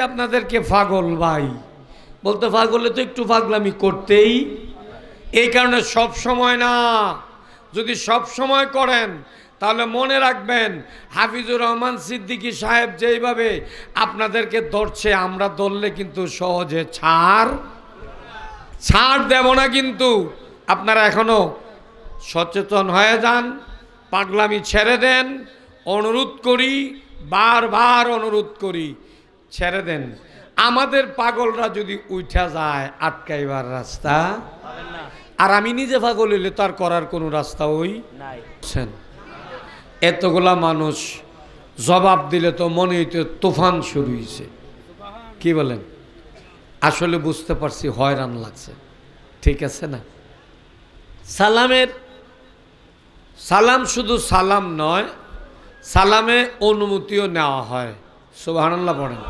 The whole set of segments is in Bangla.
আপনাদেরকে পাগল ভাই বলতে, পাগলে তো একটু পাগলামি করতেই, এই কারণে সব সময় না। যদি সব সময় করেন তাহলে মনে রাখবেন হাফিজুর রহমান সিদ্দিকী সাহেব যেইভাবে আপনাদেরকে ধরছে, আমরা ধরলে কিন্তু সহজে ছাড় দেব না। কিন্তু আপনারা এখনো সচেতন হয়ে যান, পাগলামি ছেড়ে দেন। অনুরোধ করি, বারবার অনুরোধ করি, ছেড়ে দেন। আমাদের পাগলরা যদি উঠা যায় আটকাইবার রাস্তা, আর আমি নিজে পাগল হইলে তার করার কোনো রাস্তা ওই নাই। এতগুলা মানুষ জবাব দিলে তো মনে হইতে তুফান শুরু হয়েছে। কি বলেন? আসলে বুঝতে পারছি হয়রান লাগছে, ঠিক আছে না? সালাম শুধু সালাম নয়, সালামে অনুমতিও নেওয়া হয়। সুবহানাল্লাহ পড়েন।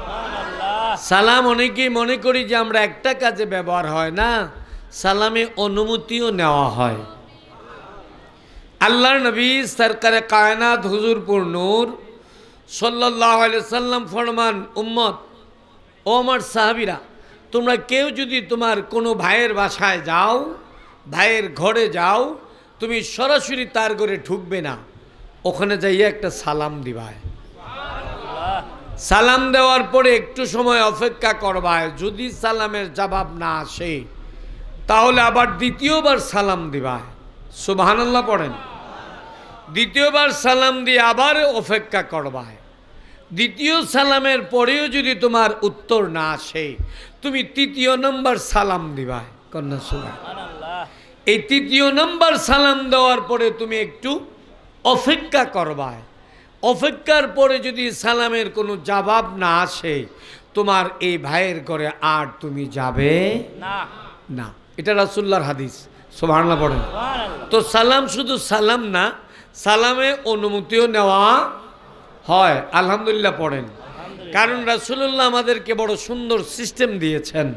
সালাম অনেকেই মনে করি যে আমরা একটা কাজে ব্যবহার হয় না, সালামে অনুমতিও নেওয়া হয়। আল্লাহর নবী সরকারে কায়নাত হুজুর পুর নূর সাল্লাল্লাহু আলাইহি সাল্লাম ফরমান, উম্মত ও আমার সাহাবীরা, তোমরা কেউ যদি তোমার কোনো ভাইয়ের বাসায় যাও, ভাইয়ের ঘরে যাও, তুমি সরাসরি তার ঘরে ঢুকবে না, ওখানে যাইয়া একটা সালাম দিবায়। সালাম দেওয়ার পরে একটু সময় অপেক্ষা করবায়। যদি সালামের জবাব না আসে তাহলে আবার দ্বিতীয়বার সালাম দিবায়। সুবহানাল্লাহ পড়েন। দ্বিতীয়বার সালাম দিয়ে আবার অপেক্ষা করবায়। দ্বিতীয় সালামের পরেও যদি তোমার উত্তর না আসে, তুমি তৃতীয় নম্বর সালাম দিবায়। কন্যা সুবহানাল্লাহ। এই তৃতীয় নম্বর সালাম দেওয়ার পরে তুমি একটু অপেক্ষা করবায়। অপেক্ষার পরে যদি সালামের কোনো জবাব না আসে, তোমার এই ভাইয়ের ঘরে আর তুমি যাবে না। এটা রাসূলুল্লাহর হাদিস। সুবহানাল্লাহ পড়েন। তো সালাম শুধু সালাম না, সালামে অনুমতিও নেওয়া হয়। আলহামদুলিল্লাহ পড়েন। কারণ রাসূলুল্লাহ আমাদেরকে বড় সুন্দর সিস্টেম দিয়েছেন।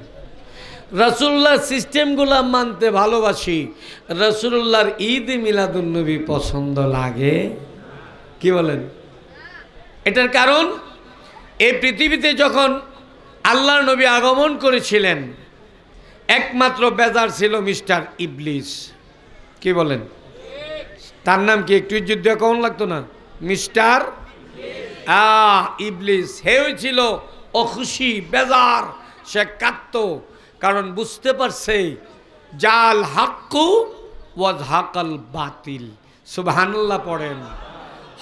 রাসূলুল্লাহ সিস্টেমগুলো মানতে ভালোবাসি। রাসূলুল্লাহর ঈদ মিলাদুন্নবী পছন্দ লাগে। কি বলেন? এটার কারণ, এই পৃথিবীতে যখন আল্লাহর নবী আগমন করেছিলেন, একমাত্র বেজার ছিল মিস্টার ইবলিস। কি বলেন? তার নাম কি একটু যুদ্ধ কেমন লাগতো না? মিস্টার ইবলিস। হেই ছিল অখুশি, বেজার, সে কাঁদতো। কারণ বুঝতে পারছে জাল হাক্কু ওয়াজহাকাল বাতিল। সুবহানাল্লাহ পড়েন।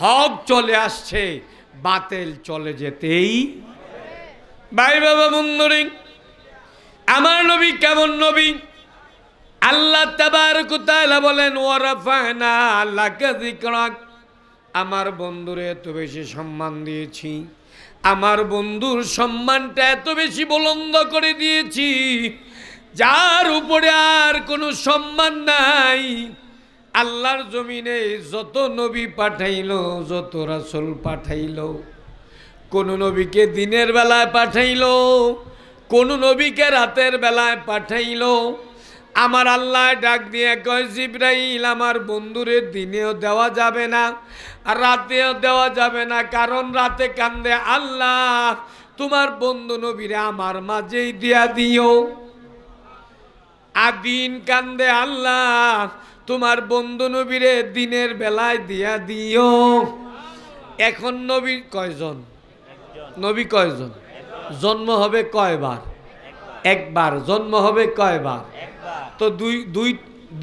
হক চলে আসছে, বাতিল চলে যেতেই। ভাই বাবা বন্ধুরে, আমার নবী কেমন নবী? আল্লাহ তাবারক ওয়া তাআলা বলেন, ওয়া রাফা'না লাকা যিকরাক। আমার বন্ধুরে এত বেশি সম্মান দিয়েছি, আমার বন্ধুর সম্মানটা এত বেশি বুলন্দ করে দিয়েছি, যার উপরে আর কোনো সম্মান নাই। আল্লাহর জমিনে যত নবী পাঠাইলো, যত রাসূল পাঠাইলো, কোন নবীকে দিনের বেলায় পাঠাইলো, কোন নবীকে রাতের বেলায় পাঠাইলো। আমার আল্লাহ ডাক দিয়ে কয়, জিবরাইল, আমার বন্ধুরে দিনেও দেওয়া যাবে না আর রাতেও দেওয়া যাবে না। কারণ রাতে কান্দে আল্লাহ, তোমার বন্ধু নবীরে আমার মাঝেই দিয়া দিও। আর দিন কান্দে আল্লাহ, তোমার বন্ধু নবীরে দিনের বেলায় দিয়া দিও। এখন নবী কয়জন? নবী কয়জন? জন্ম হবে কয়বার? একবার। জন্ম হবে কয়বার? তো দুই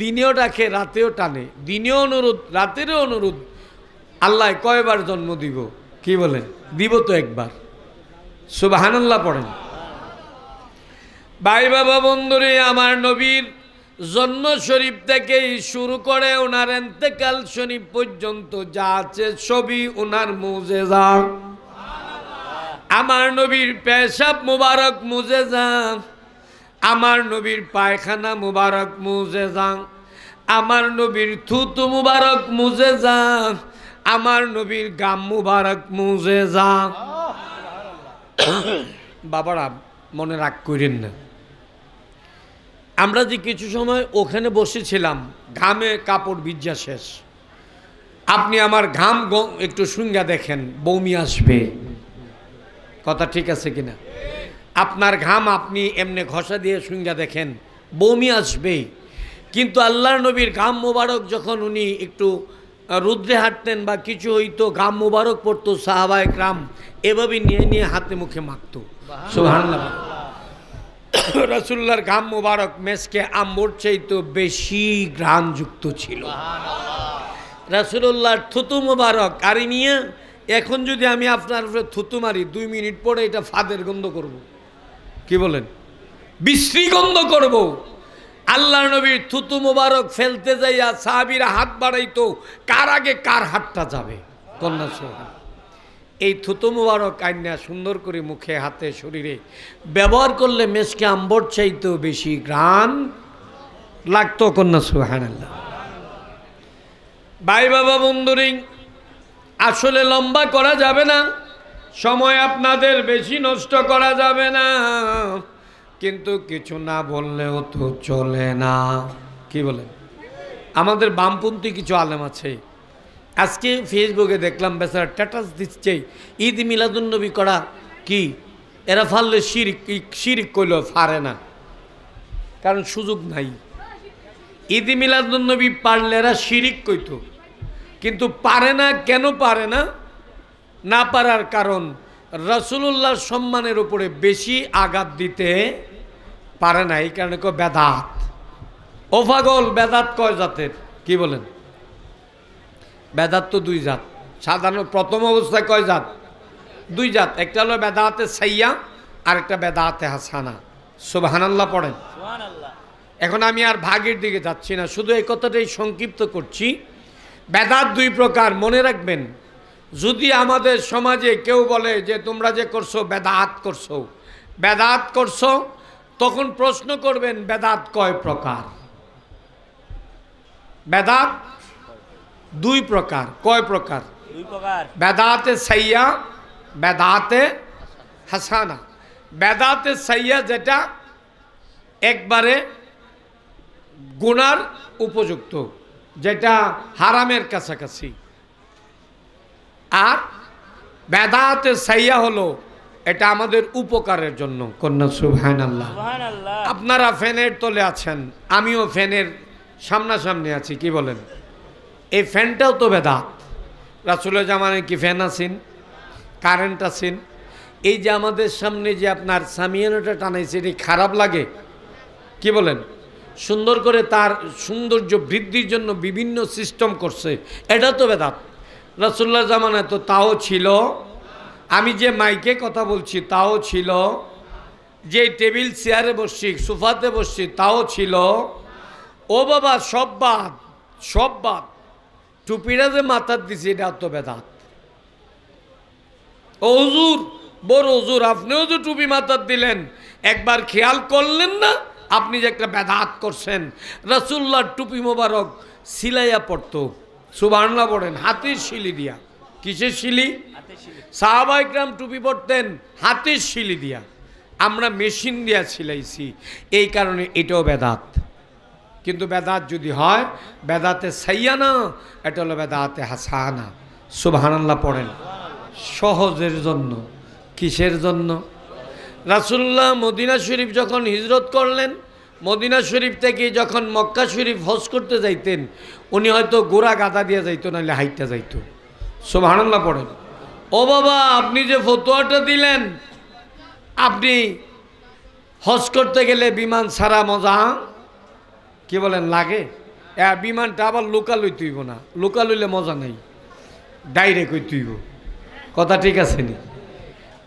দিনেও ডাকে, রাতেও টানে। দিনেও অনুরোধ, রাতেরও অনুরোধ। আল্লাহ কয়বার জন্ম দিব? কি বলেন? দিব তো একবার। সুবহানাল্লাহ পড়েন। ভাই বাবা বন্ধুরে, আমার নবীর জন্ম শরীফ থেকেই শুরু করে ওনার ইন্তেকাল শরীফ পর্যন্ত যা আছে সবই ওনার মুজিজা। আমার নবীর পেশাব মুবারক মুজিজা, আমার নবীর পায়খানা মুবারক মুজিজা, আমার নবীর থুতু মুবারক মুজিজা, আমার নবীর গাম মুবারক মুজিজা। বাবারা মনে রাগ করেন না, আমরা যে কিছু সময় ওখানে বসেছিলাম, ঘামে কাপড় ভিজা শেষ। আপনি আমার ঘাম একটু শুঙ্গা দেখেন, বমি আসবে। কথা ঠিক আছে কিনা? আপনার ঘাম আপনি এমনি ঘষা দিয়ে শুঙ্গা দেখেন, বমি আসবেই। কিন্তু আল্লাহর নবীর ঘাম মোবারক যখন উনি একটু রুদ্রে হাঁটতেন বা কিছু হইতো, ঘাম মোবারক পড়তো, সাহাবায়ে কেরাম এভাবে নিয়ে নিয়ে হাতে মুখে মাখতো। সুবহানাল্লাহ। রাসূলুল্লাহর ঘাম মোবারক মেসকে আম্বর চাইতো বেশি ঘ্রাণযুক্ত ছিল। রাসূলুল্লাহর থুতু মোবারক আর নিয়ে এখন যদি আমি আপনার উপরে থুতু মারি 2 মিনিট পরে এটা ফাদের গন্ধ করব। কি বলেন? বিশ্রী গন্ধ করব। আল্লাহর নবীর থুতু মোবারক ফেলতে যাইয়া সাহাবীরা হাত বাড়াইতো, কার আগে কার হাতটা যাবে। কন্যা সোহান এই থুতু মোবারক আইনা সুন্দর করে মুখে হাতে শরীরে ব্যবহার করলে মেসকে আম্বর চাইতো বেশি ঘ্রাণ লাগতো। কন্যা সুবহানাল্লাহ। ভাই বাবা বন্ধুরিং, আসলে লম্বা করা যাবে না, সময় আপনাদের বেশি নষ্ট করা যাবে না, কিন্তু কিছু না বললেও তো চলে না। কি বলেন? আমাদের বামপন্থী কিছু আলেম আছে, আজকে ফেসবুকে দেখলাম বেচারা স্ট্যাটাস দিচ্ছে ঈদ মিলাদুন্নবী করা কি এরা ফাললে শিরিক, শিরিক কইল পারে না, কারণ সুযোগ নাই। ঈদ মিলাদুন্নবী পারলে এরা শিরিক কইতো, কিন্তু পারে না। কেন পারে না? না পারার কারণ রাসূলুল্লাহর সম্মানের উপরে বেশি আঘাত দিতে পারে না। এই কারণে কয় বেদাত। ও পাগল, বেদাত কয় জাতের? কি বলেন? বেদাত তো 2 জাত। সাধারণ প্রথম অবস্থায় কয় জাত? 2 জাত। একটা হলো বেদাতে সাইয়া আর একটা বেদাতে হাসানা। সুবহানাল্লাহ পড়েন। এখন আমি আর ভাগের দিকে যাচ্ছি না, শুধু এই কথাটাই সংক্ষিপ্ত করছি। বেদাত 2 প্রকার, মনে রাখবেন। যদি আমাদের সমাজে কেউ বলে যে তোমরা যে করছো বেদাত করছো, বেদাত করছো, তখন প্রশ্ন করবেন বেদাত কয় প্রকার? বেদাত 2 প্রকার। কয় প্রকার? 2 প্রকার। বেদাতে সাইয়া, বেদাতে হাসানা। বেদাতে সাইয়া যেটা একবারে গুনার উপযুক্ত, যেটা হারামের কাছাকাছি। আর বেদাতে সাইয়া হলো এটা আমাদের উপকারের জন্য। কন্যা সুবহানাল্লাহ। আপনারা ফ্যানের তলে আছেন, আমিও ফ্যানের সামনাসামনি আছি। কি বলেন? এই ফ্যানটাও তো বেদাত। রাসূলের জামানায় কি ফ্যান আছেন? কারেন্ট আছেন? এই যে আমাদের সামনে যে আপনার সামিয়ানাটা টানাইছে, এটা খারাপ লাগে? কি বলেন? সুন্দর করে তার সৌন্দর্য বৃদ্ধির জন্য বিভিন্ন সিস্টেম করছে, এটা তো বেদাত। রাসূলুল্লাহর জামানায় তো তাও ছিল। আমি যে মাইকে কথা বলছি তাও ছিল, যে টেবিল চেয়ারে বসছি, সোফাতে বসছি তাও ছিল। ও বাবা, সব বাদ, সব বাদ। টুপিটা যে মাথার দিছি এটা তো বেদাত। ও হুজুর, বড় হুজুর, আপনিও যে টুপি মাথার দিলেন, একবার খেয়াল করলেন না আপনি যে একটা বেদাত করছেন? রাসূলুল্লাহর টুপি মোবারক সিলাইয়া পড়তো। সুবহানাল্লাহ পড়েন। হাতের শিলি দিয়া। কিসের শিলি? সাহাবায়ে কেরাম টুপি পড়তেন হাতের শিলি দিয়া, আমরা মেশিন দিয়া সিলাইছি। এই কারণে এটাও বেদাত। কিন্তু বেদাত যদি হয় বেদাতে সাইয়া না, এটা হলো বেদাতে হাসানা। সুবহানাল্লাহ পড়েন। সহজের জন্য। কিসের জন্য? রাসূলুল্লাহ মদিনা শরীফ যখন হিজরত করলেন, মদিনা শরীফ থেকে যখন মক্কা শরীফ হজ করতে যাইতেন, উনি হয়তো গোড়া গাদা দিয়ে যাইতো, নাহলে হাইটটা যাইতো। সুবহানাল্লাহ পড়েন। ও বাবা, আপনি যে ফতোয়াটা দিলেন, আপনি হজ করতে গেলে বিমান ছাড়া মজা, কি বলেন, লাগে? বিমানটা আবার লোকাল হইতে হইব না, লোকাল হইলে মজা নেই, ডাইরেক্ট হইতে হইব। কথা ঠিক আছে নি?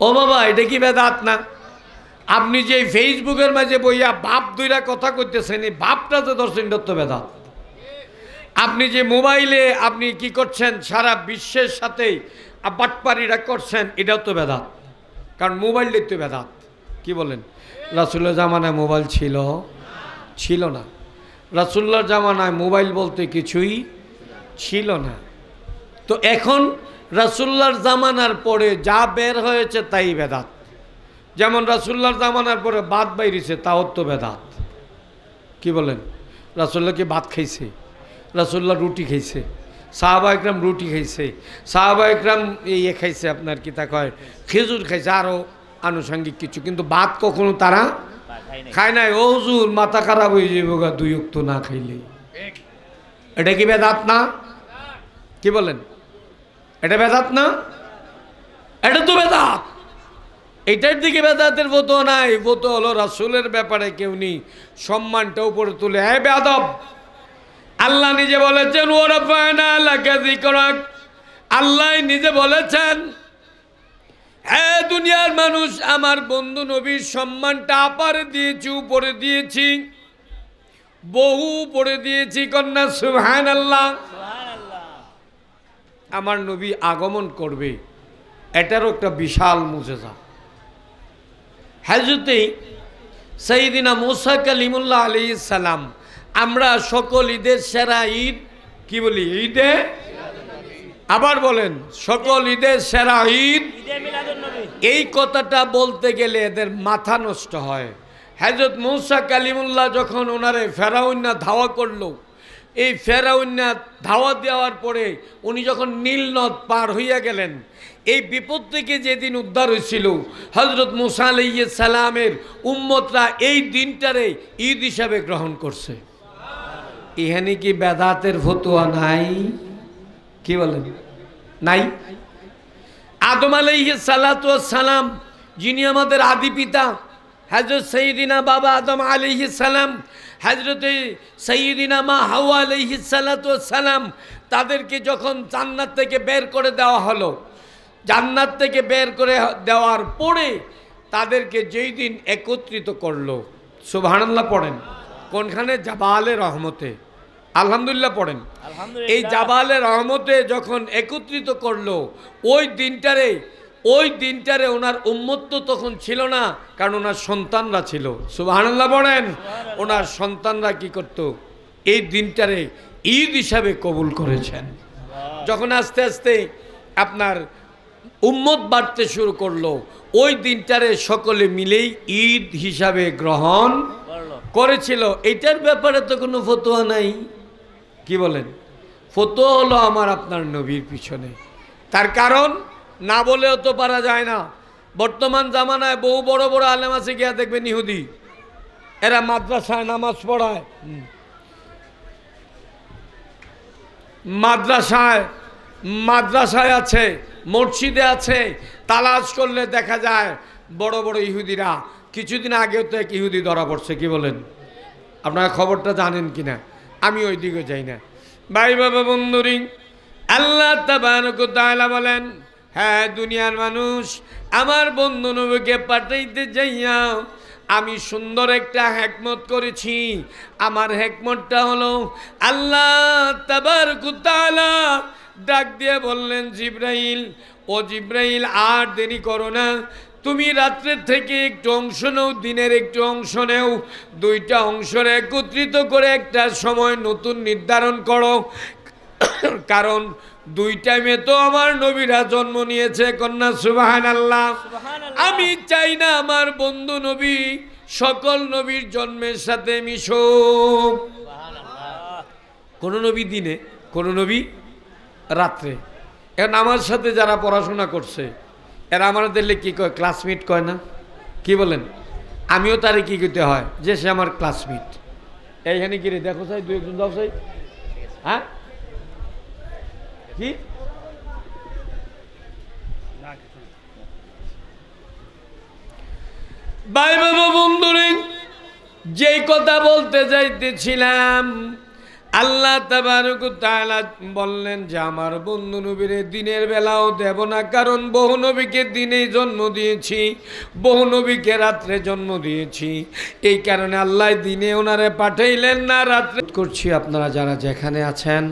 ও বাবা, এটা কি বেদাত না? আপনি যে ফেসবুকের মাঝে বইয়া বাপ দুইরা কথা কইতেছেন, এই বাপটা যে ধরছেন এটা তো বেদাত। আপনি যে মোবাইলে আপনি কি করছেন, সারা বিশ্বের সাথে বাটপারিরা করছেন, এটাও তো বেদাত। কারণ মোবাইলটাই তো বেদাত। কি বলেন? রাসূলের জামানায় মোবাইল ছিল? ছিল না। রাসূলুল্লাহর জামানায় মোবাইল বলতে কিছুই ছিল না। তো এখন রাসূলুল্লাহর জামানার পরে যা বের হয়েছে তাই বেদাত। যেমন রাসূলুল্লাহর জামানার পরে ভাত বাইরেছে, তাও তো বেদাত। কি বলেন? রাসূলুল্লাহ কি ভাত খাইছে? রাসূলুল্লাহ রুটি খাইছে, সাহাবায়ে কেরাম রুটি খাইছে, সাহাবায়ে কেরাম এই খাইছে, আপনার কি তা কয় খেজুর খাইছে, আরও আনুষঙ্গিক কিছু, কিন্তু ভাত কখনো তারা খায় নাই। ও হুজুর মাথা খারাপ হয়ে যাবো গা 2 ওয়াক্ত না খাইলে, এটা কি বেদাত না? কি বলেন, এটা বেদাত না? এটা তো বেদাত। এটার দিকে বেদাতের ফতোয়া নাই। ফতোয়া হলো রাসূলের ব্যাপারে কেউ নি সম্মানটা উপরে তুলে, হ্যাঁ বেয়াদব। আল্লাহ নিজে বলেছেন ওয়ারাফা'না লাকা যিকরাক, আল্লাহ নিজে বলেছেন হ্যাঁ দুনিয়ার মানুষ, আমার বন্ধু নবীর সম্মানটা আপারে দিয়েছি, উপরে দিয়েছি, বহু উপরে দিয়েছি। কন্যা সুবহানাল্লাহ। আমার নবী আগমন করবে, এটারও একটা বিশাল মুজিজা। হযরতে সাইয়্যিদিনা মুসা কালিমুল্লাহ আলাইহিস সালাম, আমরা সকল ঈদের সেরা ঈদ কি বলি? ঈদে, আবার বলেন সকল ঈদের সেরা ঈদ এই কথাটা বলতে গেলে এদের মাথা নষ্ট হয়। হযরত মুসা কালিমুল্লাহ যখন ওনারে ফেরাউন্না ধাওয়া করলো, এই ফেরাউন্না ধাওয়া দেওয়ার পরে উনি যখন নীল নদ পার হইয়া গেলেন, এই বিপদ থেকে যেদিন উদ্ধার হয়েছিল, হযরত মুসা আলাইহিস সালামের উম্মতরা এই দিনটারে ঈদ হিসাবে গ্রহণ করছে। এখানে কি বেদাতের ফতোয়া নাই? কি বলেন নাই? আদম আলাইহিস সালাতু ওয়াস সালাম, যিনি আমাদের আদি পিতা, হযরত সাইয়্যিদিনা বাবা আদম আলাইহিস সালাম, হযরতে সাইয়্যিদিনা মা হাওয়া আলাইহিস সালাতু ওয়াস সালাম, তাদেরকে যখন জান্নাত থেকে বের করে দেওয়া হলো, জান্নাত থেকে বের করে দেওয়ার পরে তাদেরকে যেই দিন একত্রিত করলো, সুবহানাল্লাহ পড়েন, কোনখানে? জাবালে রহমতে, আলহামদুলিল্লাহ পড়েন। এই জাবালে রহমতে যখন একত্রিত করলো, ওই দিনটারে ওনার উম্মত তো তখন ছিল না, কারণ ওনার সন্তানরা ছিল। সুবহানাল্লাহ পড়েন। ওনার সন্তানরা কি করত? এই দিনটারে ঈদ হিসাবে কবুল করেছেন। যখন আস্তে আস্তে আপনার উম্মত বাড়তে শুরু করলো, ওই দিনটারে সকলে মিলেই ঈদ হিসাবে গ্রহণ করেছিল। এটার ব্যাপারে তো কোনো ফতোয়া নাই। কি বলেন? ফতোয়া হলো আমার আপনার নবীর পিছনে। তার কারণ না বলেও তো পারা যায় না। বর্তমান জামানায় বহু বড় বড় আলেম আছে, গিয়া দেখবেন ইহুদি, এরা মাদ্রাসায় নামাজ পড়ায়, মাদ্রাসায় আছে, মসজিদে আছে, তালাশ করলে দেখা যায় বড় বড় ইহুদিরা। কিছুদিন আগেও তো এক ইহুদি ধরা পড়ছে। কি বলেন? আপনারা খবরটা জানেন কিনা? আমি ওই দিকে যাই না। ভাই বাবা বন্ধুরি, আল্লাহ তাবারক ওয়া তাআলা বলেন হ্যাঁ দুনিয়ার মানুষ, আমার বন্ধু নবীকে পাঠাইতে যাইয়া আমি সুন্দর একটা হিকমত করেছি। আমার হিকমতটা হলো, আল্লাহ তাবারক ওয়া তাআলা ডাক দিয়ে বললেন জিবরাইল, ও জিবরাইল আর দেরি করো না, তুমি রাত্রের থেকে একটু অংশ নাও, দিনের একটু অংশ নেও, দুইটা অংশের একত্রিত করে একটা সময় নতুন নির্ধারণ করো। কারণ দুই টাইমে তো আমার নবীরা জন্ম নিয়েছে। কন্যা সুবহানাল্লাহ। আমি চাই না আমার বন্ধু নবী সকল নবীর জন্মের সাথে মিশুক। কোন নবী দিনে, কোন নবী রাত্রে। এখন আমার সাথে যারা পড়াশোনা করছে এরা আমাদের কি কয়? ক্লাসমেট কয় না? কি বলেন? আমিও তারে কি করতে হয় যে সে আমার ক্লাসমেট। এইখানে কি রে দেখো চাই, দু একজন যাও চাই। হ্যাঁ কি ভাই বাবা বন্ধুরে, যেই কথা বলতে যাইতেছিলাম, আল্লাহ তাবারক ওয়া তাআলা বললেন যে আমার বন্ধু নবীরে দিনের বেলাও দেব না, কারণ বহু নবীকে দিনে জন্ম দিয়েছি, বহু নবীকে রাত্রে জন্ম দিয়েছি। এই কারণে আল্লাহ দিনে ওনারে পাঠাইলেন না, রাত্রে করছি। আপনারা যারা যেখানে আছেন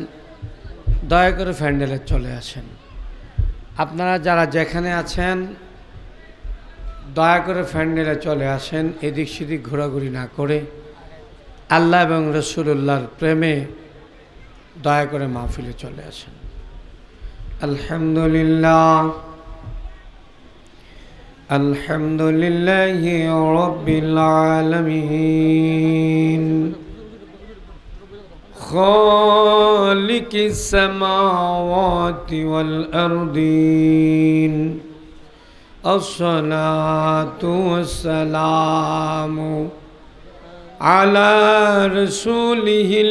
দয়া করে প্যান্ডেলে চলে আসেন। আপনারা যারা যেখানে আছেন দয়া করে প্যান্ডেলে চলে আসেন, এদিক সেদিক ঘোরাঘুরি না করে আল্লাহ এবং রাসূলুল্লাহর প্রেমে দয়া করে মাহফিলে চলে আসেন। আলহামদুলিল্লাহ, আলহামদুলিল্লাহি রাব্বিল আলামিন, খালিকিস সামাওয়াতি ওয়াল আরদিন, الصلاة والسلام على رسوله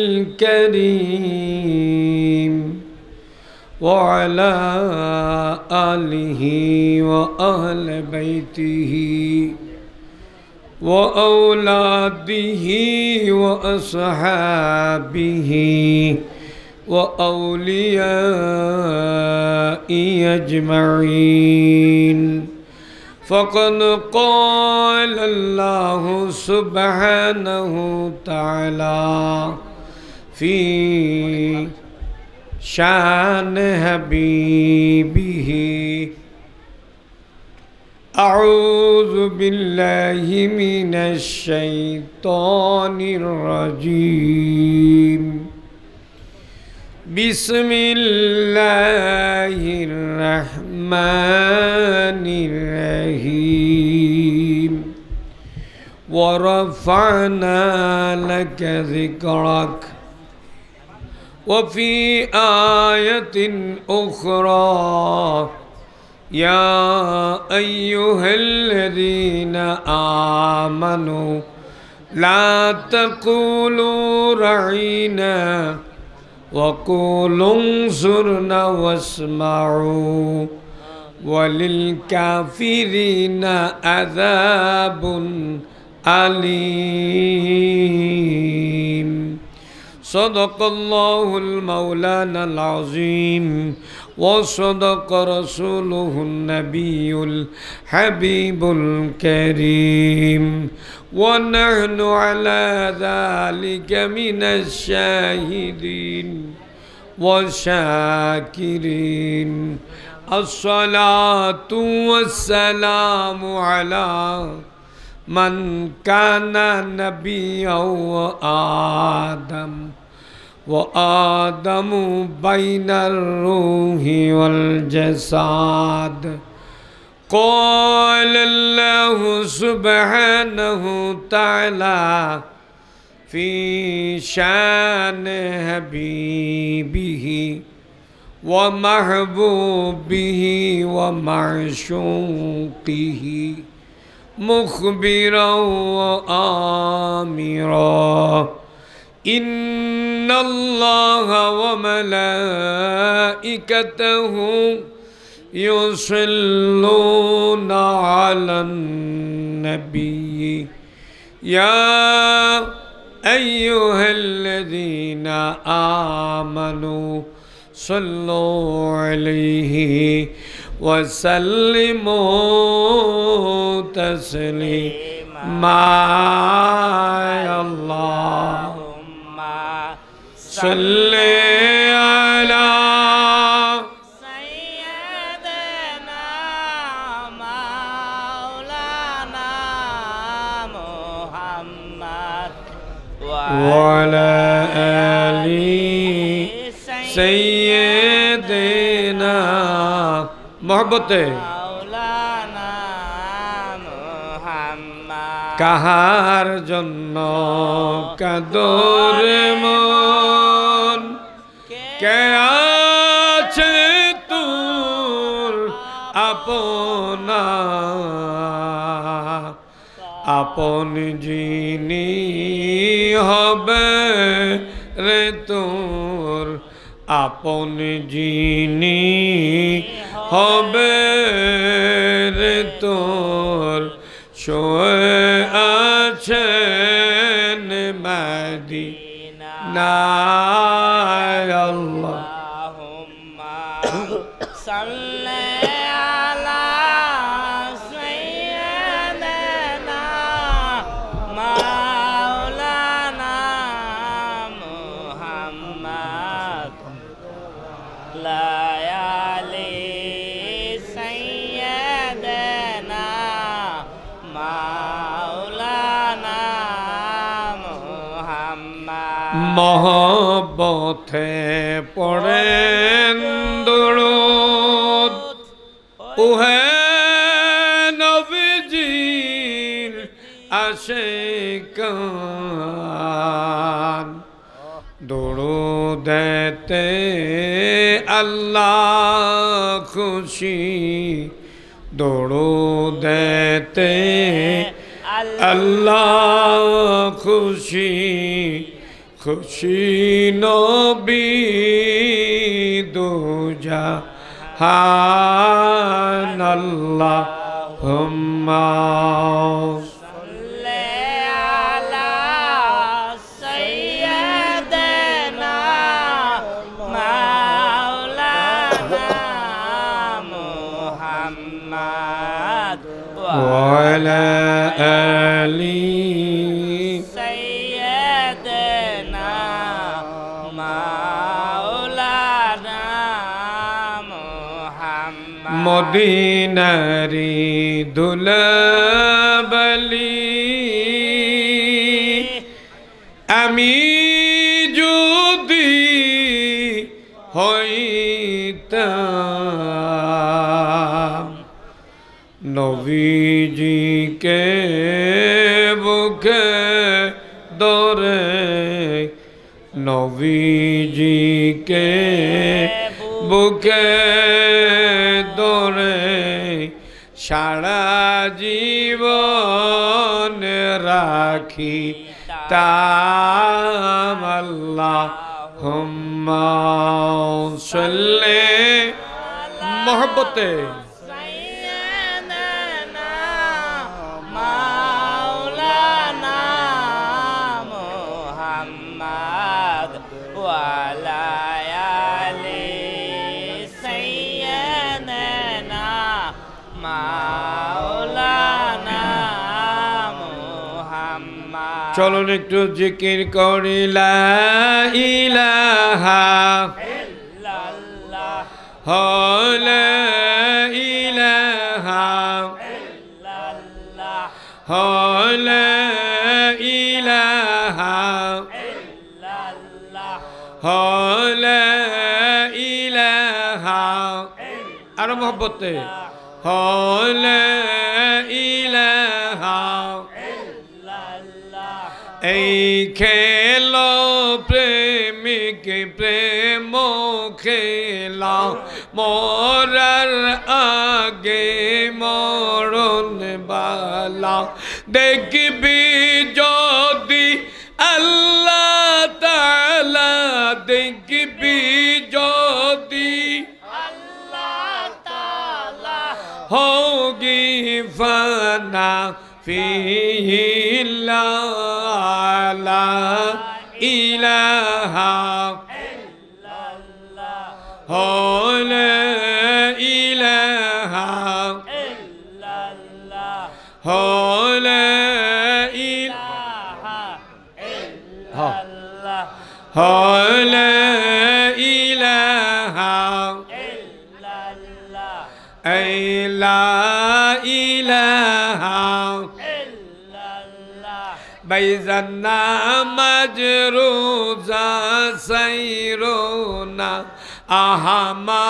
الكريم وعلى آله وأهل بيته وأولاده وأصحابه وأولياء أجمعين. فقد قال الله سبحانه تعالى في شان حبيبه: أعوذ بالله من الشيطان الرجيم. بسم الله الرحمن الرحيم. ورفعنا لك ذكرك. وفي آية أخرى: يا أيها الذين آمنوا لا تقولوا رعينا وقولوا انظرنا واسمعوا وللكافرين عذاب أليم. صدق الله المولانا العظيم وصدق رسوله النبي الحبيب الكريم ونحن على ذلك من الشاهدين والشاكرين. الصلاة والسلام على من كان نبيا وآدم بين الروح والجسد. قال الله سبحانه تعالى في شان حبيبه ومحبوبه ومعشوقه مخبرا وآمرا: إن الله وملائكته يصلون على النبي يا أيها الذين آمنوا صلوا عليه وسلموا تسليما. اللهم صل على سيدنا مولانا محمد وعلى آل سيدنا محبته مولانا محمد। কাহার জন্য কাদরে মন, কে আছে তোর আপনা, আপন যিনি হবে রে তোর, আপন যিনি হবে রে তোর, শুয়ে আছেন মদিনায়। আল্লাহুম্মা সাল্লি আলা সাইয়্যিদিনা মাওলানা মুহাম্মদ লায়ালি সাইয়্যিদিনা মাওলানা মুহাম্মদ। মহব্বতে পড়েন দুরূদ, ওহে নবীজির আশিকান, দুরূদেতে আল্লাহ খুশি দরুদেতে আল্লাহ খুশি খুশি নবী দুজাহান আল্লাহুম্মা وعلى آله سيدنا مولانا محمد মদিনারি দুলাবলি আমি যদি হইতাম নবীজিকে বুকে ধরে নবীজিকে বুকে ধরে সারা জীবন রাখি তাম আল্লাহুম্মা সাল্লি মহব্বতে চলুন একটু জিকির করি লা ইলাহা ইল্লাল্লাহ লা ইলাহা ইল্লাল্লাহ লা ইলাহা ইল্লাল্লাহ লা ইলাহা আর মোহব্বতে লা ইলাহা এই খেলো প্রেমিক প্রেম খেলা মরার আগে মরণ বালা দেখবি যদি আল্লাহ তাআলা দেখবি যদি আল্লাহ তাআলা হোগি ফানা ফিহি লা ইলাহা ইল্লাল্লাহ লা ইলাহা ইল্লাল্লাহ লা ইলাহা ইল্লাল্লাহ লা ইলাহা ইল্লাল্লাহ লা ইলাহা বাইজান নামাজ রোজা সাইরোনা আহামা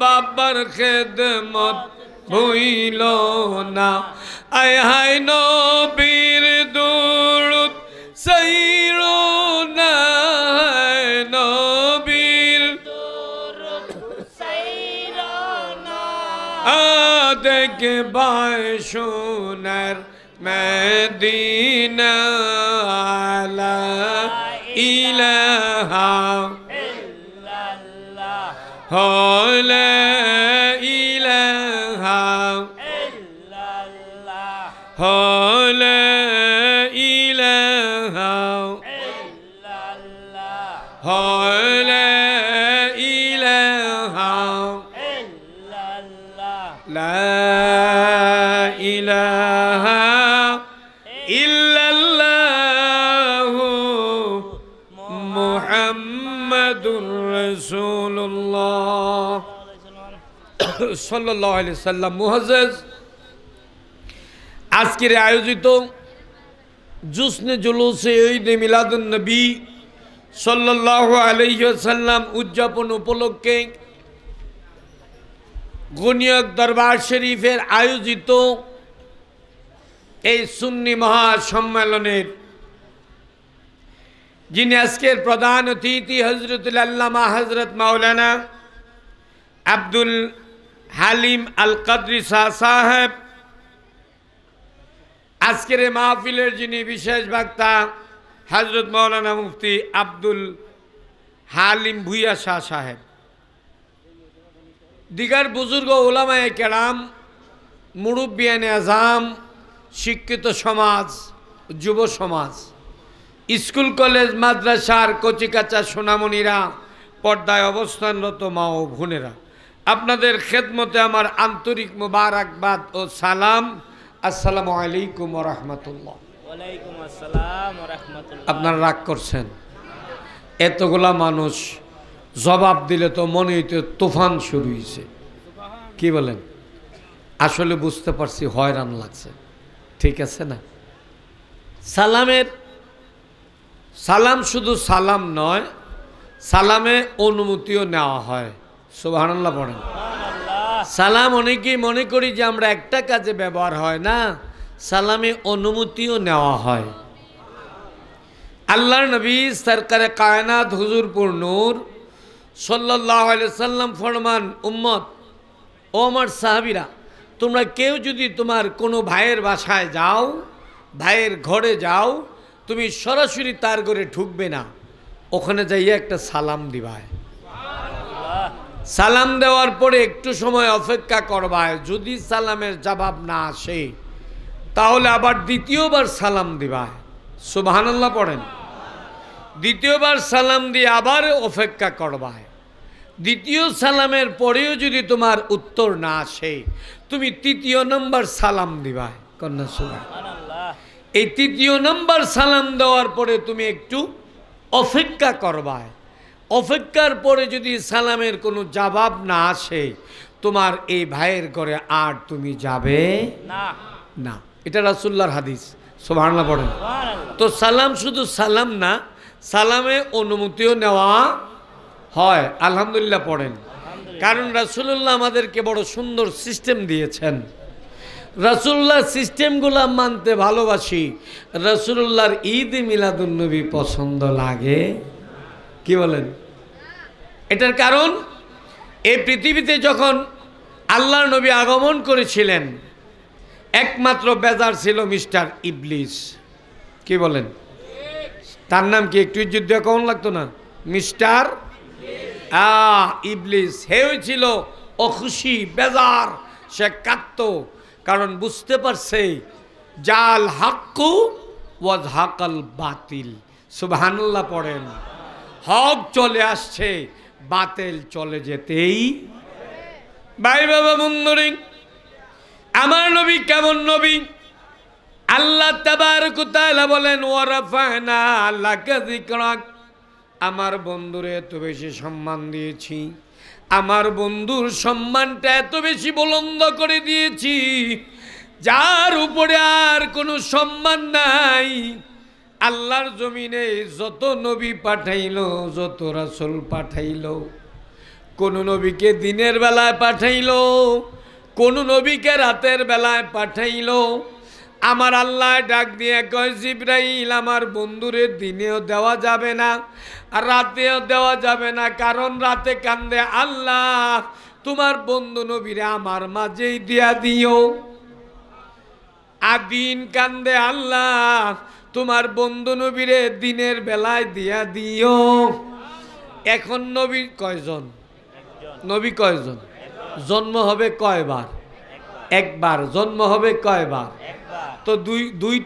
বাবার খেদমত ভুইল না আয় হায় নবীর দুরূদ সাইরোনা নবীর দুরূদ সাইরোনা দেখবাই সোনার মদিনা লা ইলাহা ইল্লাল্লাহ লা ইলাহা ইল্লাল্লাহ লা ইলাহা ইল্লাল্লাহ লা ইলাহা ইল্লাল্লাহ লা ইলাহা ইল্লাল্লাহু মুহাম্মাদুর রাসূলুল্লাহ সাল্লাল্লাহু আলাইহি সাল্লাম। মুআজ্জাজ, আজকের আয়োজিত জুসনে জুলুসে ঈদে মিলাদুন নবী সাল্লাল্লাহু আলাইহি ওয়াসাল্লাম উদযাপন উপলক্ষে গুনিয়ক দরবার শরীফের আয়োজিত এই সুন্নি মহাসম্মেলনের যিনি আজকের প্রধান অতিথি হযরতুল আল্লামা হযরত মাওলানা আব্দুল হালিম আল কাদরি শাহ সাহেব, আজকের এই মাহফিলের যিনি বিশেষ বক্তা হযরত মাওলানা মুফতি আব্দুল হালিম ভুইয়া শাহ সাহেব, দিগার বুজুর্গ ওলামায়ে কেরাম, মুরব্বিয়ানে আজম, শিক্ষিত সমাজ, যুব সমাজ, স্কুল কলেজ মাদ্রাসার কচিকাচা সোনামণিরা, পর্দায় অবস্থানরত মা ও বোনেরা, আপনাদের খেদমতে আমার আন্তরিক মোবারকবাদ ও সালাম। আসসালামু আলাইকুম ওয়া রাহমাতুল্লাহ। ওয়ালাইকুম আসসালাম ওয়া রাহমাতুল্লাহ। আপনারা রাগ করছেন? এতগুলা মানুষ জবাব দিলে তো মনে হইতে তুফান শুরু হয়েছে। কি বলেন? আসলে বুঝতে পারছি হয়রান লাগছে। ঠিক আছে না? সালাম শুধু সালাম নয়, সালামে অনুমতিও নেওয়া হয়। সুবহানাল্লাহ পড়েন। সালাম অনেকেই মনে করি যে আমরা একটা কাজে ব্যবহার হয় না, সালামে অনুমতিও নেওয়া হয়। আল্লাহর নবী সরকারে কায়নাত হুজুরপুর নূর সাল্লাল্লাহু আলাইহি সাল্লাম ফরমান, উম্মত ও আমার সাহাবীরা, তোমরা কেউ যদি তোমার কোনো ভাইয়ের বাসায় যাও, ভাইয়ের ঘরে যাও, তুমি সরাসরি তার ঘরে ঢুকবে না, ওখানে যাইয়া একটা সালাম দিবায়। সালাম দেওয়ার পরে একটু সময় অপেক্ষা করবায়, যদি সালামের জবাব না আসে তাহলে আবার দ্বিতীয়বার সালাম দিবায়। সুবহানাল্লাহ পড়েন। দ্বিতীয়বার সালাম দিয়ে আবার অপেক্ষা করবায়। দ্বিতীয় সালামের পরেও যদি তোমার উত্তর না আসে, তুমি তৃতীয় নম্বর সালাম দিবায়। কন্যা সুবহানাল্লাহ। এই তৃতীয় নম্বর সালাম দেওয়ার পরে তুমি একটু অপেক্ষা করবায়। অপেক্ষার পরে যদি সালামের কোনো জবাব না আসে, তোমার এই ভাইয়ের ঘরে আর তুমি যাবে না। এটা রাসূলুল্লাহর হাদিস। সুবহানাল্লাহ পড়েন। তো সালাম শুধু সালাম না, সালামে অনুমতিও নেওয়া হয়। আলহামদুলিল্লাহ পড়েন। কারণ রাসূলুল্লাহ আমাদেরকে বড় সুন্দর সিস্টেম দিয়েছেন। রাসূলুল্লাহ সিস্টেমগুলো মানতে ভালোবাসি। রাসূলুল্লাহর ঈদ মিলাদুন্নবী পছন্দ লাগে? কি বলেন? এটার কারণ, এই পৃথিবীতে যখন আল্লাহর নবী আগমন করেছিলেন, একমাত্র বেজার ছিল মিস্টার ইবলিস। কি বলেন? তার নাম কি একটু যুদ্ধ কেমন লাগতো না? মিস্টার ইবলিস। হে ছিল অখুশি, বেজার, সে কাঁদত। কারণ বুঝতে পারছে জাল হাক্কু ওয়াজ হাকাল বাতিল। সুবহানাল্লাহ পড়েন। হক চলে আসছে, বাতিল চলে যেতেই। ভাই বাবা বন্ধুরে, আমার নবী কেমন নবী? আল্লাহ তাবারক ওয়া তাআলা বলেন, ওয়া রাফা'না লাকা যিকরাক। আমার বন্ধুরে এত বেশি সম্মান দিয়েছি, আমার বন্ধুর সম্মানটা এত বেশি বুলন্দ করে দিয়েছি, যার উপরে আর কোনো সম্মান নাই। আল্লাহর জমিনে যত নবী পাঠাইল, যত রাসূল পাঠাইল, কোন নবীকে দিনের বেলায় পাঠাইল, কোন নবীকে রাতের বেলায় পাঠাইল। আমার আল্লাহ ডাক দিয়ে কয়, জিবরাইল, আমার বন্ধুরে দিনেও দেওয়া যাবে না আর রাতেও দেওয়া যাবে না। কারণ রাতে কান্দে আল্লাহ, তোমার বন্ধু নবীরে আমার মাঝেই দিয়া দিও। আর দিন কান্দে আল্লাহ, তোমার বন্ধু নবীরে দিনের বেলায় দিয়া দিও। এখন নবী কয়জন? নবী কয়জন? জন্ম হবে কয়বার? একবার। জন্ম হবে কয়বার? তো দুই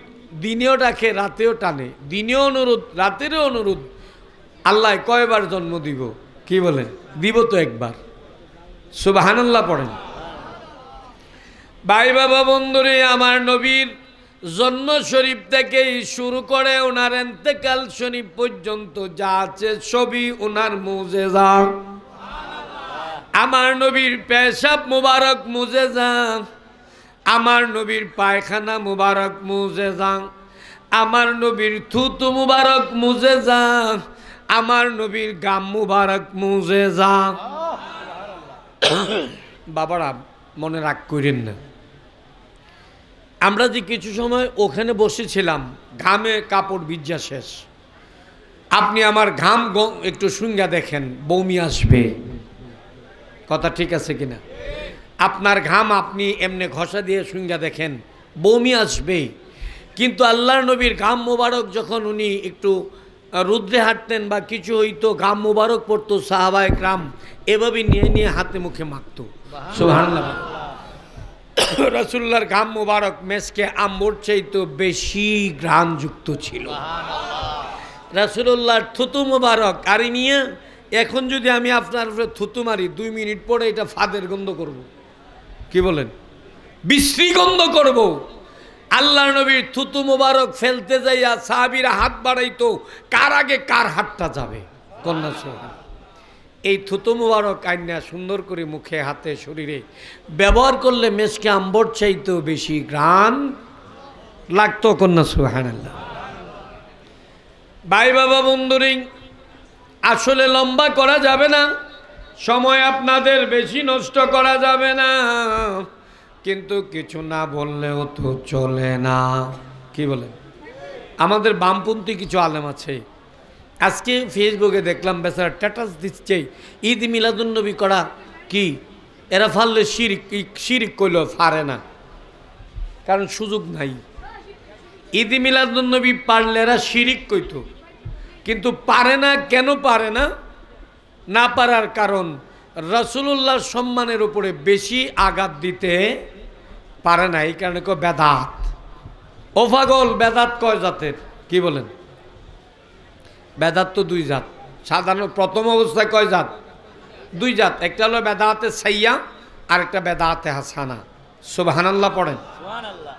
দিনেও ডাকে, রাতেও টানে। দিনেও অনুরোধ, রাতেরও অনুরোধ। আল্লাহ কয়বার জন্ম দিব? কি বলেন? দিব তো একবার। সুবহানাল্লাহ পড়েন। ভাই বাবা বন্ধুরে, আমার নবীর জন্ম শরীফ থেকেই শুরু করে ওনার ইন্তেকাল শরীফ পর্যন্ত যা আছে সবই ওনার মুজেজা। আমার নবীর পেশাব মুবারক মুজেজা, আমার নবীর পায়খানা মুবারক মুজেজা, আমার নবীর থুতু মুবারক মুজেজা, আমার নবীর গাম মুবারক মুজেজা। বাবারা মনে রাগ করেন না, আমরা যে কিছু সময় ওখানে বসেছিলাম, ঘামে কাপড় ভিজা শেষ। আপনি আমার ঘাম একটু শুঙ্গা দেখেন, বমি আসবে। কথা ঠিক আছে কিনা? আপনার ঘাম আপনি এমনি ঘষা দিয়ে শুঙ্গা দেখেন বমি আসবে, কিন্তু আল্লাহর নবীর ঘাম মোবারক যখন উনি একটু রুদ্রে হাঁটতেন বা কিছু হইতো ঘাম মোবারক পড়তো, সাহাবায়ে কেরাম এভাবে নিয়ে নিয়ে হাতে মুখে মাখতো। সুবহানাল্লাহ। রাসূলুল্লাহর ঘাম মোবারক মেসকে আম্বর চাইতো বেশি ঘ্রাণযুক্ত ছিল। রাসূলুল্লাহর থুতু মোবারক আরি নিয়ে এখন যদি আমি আপনার উপরে থুতু মারি 2 মিনিট পরে এটা ফাদের গন্ধ করব। কি বলেন? বিশ্রী গন্ধ করব। আল্লাহর নবীর থুতু মোবারক ফেলতে যাইয়া সাহাবীরা হাত বাড়াইতো, কার আগে কার হাতটা যাবে। কন্যা সুবহান। এই থুতু মোবারক আইনা সুন্দর করে মুখে হাতে শরীরে ব্যবহার করলে মেসকে আম্বর চাইতেও বেশি ঘ্রাণ লাগতো। কন্যা সুবহানাল্লাহ। ভাই বাবা বন্ধুরিং, আসলে লম্বা করা যাবে না, সময় আপনাদের বেশি নষ্ট করা যাবে না, কিন্তু কিছু না বললেও তো চলে না। কি বলেন? আমাদের বামপন্থী কিছু আলেম আছে, আজকে ফেসবুকে দেখলাম বেচারা স্ট্যাটাস দিচ্ছে ঈদ মিলাদুন্নবী করা কি এরা ফাললে শিরিক কইল পারে না, কারণ সুযোগ নাই। ঈদ মিলাদুন্নবী পারলে এরা শিরিক কইতো, কিন্তু পারে না। কেন পারে না? না পারার কারণ রাসূলুল্লাহর সম্মানের উপরে বেশি আঘাত দিতে পারে না। এই কারণে কয় বেদাত। ও পাগল, বেদাত কয় জাতের? কি বলেন? বেদাত তো 2 জাত। সাধারণ প্রথম অবস্থায় কয় জাত? 2 জাত। একটা হলো বেদাতে সাইয়া আর একটা বেদাতে হাসানা। সুবহানাল্লাহ পড়েন। সুবহানাল্লাহ।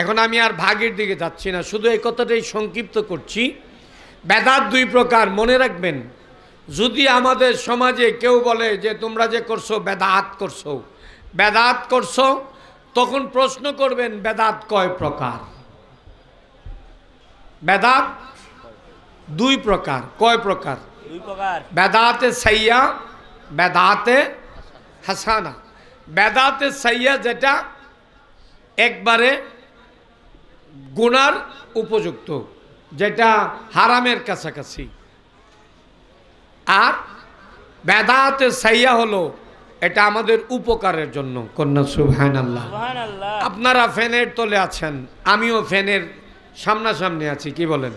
এখন আমি আর ভাগের দিকে যাচ্ছি না, শুধু এই কথাটাই সংক্ষিপ্ত করছি। বেদাত 2 প্রকার, মনে রাখবেন। যদি আমাদের সমাজে কেউ বলে যে তোমরা যে করছো বেদাত করছো, বেদাত করছো, তখন প্রশ্ন করবেন বেদাত কয় প্রকার? বেদাত 2 প্রকার। কয় প্রকার? 2 প্রকার। বেদাতে সাইয়া, বেদাতে হাসানা। বেদাতে সাইয়া যেটা একবারে গুনার উপযুক্ত, যেটা হারামের কাছাকাছি। আর বেদাতে সাইয়া হলো এটা আমাদের উপকারের জন্য। কন্যা সুবহানাল্লাহ। সুবহানাল্লাহ। আপনারা ফ্যানের তলে আছেন, আমিও ফ্যানের সামনাসামনি আছি। কি বলেন?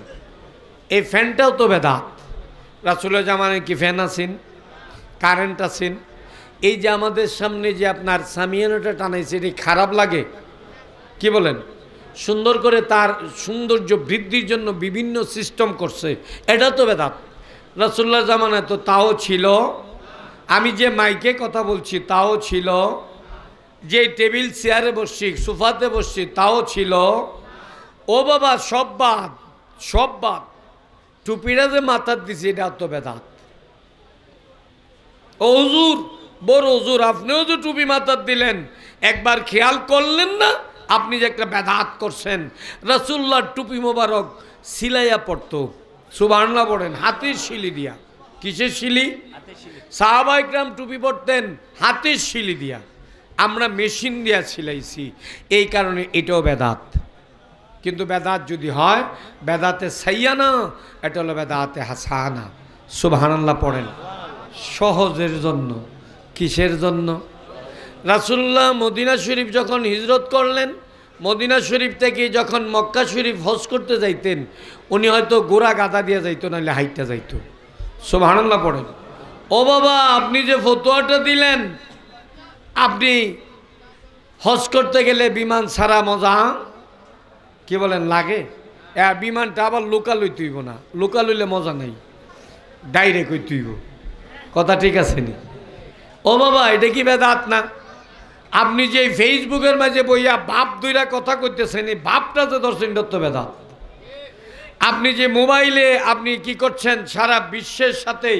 এই ফ্যানটাও তো বেদাত। রাসূলের জামানায় কি ফ্যান আছেন? কারেন্ট আছেন? এই যে আমাদের সামনে যে আপনার সামিয়ানাটা টানাইছে, এটি খারাপ লাগে? কি বলেন? সুন্দর করে তার সৌন্দর্য বৃদ্ধির জন্য বিভিন্ন সিস্টেম করছে, এটা তো বেদাত। রাসূলুল্লাহর জামানায় তো তাও ছিল। আমি যে মাইকে কথা বলছি তাও ছিল, যে টেবিল চেয়ারে বসছি, সোফাতে বসছি তাও ছিল। ও বাবা, সব বাদ, সব বাদ। টুপিটা যে মাথার দিছি এটা তো বেদাত। ও হুজুর, বড় হুজুর, আপনিও যে টুপি মাথার দিলেন, একবার খেয়াল করলেন না আপনি যে একটা বেদাত করছেন? রাসূলুল্লাহর টুপি মোবারক সিলাইয়া পড়তো। সুবহানাল্লাহ পড়েন। হাতের শিলি দিয়া। কিসের শিলি? সাহাবায়ে কেরাম টুপি পড়তেন হাতের শিলি দিয়া, আমরা মেশিন দিয়া সিলাইছি। এই কারণে এটাও বেদাত। কিন্তু বেদাত যদি হয় বেদাতে সাইয়া না, এটা হলো বেদাতে হাসানা। সুবহানাল্লাহ পড়েন। সহজের জন্য। কিসের জন্য? রাসূলুল্লাহ মদিনা শরীফ যখন হিজরত করলেন, মদিনা শরীফ থেকে যখন মক্কা শরীফ হজ করতে যাইতেন, উনি হয়তো গোড়া গাদা দিয়ে যাইতো, নাহলে হাইটটা যাইতো। সুবহানাল্লাহ পড়েন। ও বাবা, আপনি যে ফতোয়াটা দিলেন, আপনি হজ করতে গেলে বিমান ছাড়া মজা, কি বলেন, লাগে? বিমানটা আবার লোকাল হইতে হইব না, লোকাল হইলে মজা নাই, ডাইরেক্ট হইতে হইব। কথা ঠিক আছে নি? ও বাবা, এটা কি বেদাত না? আপনি যে ফেসবুকের মাঝে বইয়া বাপ দুইরা কথা কইতেছেন, এই বাপটা যে ধরছেন এটা তো বেদাত। আপনি যে মোবাইলে আপনি কি করছেন, সারা বিশ্বের সাথে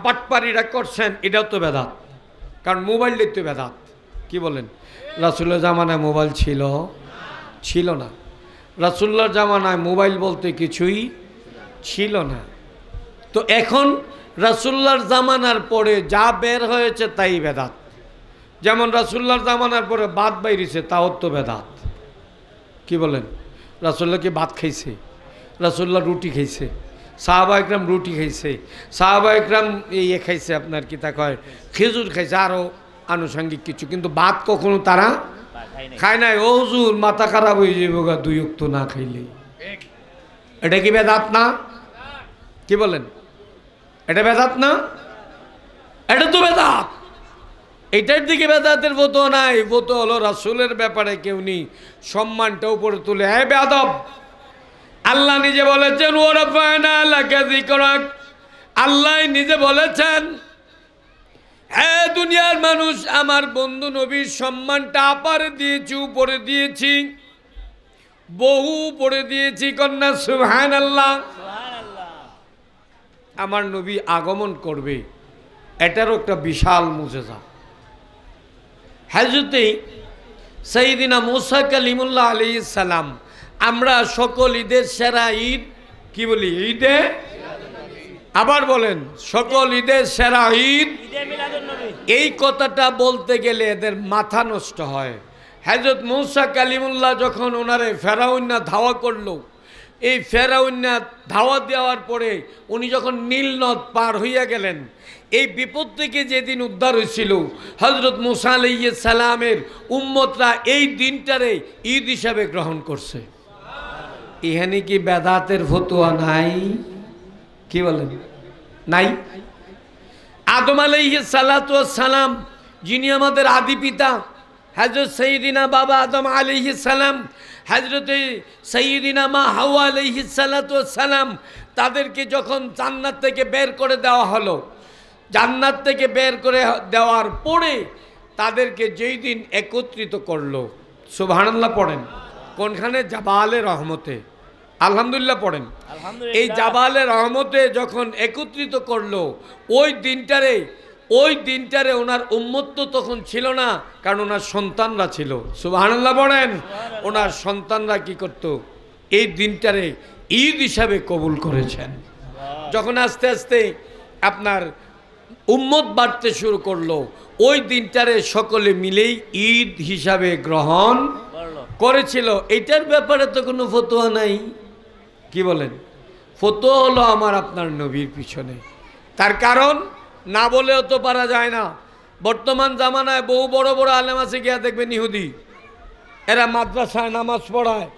বাটপারিরা করছেন, এটাও তো বেদাত, কারণ মোবাইলের তো বেদাত। কি বলেন? রাসূলের জামানায় মোবাইল ছিল? ছিল না। রাসূলুল্লাহর জামানায় মোবাইল বলতে কিছুই ছিল না। তো এখন রাসূলুল্লাহর জামানার পরে যা বের হয়েছে তাই বেদাত। যেমন রাসূলুল্লাহর জামানার পরে ভাত বাইরেছে, তাও তো বেদাত। কি বলেন? রাসূলুল্লাহ কি ভাত খাইছে? রাসূলুল্লাহ রুটি খাইছে, সাহাবায়ে কেরাম রুটি খাইছে, সাহাবায়ে কেরাম খাইছে আপনার কি তা কয় খেজুর খাইছে, আরও আনুষঙ্গিক কিছু, কিন্তু ভাত কখনো তারা খায় নাই। ও হুজুর মাথা খারাপ হয়ে যাবে গা 2 ওয়াক্ত না খাইলে। এটা কি বেদাত না? কি বলেন? এটা বেদাত না? এটা তো বেদাত। এটার দিকে বেদাতের ফতো নাই। ফতো হলো রাসূলের ব্যাপারে কেউ নি সম্মানটা উপরে তুলে হ্যাঁ বেয়াদব। আল্লাহ নিজে বলেছেন ওয়ারাফা'না লাকা যিকরাক, আল্লাহ নিজে বলেছেন হ্যাঁ দুনিয়ার মানুষ আমার বন্ধু নবীর সম্মানটা আপারে দিয়েছি, উপরে দিয়েছি, বহু উপরে দিয়েছি। কন্যা সুবহানাল্লাহ। আমার নবী আগমন করবে, এটারও একটা বিশাল মুজিজা। হযরতে সাইয়্যিদিনা মুসা কালিমুল্লাহ আলাইহিস সালাম, আমরা সকল ঈদের সেরা ঈদ কি বলি? ঈদে, আবার বলেন সকল ঈদের সেরা ঈদ। এই কথাটা বলতে গেলে এদের মাথা নষ্ট হয়। হযরত মুসা কালিমুল্লাহ যখন ওনারে ফেরাউন ধাওয়া করলো, এই ফেরাউন ধাওয়া দেওয়ার পরে উনি যখন নীল নদ পার হইয়া গেলেন, এই বিপদ থেকে যেদিন উদ্ধার হয়েছিল হযরত মুসা আলাইহিস সালামের উম্মতরা এই দিনটারে ঈদ হিসাবে গ্রহণ করছে। এখানে কি বেদাতের ফতোয়া নাই? কি বলেন? নাই। আদম আলাইহিস সালাতু ওয়াস সালাম, যিনি আমাদের আদি পিতা, হযরত সাইয়্যিদিনা বাবা আদম আলাইহিস সালাম, হযরতে সাইয়্যিদিনা মা হাওয়া আলাইহিস সালাতু ওয়াস সালাম, তাদেরকে যখন জান্নাত থেকে বের করে দেওয়া হলো, জান্নাত থেকে বের করে দেওয়ার পরে তাদেরকে যেই দিন একত্রিত করলো, সুবহানাল্লাহ পড়েন, কোনখানে? জাবালে রহমতে, আলহামদুলিল্লাহ পড়েন। এই জাবালে রহমতে যখন একত্রিত করলো, ওই দিনটারে ওনার উম্মত তো তখন ছিল না, কারণ ওনার সন্তানরা ছিল। সুবহানাল্লাহ পড়েন। ওনার সন্তানরা কি করত? এই দিনটারে ঈদ হিসাবে কবুল করেছেন। যখন আস্তে আস্তে আপনার উম্মত বাড়তে শুরু করলো, ওই দিনটারে সকলে মিলেই ঈদ হিসাবে গ্রহণ করেছিল। এটার ব্যাপারে তো কোনো ফতোয়া নাই। কি বলেন? ফতোয়া হলো আমার আপনার নবীর পিছনে। তার কারণ না বলেও তো পারা যায় না। বর্তমান জামানায় বহু বড় বড় আলেম আছে, গিয়া দেখবেন ইহুদি, এরা মাদ্রাসায় নামাজ পড়ায়,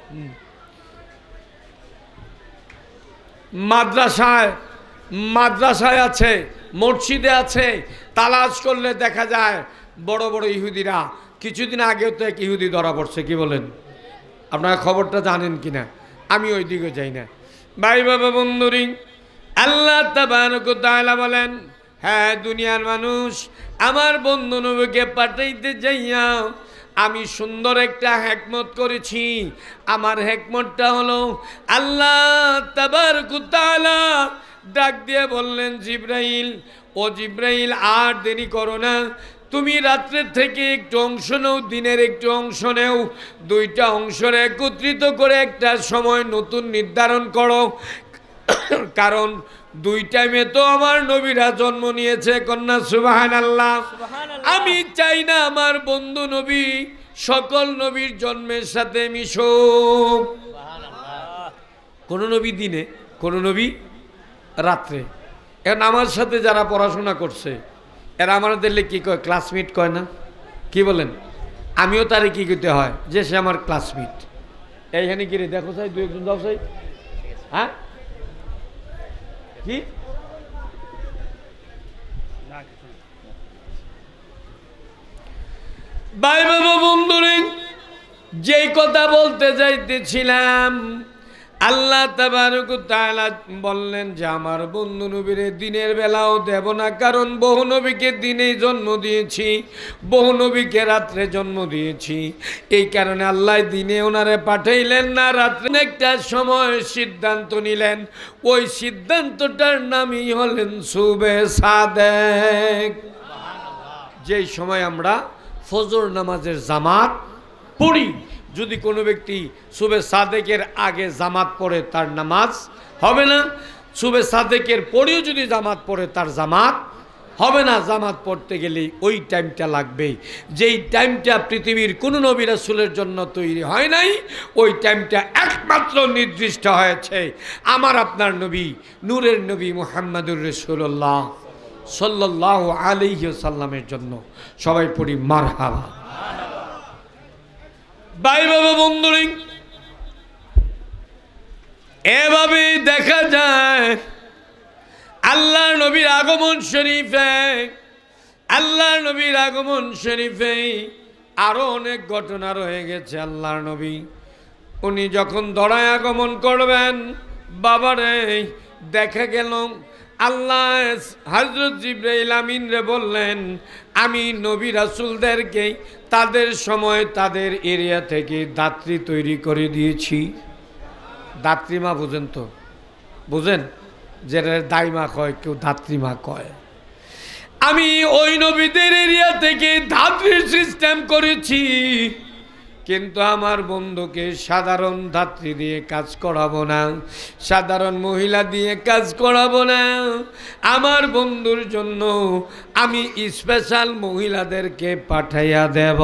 মাদ্রাসায় আছে, মসজিদে আছে, তালাশ করলে দেখা যায় বড় বড় ইহুদিরা। কিছুদিন আগেও তো এক ইহুদি ধরা পড়ছে। কি বলেন? আপনারা খবরটা জানেন কিনা? আমি ওই দিকে যাই না। ভাই বাবা বন্ধুরি, আল্লাহ তাবারক ওয়া তাআলা বলেন হ্যাঁ দুনিয়ার মানুষ আমার বন্ধু নবীকে পাঠাইতে যাইয়া আমি সুন্দর একটা হিকমত করেছি। আমার হিকমতটা হলো আল্লাহ তাবারক ওয়া তাআলা ডাক দিয়ে বললেন জিবরাইল, ও জিবরাইল আর দেরি করো না, তুমি রাত্রের থেকে একটু অংশ নাও, দিনের একটু অংশ নেও, দুইটা অংশের একত্রিত করে একটা সময় নতুন নির্ধারণ করো। কারণ দুই টাইমে তো আমার নবীরা জন্ম নিয়েছে। কন্যা সুবহানাল্লাহ। আমি চাই না আমার বন্ধু নবী সকল নবীর জন্মের সাথে মিশুক। কোন নবী দিনে, কোন নবী রাত্রে। এখন আমার সাথে যারা পড়াশোনা করছে এরা আমাদের কি কয়? ক্লাসমেট কয় না? কি বলেন? আমিও তারে কি করতে হয় যে সে আমার ক্লাসমেট। এইখানে কি রে দেখো চাই, দু একজন যাও চাই। হ্যাঁ কি ভাই বাবা বন্ধুরে, যেই কথা বলতে যাইতেছিলাম, আল্লাহ তাবারক ওয়া তাআলা বললেন যে আমার বন্ধু নবীরে দিনের বেলাও দেব না, কারণ বহু নবীকে দিনেই জন্ম দিয়েছি, বহু নবীকে রাত্রে জন্ম দিয়েছি। এই কারণে আল্লাহ দিনে ওনারে পাঠাইলেন না, রাত্রে একটা সময় সিদ্ধান্ত নিলেন। ওই সিদ্ধান্তটার নামই হলেন সুবে সাদেক। যেই সময় আমরা ফজর নামাজের জামাত পড়ি, যদি কোনো ব্যক্তি সুবে সাদেকের আগে জামাত পড়ে তার নামাজ হবে না, সুবে সাদেকের পরেও যদি জামাত পড়ে তার জামাত হবে না। জামাত পড়তে গেলে ওই টাইমটা লাগবে, যেই টাইমটা পৃথিবীর কোনো নবী রাসূলের জন্য তৈরি হয় নাই। ওই টাইমটা একমাত্র নির্দিষ্ট হয়েছে আমার আপনার নবী, নূরের নবী মুহাম্মদুর রাসূলুল্লাহ সাল্লাল্লাহু আলাইহি ওয়াসাল্লামের জন্য সবাই পড়ি মারহাবা। ভাই বাবা বন্ধুরা, এভাবে দেখা যায় আল্লাহর নবীর আগমন শরীফে, আল্লাহর নবীর আগমন শরীফে আরো অনেক ঘটনা রয়ে গেছে। আল্লাহর নবী উনি যখন দড়ায় আগমন করবেন, বাবারে দেখা গেল আল্লাহ হযরত জিবরাইল আমিন রে বললেন, আমি নবী রাসূলদেরকে তাদের সময় তাদের এরিয়া থেকে দাত্রী তৈরি করে দিয়েছি। দাত্রীমা বুঝেন তো? বুঝেন? যেটা দাইমা কয়, কেউ ধাত্রীমা কয়। আমি ওই নবীদের এরিয়া থেকে ধাত্রীর সিস্টেম করেছি, কিন্তু আমার বন্ধুকে সাধারণ ধাত্রী দিয়ে কাজ করাবো না, সাধারণ মহিলা দিয়ে কাজ করাবো না। আমার বন্ধুর জন্য আমি স্পেশাল মহিলাদেরকে পাঠাইয়া দেব।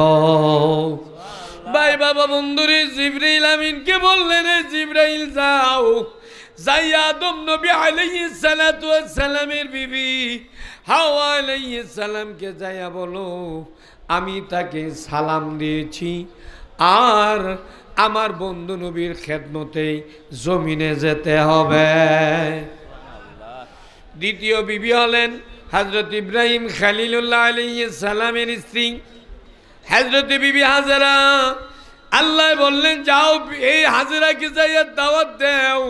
ভাই বাবা বন্ধুরে জিবরাইল আমিনকে বললেন, জিবরাইল যাও, যাই আদম নবী আলাইহিস সালাতু ওয়াস সালামের বিবি হাওয়া আলাইহিস সালামকে যাইয়া বলো আমি তাকে সালাম দিয়েছি, আর আমার বন্ধু নবীর খেদমতে জমিনে যেতে হবে। দ্বিতীয় বিবি হলেন হযরত ইব্রাহিম খলিলুল্লাহ আলাইহিস সালামের স্ত্রী হযরত বিবি হাজেরা। আল্লাহ বললেন, যাও এই হাজেরাকে যাইয়া দাওয়াত দাও,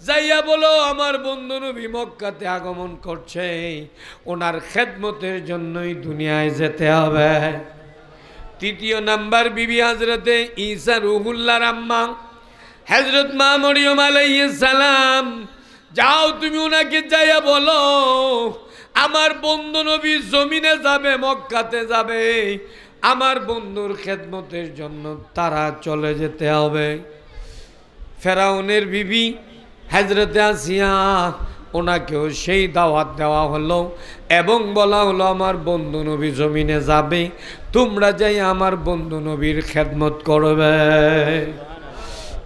যাইয়া বলো আমার বন্ধু নবী মক্কাতে আগমন করছে, ওনার খেদমতের জন্যই দুনিয়ায় যেতে হবে। তৃতীয় নাম্বার বিবি হযরতে ঈসা রুহুল্লাহর আম্মা হযরত মা মরিয়ম আলাইহিস সালাম, যাও তুমি ওনাকে যাইয়া বলো আমার বন্ধু নবী জমিনে যাবে, মক্কাতে যাবে, আমার বন্ধুর খেদমতের জন্য তারা চলে যেতে হবে। ফেরাউনের বিবি হযরতে আসিয়া, ওনাকেও সেই দাওয়াত দেওয়া হলো এবং বলা হলো আমার বন্ধু নবী জমিনে যাবে, তোমরা যাই আমার বন্ধু নবীর খেদমত করবে।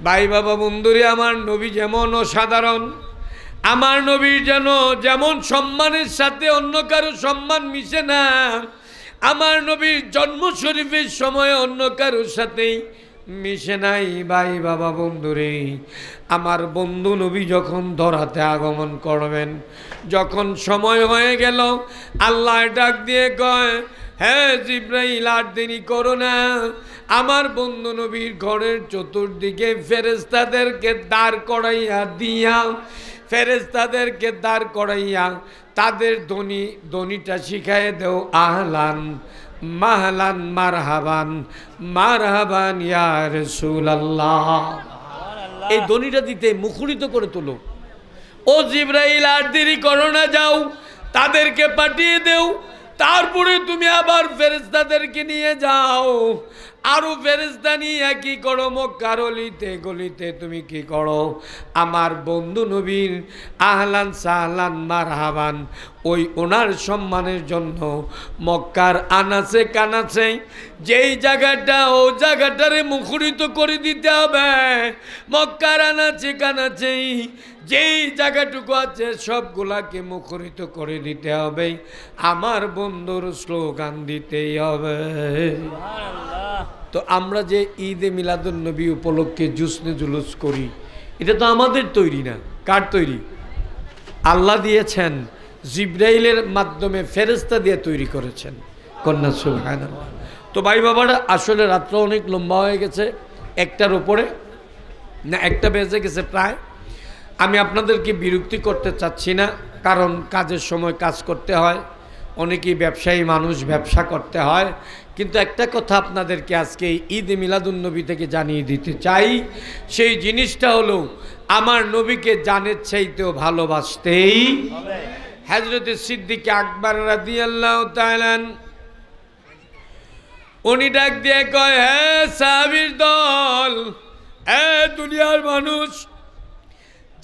ভাই বাবা বন্ধুরে, আমার নবী যেমন অসাধারণ, আমার নবীর যেমন সম্মানের সাথে অন্য কারো সম্মান মিশে না, আমার নবীর জন্ম শরীফের সময় অন্য কারোর সাথেই মিশে নাই। ভাই বাবা বন্ধুরে, আমার বন্ধু নবী যখন ধরাতে আগমন করবেন, যখন সময় হয়ে গেল, আল্লাহ ডাক দিয়ে কয়, হ্যাঁ জিবরাইল আর দেরি করো না, আমার বন্ধু নবীর ঘরের চতুর্দিকে ফেরেশতাদেরকে দাঁড় করাইয়া দিয়া, ফেরেশতাদেরকে দাঁড় করাইয়া তাদের ধ্বনিটা শিখাই দেও, আহলান মাহলান মারহাবান মারহাবান ইয়া রাসূলুল্লাহ। এই ধ্বনিটা দিতে মুখরিত করে তোলো। ও জিবরাইল আর দেরি করো না, যাও তাদেরকে পাঠিয়ে দেও, তারপরে তুমি আবার ফেরেশতাদেরকে নিয়ে যাও, আরো ফেরেশতা নিয়ে কি করো, মক্কার অলিতে গলিতে তুমি কি করো, আমার বন্ধু নবীর আহলান সাহলান মারহাবান ওই ওনার সম্মানের জন্য মক্কার আনাচে কানাচে যেই জায়গাটা, ও জায়গাটারে মুখরিত করে দিতে হবে। মক্কার আনাচে কানাচে যেই জায়গাটুকু আছে সবগুলাকে মুখরিত করে দিতে হবে, আমার বন্ধুর স্লোগান দিতেই হবে। তো আমরা যে ঈদে মিলাদুন নবী উপলক্ষে জুসনে জুলুস করি, এটা তো আমাদের তৈরি না। কার তৈরি? আল্লাহ দিয়েছেন, জিবরাইলের মাধ্যমে ফেরেশতা দিয়ে তৈরি করেছেন। কন্যা সুবহানাল্লাহ। তো ভাই বাবারা, আসলে রাত্র অনেক লম্বা হয়ে গেছে, একটার উপরে না, একটা বেজে গেছে প্রায়। আমি আপনাদেরকে বিরক্তি করতে চাচ্ছি না, কারণ কাজের সময় কাজ করতে হয়, অনেকেই ব্যবসায়ী মানুষ, ব্যবসা করতে হয়। কিন্তু একটা কথা আপনাদেরকে আজকে ঈদে মিলাদুন্নবী থেকে জানিয়ে দিতে চাই, সেই জিনিসটা হলো আমার নবীকে জানের চাইতেও ভালোবাসতেই হবে। হযরত সিদ্দিক আকবর রাদিয়াল্লাহু তাআলা উনি ডাক দিয়ে কয়, হ্যাঁ সাহাবীর দল, দুনিয়ার মানুষ,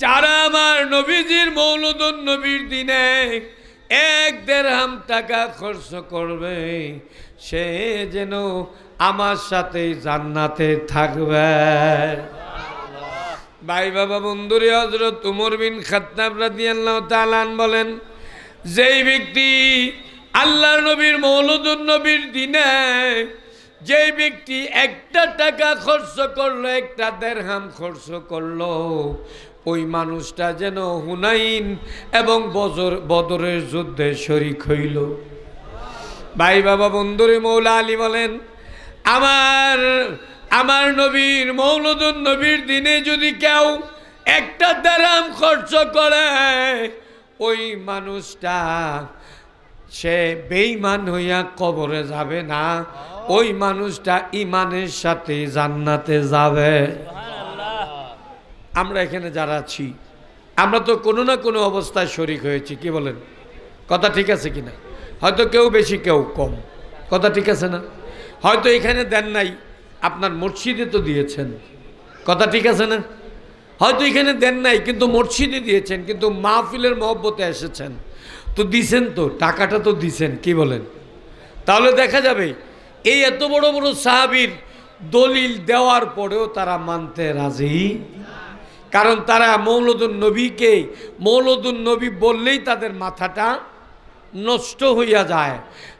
যারা আমার নবীজির মৌলুদুন নবীর দিনে 1 দিরহাম টাকা খরচ করবে, সে যেন আমার সাথে জান্নাতে থাকবে। ভাই বাবা বন্ধুরে, হযরত উমর বিন খাত্তাব রাদিয়াল্লাহু তাআলা বলেন, যেই ব্যক্তি আল্লাহর নবীর মৌলুদুন নবীর দিনে যেই ব্যক্তি একটা টাকা খরচ করলো, একটা দেরহাম খরচ করলো, ওই মানুষটা যেন হুনাইন এবং বদরের যুদ্ধে শরীক হইল। ভাই বাবা বন্ধুরে মৌলা আলী বলেন, আমার নবীর মৌলুদুন নবীর দিনে যদি কেউ একটা দেরহাম খরচ করে, ওই মানুষটা সে বেঈমান হইয়া কবরে যাবে না, ওই মানুষটা ঈমানের সাথে জান্নাতে যাবে। আমরা এখানে যারা আছি আমরা তো কোনো না কোনো অবস্থায় শরীক হয়েছি, কি বলেন? কথা ঠিক আছে কিনা? হয়তো কেউ বেশি কেউ কম, কথা ঠিক আছে না? হয়তো এখানে দেন নাই, আপনার মসজিদে তো দিয়েছেন, কথা ঠিক আছে না? হয়তো এখানে দেন নাই কিন্তু মসজিদে দিয়েছেন, কিন্তু মাহফিলের মহব্বতে এসেছেন তো দিছেন, তো টাকাটা তো দিছেন, কি বলেন? তাহলে দেখা যাবে এই এত বড় বড় সাহাবীর দলিল দেওয়ার পরেও তারা মানতে রাজি, কারণ তারা মৌলুদুন নবীকে মৌলুদুন নবী বললেই তাদের মাথাটা নষ্ট হইয়া যায়,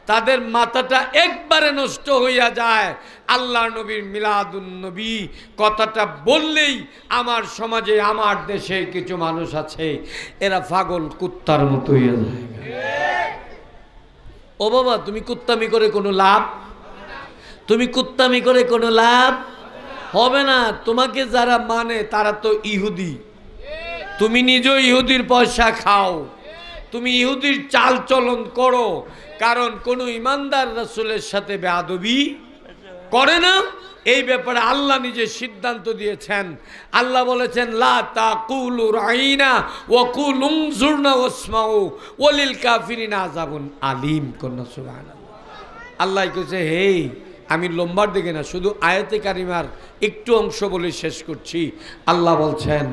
তাদের মাথাটা একবারে নষ্ট হইয়া যায়। আল্লাহ নবীর মিলাদুন নবী কথাটা বললেই আমার সমাজে আমার দেশে কিছু মানুষ আছে এরা পাগল কুত্তার মতো হইয়া যায়। ও বাবা, তুমি কুত্তামি করে কোনো লাভ, তুমি কুত্তামি করে কোনো লাভ হবে না। তোমাকে যারা মানে তারা তো ইহুদি, তুমি নিজেও ইহুদির পয়সা খাও, তুমি ইহুদির চাল চলন করো, কারণ কোনো ইমানদার রাসূলের সাথে বেয়াদবি করে না। এই ব্যাপারে আল্লাহ নিজে সিদ্ধান্ত দিয়েছেন। আল্লাহ বলেছেন, লা তাকুলু রাইনা ওয়া কুলু উনজুরনা ওয়াসমাউ ওয়ালিল কাফিরিনা আযাবুন আলীম। কন্যা সুবহানাল্লাহ। আল্লাহ কইছে, হে, আমি লম্বার দিকে না, শুধু আয়াতে কারিমার একটু অংশ বলে শেষ করছি। আল্লাহ বলছেন,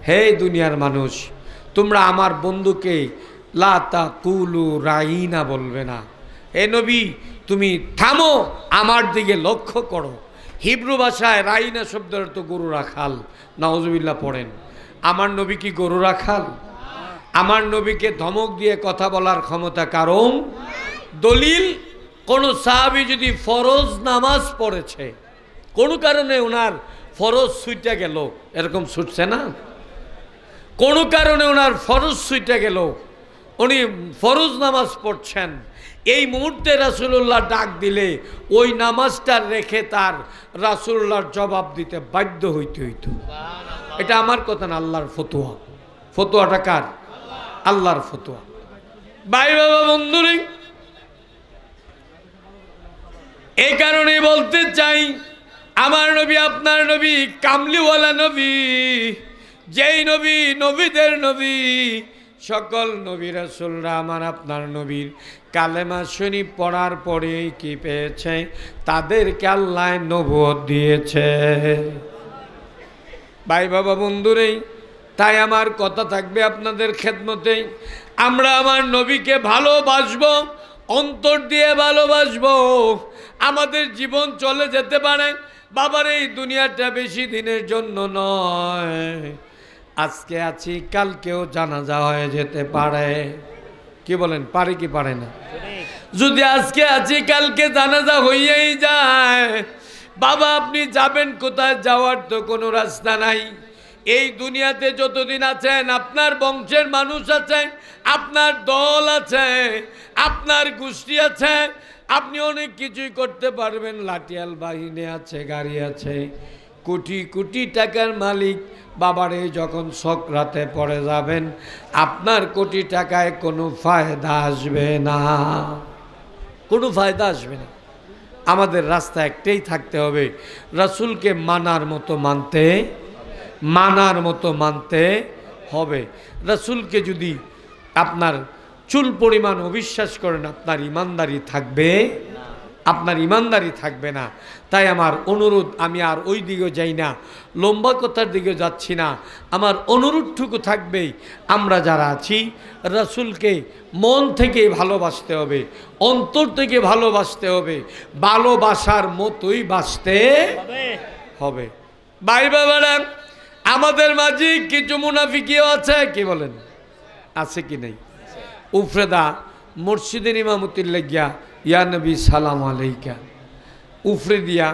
হে দুনিয়ার মানুষ, তোমরা আমার বন্ধুকে লা তাকুলু রাইনা বলবে না। হে নবী, তুমি থামো, আমার দিকে লক্ষ্য করো। হিব্রু ভাষায় রাইনা শব্দের অর্থ গরু রাখাল। নাউজুবিল্লাহ পড়েন। আমার নবী কি গরু রাখাল? আমার নবীকে ধমক দিয়ে কথা বলার ক্ষমতা কারণ? দলিল, কোন সাহাবী যদি ফরজ নামাজ পড়েছে, কোনো কারণে ওনার ফরজ ছুটে গেল, এরকম ছুটছে না, কোনো কারণে ওনার ফরজ ছুটে গেল, উনি ফরজ নামাজ পড়ছেন, এই মুহূর্তে রাসূলুল্লাহ ডাক দিলে ওই নামাজটা রেখে তার রাসূলুল্লাহর জবাব দিতে বাধ্য হইতে হইতো। এটা আমার কথা না, আল্লাহর ফতোয়া। ফতোয়াটা কার? আল্লাহর ফতোয়া। ভাই বাবা বন্ধুরে, এই কারণে বলতে চাই, আমার নবী আপনার নবী কামলিওয়ালা নবী, যেই নবী নবীদের নবী, সকল নবী রাসূলরা আমার আপনার নবীর কালেমা শরীফ পড়ার পরে কি পেয়েছে? তাদেরকে আল্লাহ নবুয়ত দিয়েছে। ভাই বাবা বন্ধুরে, তাই আমার কথা থাকবে আপনাদের খেদমতে, আমরা আমার নবীকে ভালোবাসবো, অন্তর দিয়ে ভালোবাসবো। আমাদের জীবন চলে যেতে পারে, বাবার এই দুনিয়াটা বেশি দিনের জন্য নয়। আজকে আছি, কালকেও জানাজা হয়ে যেতে পারে। কি বলেন, পারে কি পারে না? যদি আজকে আছি কালকে জানাজা হইয়াই যায়, বাবা আপনি যাবেন কোথায়? যাওয়ার তো কোনো রাস্তা নাই। এই দুনিয়াতে যতদিন আছেন আপনার বংশের মানুষ আছে, আপনার দল আছে, আপনার গোষ্ঠী আছে, আপনি অনেক কিছুই করতে পারবেন, লাঠিয়াল বাহিনী আছে, গাড়ি আছে, কোটি কোটি টাকার মালিক। বাবারে যখন সকরাতে পড়ে যাবেন, আপনার কোটি টাকায় কোনো ফায়দা আসবে না, কোনো ফায়দা আসবে না। আমাদের রাস্তা একটাই থাকতে হবে, রাসূলকে মানার মতো মানতে হবে। রাসূলকে যদি আপনার চুল পরিমাণ অবিশ্বাস করেন, আপনার ইমানদারি থাকবে না। তাই আমার অনুরোধ, আমি আর ওই দিকে যাই না, লম্বা কথার দিকে যাচ্ছি না, আমার অনুরোধটুকু থাকবে, আমরা যারা আছি রাসূলকে মন থেকে ভালোবাসতে হবে, অন্তর থেকে ভালোবাসতে হবে, ভালোবাসার মতোই বাসতে হবে। ভাই বাবারা, আমাদের মাঝে কিছু মুনাফিকিও আছে, কি বলেন? আছে কি নেই? উফরেদা মসজিদের ইমামতির লাগিয়া ইয়া নবী সালাম আলাইকা উফরে দিয়া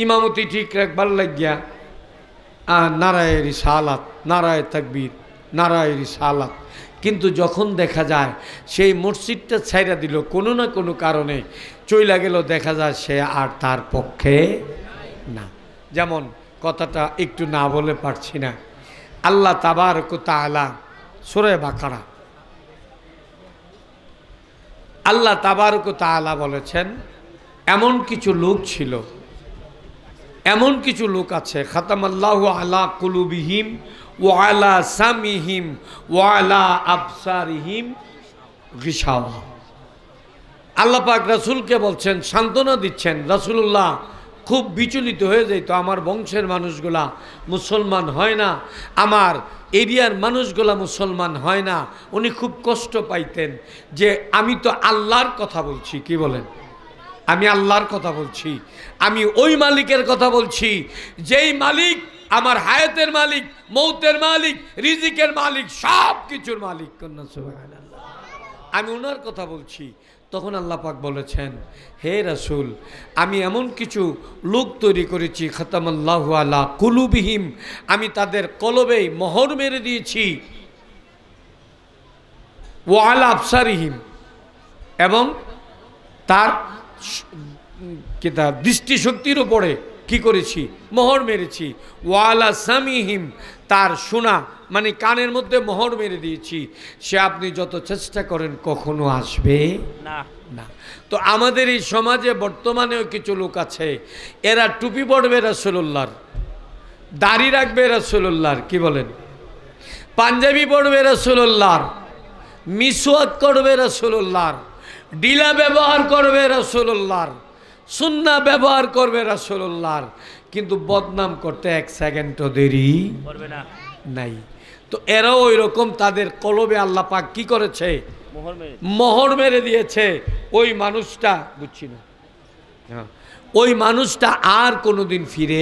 ইমামতি ঠিক রাখবার লাগিয়া নারায়ে রিসালাত, নারায়ে তাকবীর, নারায়ে রিসালাত। কিন্তু যখন দেখা যায় সেই মসজিদটা ছাইরা দিল, কোনো না কোনো কারণে চইলা গেল, দেখা যায় সে আর তার পক্ষে না। যেমন কথাটা একটু না বলে পারছি না, আল্লাহ তাবারক ওয়া তাআলা সূরা বাকারা, আল্লাহ তাবারক ওয়া তাআলা বলেছেন এমন কিছু লোক ছিল, এমন কিছু লোক আছে, খাতামাল্লাহু আলা কুলুবিহিম ওয়া আলা সামিহিম ওয়া আলা আবসারিহিম গিশাওয়া। আল্লাহ পাক রাসূলকে বলছেন, সান্ত্বনা দিচ্ছেন, রাসূলুল্লাহ খুব বিচলিত হয়ে যেত, আমার বংশের মানুষগুলা মুসলমান হয় না, আমার এরিয়ার মানুষগুলা মুসলমান হয় না। উনি খুব কষ্ট পাইতেন যে আমি তো আল্লাহর কথা বলছি, কি বলেন, আমি আল্লাহর কথা বলছি, আমি ওই মালিকের কথা বলছি যেই মালিক আমার হায়াতের মালিক, মৌতের মালিক, রিজিকের মালিক, সব কিছুর মালিক। কন্যা সুবহানাল্লাহ, আমি ওনার কথা বলছি। তখন আল্লাহ পাক বলেছেন, হে রাসূল, আমি এমন কিছু লোক তৈরি করেছি, খাতামাল্লাহু আলা কুলুবিহিম, আমি তাদের কলবে মোহর মেরে দিয়েছি, ওয়া আলা আবসারিহিম, এবং তার দৃষ্টিশক্তির উপরে কি করেছি, মোহর মেরেছি, ওয়া আলা সামিহিম, তার শোনা মানে কানের মধ্যে মোহর মেরে দিয়েছি, সে আপনি যত চেষ্টা করেন কখনো আসবে না না। তো আমাদের এই সমাজে বর্তমানেও কিছু লোক আছে, এরা টুপি পরবে রাসূলুল্লাহর, দাড়ি রাখবে রাসূলুল্লাহর, কি বলেন, পাঞ্জাবি পরবে রাসূলুল্লাহর, মিসওয়াক করবে রাসূলুল্লাহর, ডিলা ব্যবহার করবে রাসূলুল্লাহর, সুন্নাহ ব্যবহার করবে রাসূলুল্লাহর, কিন্তু বদনাম করতে এক সেকেন্ডও দেরি করবে না নাই। তো এরাও ওই রকম, তাদের কলবে আল্লাহ পাক কি করেছে, মোহর মেরে দিয়েছে। ওই মানুষটা বুঝছি না, ওই মানুষটা আর কোনোদিন ফিরে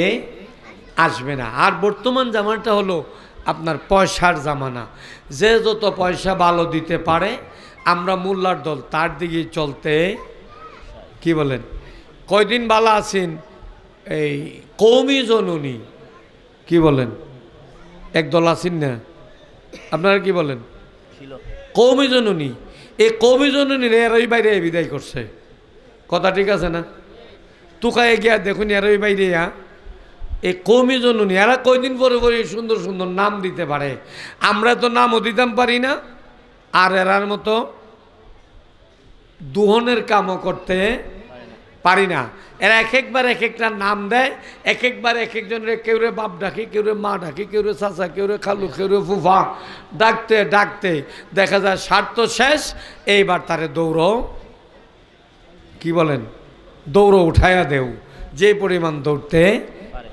আসবে না। আর বর্তমান জামানাটা হলো আপনার পয়সার জামানা, যে যত পয়সা ভালো দিতে পারে আমরা মোল্লার দল তার দিকে চলতে, কি বলেন, কয়দিন বালা আছেন এই কওমি জননী, কি বলেন, একদল আছেন না আপনারা, কি বলেন, কওমি জননী, এই কওমি জননীর এরই বাইরে বিদায় করছে, কথা ঠিক আছে না, তুকায় গিয়া দেখুন এরই বাইরে এই কওমি জননী, এরা কয়দিন পরে পরে সুন্দর সুন্দর নাম দিতে পারে, আমরা তো নামও দিতাম পারি না, আর এরার মতো দুহনের কামও করতে পারি না। এরা এক একবার এক একটা নাম দেয়, এক একবার এক একজনের, কেউ রে বাপ ডাকে, কেউ রে মা ডাকে, কেউ রে চাচা, কেউ রে খালু, কেউ রে ফুফা, ডাকতে ডাকতে দেখা যায় স্বার্থ শেষ, এইবার তারে দৌড়, কি বলেন, দৌড় উঠাইয়া দেও, যে পরিমাণ দৌড়তে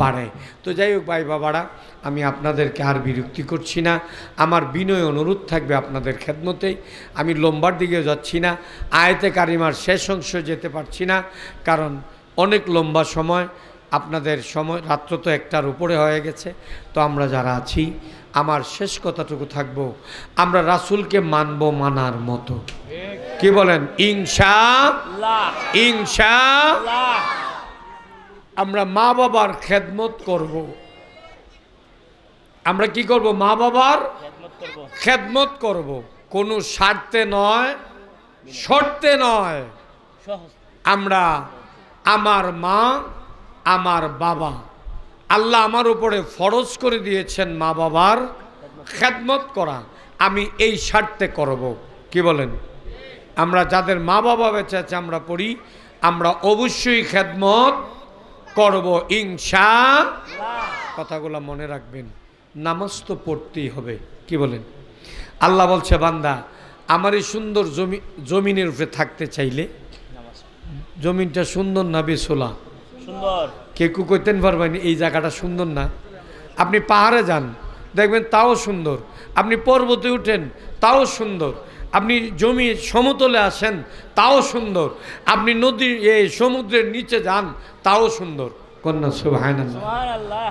পারে। তো যাই হোক ভাই বাবারা, আমি আপনাদেরকে আর বিরক্তি করছি না, আমার বিনয় অনুরোধ থাকবে আপনাদের খেদমতেই। আমি লম্বার দিকে যাচ্ছি না, আয়াতে কারিমার শেষ অংশ যেতে পারছি না, কারণ অনেক লম্বা সময়, আপনাদের সময় রাত্র তো 1টার উপরে হয়ে গেছে। তো আমরা যারা আছি, আমার শেষ কথাটুকু থাকবো, আমরা রাসূলকে মানব মানার মতো, কি বলেন, ইনশাআল্লাহ, ইনশাআল্লাহ। আমরা মা বাবার খেদমত করব, আমরা কি করব, মা বাবার খেদমত করব, কোনো স্বার্থে নয়, শর্তে নয়। আমরা, আমার মা, আমার বাবা, আল্লাহ আমার উপরে ফরজ করে দিয়েছেন মা বাবার খেদমত করা, আমি এই স্বার্থে করব, কি বলেন। আমরা যাদের মা বাবা বেঁচে আছে আমরা পড়ি, আমরা অবশ্যই খেদমত করব ইনশাআল্লাহ। কথাগুলো মনে রাখবেন, নামাজ তো পড়তেই হবে, কি বলেন। আল্লাহ বলছে, বান্দা আমার এই সুন্দর জমিনের উপরে থাকতে চাইলে, জমিনটা সুন্দর না বেসোলা, সুন্দর, কে কু কইতেন পারবেন এই জায়গাটা সুন্দর না। আপনি পাহাড়ে যান দেখবেন তাও সুন্দর, আপনি পর্বতে উঠেন তাও সুন্দর, আপনি জমি সমতলে আসেন তাও সুন্দর, আপনি নদী এই সমুদ্রের নিচে যান তাও সুন্দর। কন্যা সুবহানাল্লাহ।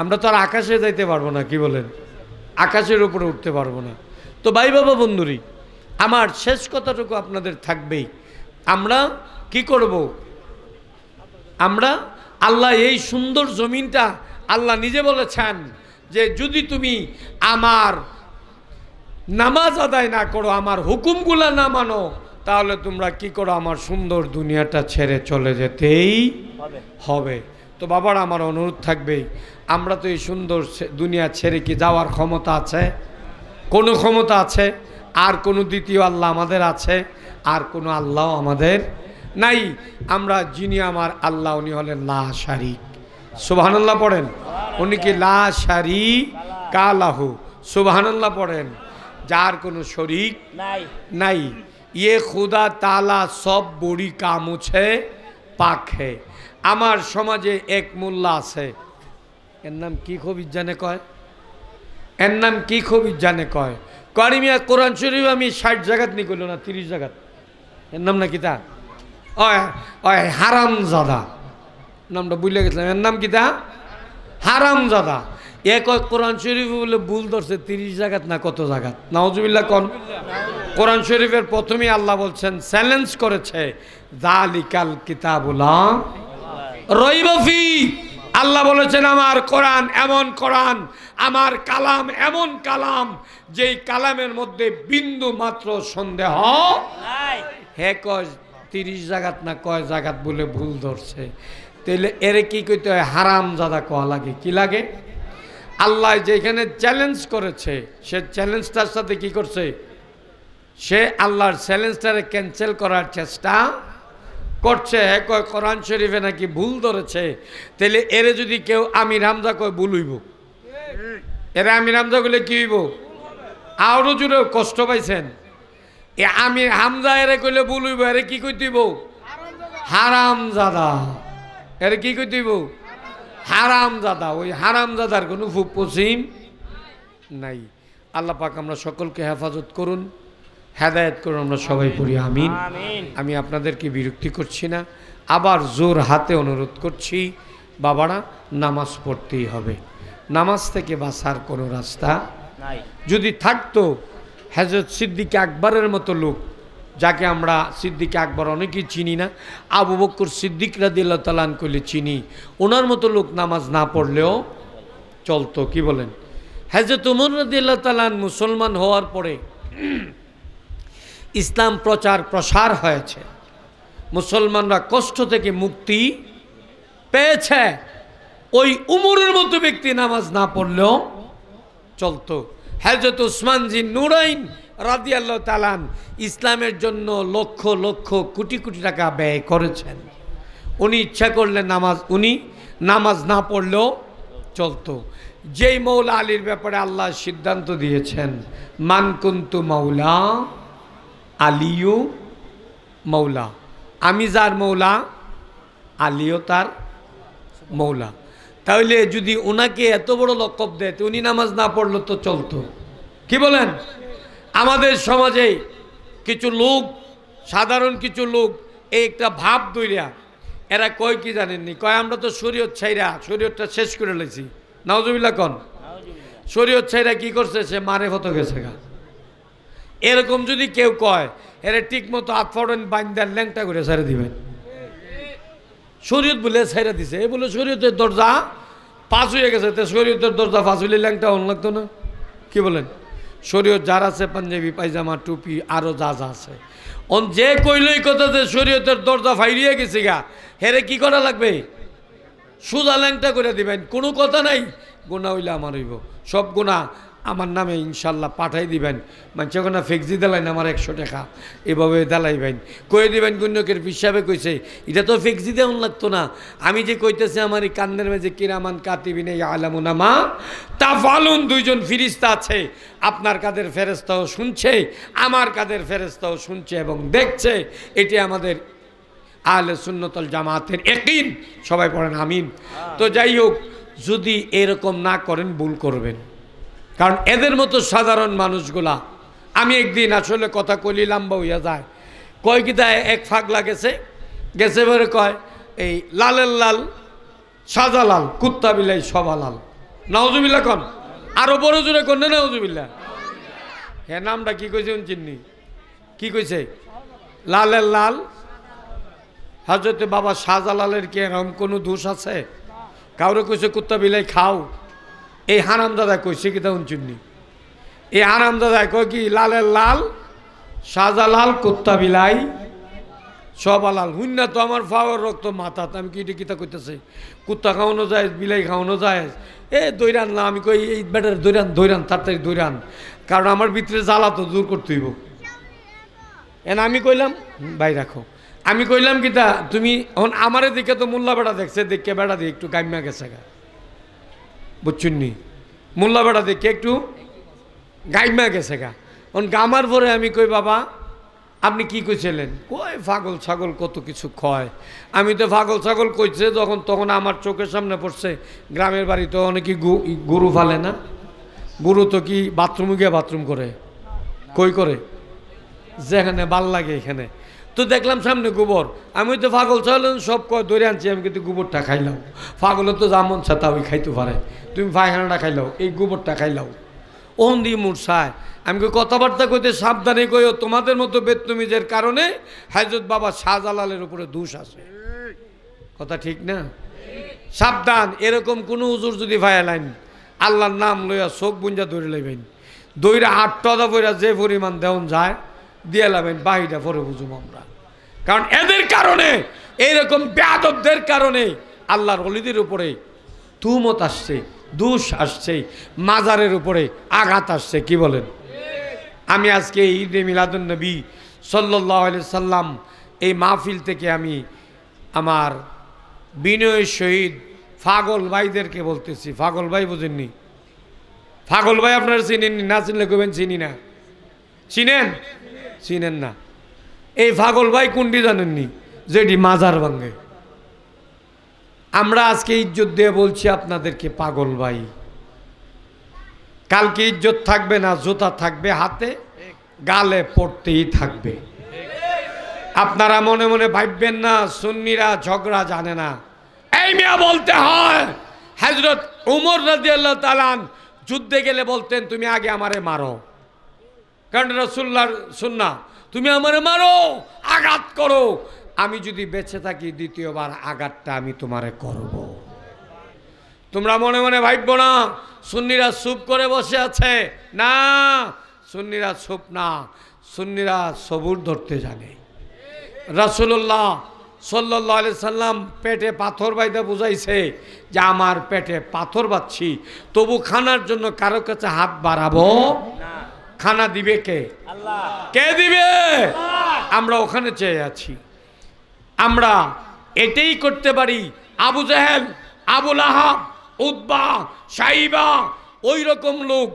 আমরা তো আর আকাশে যাইতে পারবো না, কি বলেন, আকাশের উপরে উঠতে পারবো না। তো ভাই বাবা বন্ধুরি, আমার শেষ কথাটুকু আপনাদের থাকবেই, আমরা কি করব? আমরা আল্লাহ এই সুন্দর জমিনটা আল্লাহ নিজে বলেছেন যে যদি তুমি আমার নামাজ আদায় না করো, আমার হুকুমগুলা না মানো, তাহলে তোমরা কি করো? আমার সুন্দর দুনিয়াটা ছেড়ে চলে যেতেই হবে। তো বাবারা, আমার অনুরোধ থাকবে, আমরা তো এই সুন্দর দুনিয়া ছেড়ে কি যাওয়ার ক্ষমতা আছে? কোনো ক্ষমতা আছে? আর কোনো দ্বিতীয় আল্লাহ আমাদের আছে? আর কোনো আল্লাহ আমাদের নাই। আমরা যিনি আমার আল্লাহ, উনি হলেন লা শারিক। সুবহানাল্লাহ পড়েন। উনি কি লা শারিকা লাহু। সুবহানাল্লাহ পড়েন। যার কোনো শরিক নাই। ये खुदा ताला सब बड़ी काम छे पाक है। আমার সমাজে এক মোল্লা আছে, এর নাম কি খুব জানে কয়, এর নাম কি খুব জানে কয়, কারিমিয়া কোরআন শরীফ আমি 60 জায়গাত নি কইল না 30 জায়গাত। এর নাম নাকি তা ওই হারামজাদা, নামটা ভুলে গেছিলাম। এর নাম কি তা? হারামজাদা। এক কোরআন শরীফ বলে ভুল ধরছে 30 জায়গাত না কত জায়গাত। নাউজুবিল্লাহ কোন। কোরআন শরীফের প্রথমেই আল্লাহ বলছেন, চ্যালেঞ্জ করেছে, যালিকাল কিতাবুলা রাইবা ফি। আল্লাহ বলেছেন আমার কোরআন এমন কোরআন, আমার কালাম এমন কালাম, যেই কালামের মধ্যে বিন্দু মাত্র সন্দেহ নাই। হে কয় 30 জায়গাত না কয় জায়গাত বলে ভুল ধরছে। তাইলে এরে কি কইতে হয়? হারামজাদা কোয়া লাগে। কি লাগে? আল্লাহ যেখানে চ্যালেঞ্জ করেছে, সে চ্যালেঞ্জটার সাথে কি করছে? সে আল্লাহর চ্যালেঞ্জটারে ক্যান্সেল করার চেষ্টা করছে। কয় কোরআন শরীফে নাকি ভুল ধরেছে। তাহলে এরে যদি কেউ আমির হামজা কয় ভুল হইব, এরা আমির হামজা বলে কি হইব? আরো জুড়ে কষ্ট পাইছেন। এ আমির হামজা এরে কইলে ভুল হইব, এরে কি কই দিব? হারামজাদা। এরে কি কই দিব? হারামজাদা। ওই হারামজাদার কোনো পশ্চিম নাই। আল্লাহ পাক আমরা সকলকে হেফাজত করুন, হেদায়েত করুন। আমরা সবাই পড়ি আমিন। আমি আপনাদেরকে বিরক্তি করছি না, আবার জোর হাতে অনুরোধ করছি, বাবারা নামাজ পড়তেই হবে। নামাজ থেকে বাঁচার কোনো রাস্তা নাই। যদি থাকতো হযরত সিদ্দিক আকবরের মতো লোক, যাকে আমরা সিদ্দিক আকবর অনেকেই চিনি না, আবু বকর সিদ্দিক রাদিয়াল্লাহু তাআলা আনহু কইলে চিনি, ওনার মতো লোক নামাজ না পড়লেও চলতো। কি বলেন? হযরত ওমর রাদিয়াল্লাহু তাআলা মুসলমান হওয়ার পরে ইসলাম প্রচার প্রসার হয়েছে, মুসলমানরা কষ্ট থেকে মুক্তি পেয়েছে। ওই উমরের মতো ব্যক্তি নামাজ না পড়লেও চলতো। হযরত উসমান জিন নুরাইন রাদিয়াল্লাহু তাআলা ইসলামের জন্য লক্ষ লক্ষ কোটি কোটি টাকা ব্যয় করেছেন। উনি ইচ্ছা করলে উনি নামাজ না পড়লেও চলতো। যেই মৌলা আলীর ব্যাপারে আল্লাহ সিদ্ধান্ত দিয়েছেন, মান কুনতু মাওলা আলিও মৌলা, আমি যার মৌলা আলিও তার মৌলা। তাহলে যদি ওনাকে এত বড় লকব দেয়, তো উনি নামাজ না পড়লো তো চলতো। কি বলেন? আমাদের সমাজে কিছু লোক, সাধারণ কিছু লোক, এই একটা ভাব দইরা এরা কয় কি জানেননি, কয় আমরা তো শরীয়ত ছাইরা শরীয়তটা শেষ করে লেছি। নাউজুবিল্লাহ কোন। শরীয়ত ছাইরা কি করছে? সে মারে হতো গেছে গা। এরকম যদি কেউ কয়, এরা ঠিক মতো হাত ফড়ন বাইন্দার ল্যাংটা করে ছেড়ে দিবেন। শরীয়ত বলে ছেড়ে দিছে, এ বলে শরীয়তের দরজা পাঁচ হয়ে গেছে, তো শরীয়তের দরজা পাঁচ হইলে ল্যাংটা অন লাগতো না? কি বলেন? শরীয়ত যার আছে পাঞ্জাবি পায়জামা টুপি আরও যা যা আছে, যে কইলই কথা যে শরীয়তের দরজা ফাইরিয়ে গেছে গা, হেরে কি করা লাগবে? সুজা ল্যাংটা করে দিবেন, কোনো কথা নাই। গুণা হইলে আমার হইব, সব গুণা আমার নামে ইনশাল্লাহ পাঠাই দিবেন। মানুষ না ফেকজি দেলাই না আমার 100 টাকা, এভাবে দেলাইবেন, কয়ে দিবেন গুণ্যকের হিসাবে কইছে, এটা তো ফেকজি দেওয়ান লাগতো না। আমি যে কইতেছি আমার এই কান্দের মেঝে কিরামান কাতিবিনে ইয়ালামুনা মা তাফালুন, দুইজন ফেরেশতা আছে, আপনার কাদের ফেরেশতাও শুনছে, আমার কাদের ফেরেশতাও শুনছে এবং দেখছে। এটি আমাদের আহলে সুন্নাতুল জামাতের ইয়াকিন। সবাই পড়েন আমিন। তো যাই হোক, যদি এরকম না করেন ভুল করবেন, কারণ এদের মতো সাধারণ মানুষগুলা, আমি একদিন আসলে কথা কইলি লম্বা হইয়া যায়, কয় কি তাই এক ফাগলা গেছে বলে কয় এই লালের লাল সাজা লাল, কুত্তা বিলাই সবা লাল। নাউজুবিল্লাহ কন, আরো বড় জোরে কন না নাউজুবিল্লাহ। হ্যাঁ, নামটা কি কইছে চিন্নি? কি কইছে? লালের লাল। হযরত বাবা শাহজালালের কি এরকম কোনো দোষ আছে? কাউরে কইছে কুত্তা বিলাই খাও? এই হারামদাদা কইছে কি তখন চুন্নি? এই হারামদাদা কয় কি লালের লাল, শাহজালাল কুত্তা বিলাই সব আলাল। হুন্না তো আমার ফাওয়ার রক্ত মাথা, আমি কি কিতা কইতেছে? কুত্তা খাওয়ানো যায়, বিলাই খাওয়ানো যায়? এ দৈরান না, আমি কই এই বেটার দৈরান তাড়াতাড়ি দৈরান, কারণ আমার ভিতরে জ্বালা তো দূর করতে হইব। এন আমি কইলাম ভাই রাখো, আমি কইলাম কিতা তুমি এখন আমারে দিকে তো মোল্লা বেড়া দেখছে, দেখে বেড়া দিয়ে একটু গাইমা গেছে গা, বুঝছুন নি? মোল্লা বেড়া দেখে একটু গাইমা গেছে গা। এখন গামার পরে আমি কই বাবা আপনি কি কইছিলেন? কই পাগল ছাগল কত কিছু খয়। আমি তো পাগল ছাগল কইছে যখন, তখন আমার চোখের সামনে পড়ছে গ্রামের বাড়ি তো অনেকে গরু ফালে না? গরু তো কি বাথরুমে গিয়ে বাথরুম করে? কই করে? যেখানে ভাল লাগে এখানে। তো দেখলাম সামনে গোবর, আমি তো পাগল ছাগল সব ধরে আনছি, আমি কিন্তু গোবরটা খাইলাম। পাগলের তো যেমন ছাতা ওই খাইতে পারে, তুমি পায়খানাটা খাইলাও, এই গোবরটা খাইলাও। ওহন দিয়ে মূর্ছায়। আমি কথাবার্তা কইতে সাবধানে কইও, তোমাদের মতো বেদতমিজের কারণে হযরত বাবা শাহজালালের উপরে দোষ আছে। কথা ঠিক না? সাবধান, এরকম কোনো হুজুর যদি ফায়ালাইন আল্লাহর নাম লইয়া চোখ বুঞ্জা ধরে লইবেন, দইরা আটটা পইরা যে পরিমাণ দেওয়ান যায় দিয়ে লাবেন, বাহিটা পরে বুঝুম আমরা। কারণ এদের কারণে, এইরকম বেয়াদবদের কারণে আল্লাহর ওলিদের উপরে তুহমত আসছে, দোষ আসছে, মাজারের উপরে আঘাত আসছে। কি বলেন? আমি আজকে ঈদে মিলাদুন্নবী সাল্লাল্লাহু আলাইহি সাল্লাম এই মাহফিল থেকে আমি আমার বিনয় শহীদ পাগল ভাইদেরকে বলতেছি। পাগল ভাই বুঝেননি? পাগল ভাই আপনারা চিনেননি? না চিনলে কবেন চিনি না। চিনেন? চিনেন না? এই পাগল ভাই কোনটি জানেননি? যেটি মাজার ভাঙ্গে। আমরা আজকে ইজ্জত দিয়ে বলছি আপনাদেরকে পাগল ভাই, কালকে ইজ্জত থাকবে না, জুতা থাকবে হাতে, গালে পড়তেই থাকবে। আপনারা মনে মনে ভাববেন না সুন্নিরা ঝগড়া জানে না। এই মিয়া বলতে হয়, হযরত উমর রাদিয়াল্লাহু তাআলা যুদ্ধে গেলে বলতেন তুমি আগে আমারে মারো, কারণ রাসূলুল্লাহর সুন্নাহ, তুমি আমারে মারো, আঘাত করো, আমি যদি বেঁচে থাকি দ্বিতীয়বার আঘাতটা আমি তোমারে করব। তোমরা মনে মনে ভাববো না সুন্নিরা চুপ করে বসে আছে, না, সুন্নিরা চুপ না, সুন্নিরা সবুর ধরতে জানে। রাসূলুল্লাহ সাল্লাল্লাহু আলাইহি সাল্লাম পেটে পাথর বাইদা বুঝাইছে যে আমার পেটে পাথর বাঁধছি, তবু খানার জন্য কারো কাছে হাত বাড়াবো না। খানা দিবে কে? আল্লাহ। কে দিবে? আমরা ওখানে চেয়ে আছি। আমরা এটাই করতে পারি। আবু জাহেল, আবু লাহাব, উতবা, সাইবা, ওই রকম লোক,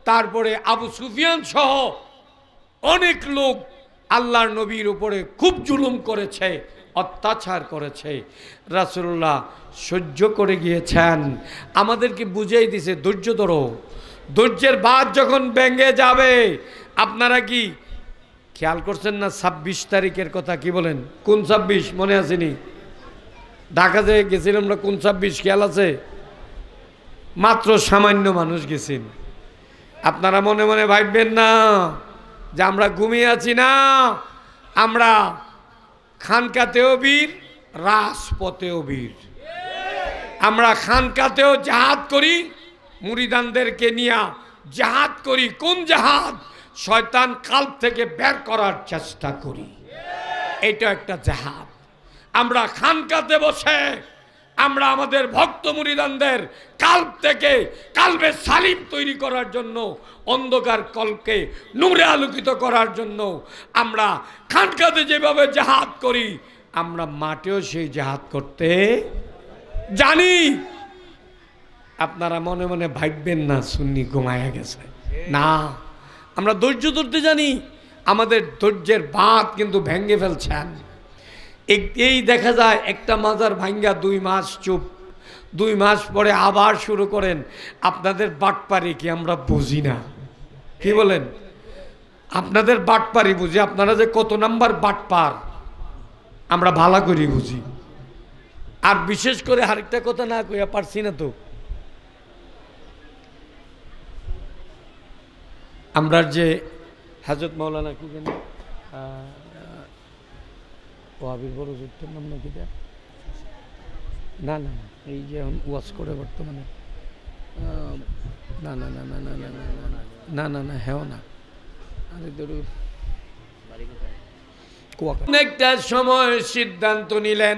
তারপরে আবু সুফিয়ান সহ অনেক লোক আল্লাহর নবীর উপরে খুব জুলুম করেছে, অত্যাচার করেছে। রাসূলুল্লাহ সহ্য করে গিয়েছেন, আমাদেরকে বুঝিয়ে দিছে ধৈর্য ধরো। ধৈর্যের বাদ যখন ভেঙে যাবে, আপনারা কি খেয়াল করছেন না 26 তারিখের কথা? কি বলেন? কোন 26 মনে আসেনি? ঢাকাতে গেছিলাম আমরা, কোন 26 খেয়াল আছে? মাত্র সামান্য মানুষ গেছেন। আপনারা মনে মনে ভাববেন না যে আমরা ঘুমিয়ে আছি, না, আমরা খানকাতেও বীর, রাজপথেও বীর। আমরা খানকাতেও জাহাদ করি, মুরিদানদেরকে নিয়ে জাহাদ করি। কোন জাহাদ? শয়তান কাল্প থেকে বের করার চেষ্টা করি, এটা একটা জাহাদ। আমরা খানকাতে বসে আমরা আমাদের ভক্ত মুরিদানদের কাল্প থেকে কালবে সালিম তৈরি করার জন্য, অন্ধকার কলকে নূরে আলোকিত করার জন্য আমরা খানকাতে যেভাবে জাহাদ করি, আমরা মাঠেও সেই জাহাদ করতে জানি। আপনারা মনে মনে ভাববেন না সুন্নি ঘুমায়া গেছে, না, আমরা ধৈর্য ধরতে জানি। আমাদের ধৈর্যের বাঁধ কিন্তু ভেঙে ফেলছেন। এই দেখা যায় একটা মাজার ভাঙ্গা 2 মাস চুপ, 2 মাস পরে আবার শুরু করেন। আপনাদের বাটপারি কি আমরা বুঝি না? কি বলেন? আপনাদের বাটপারি বুঝি। আপনারা যে কত নাম্বার বাটপার আমরা ভালো করে বুঝি। আর বিশেষ করে আরেকটা কথা না কইয়া পারছি না তো, আমরা যে হযরত মাওলানা কি জানি ওয়াবির বড় যুদ্ধের নাম নাকি দেয়? না না না, এই যে এখন ওয়াজ করে বর্তমানে, না না না না না না না না না, হ্যাঁ না, আরে ধরুন একটা সময় সিদ্ধান্ত নিলেন,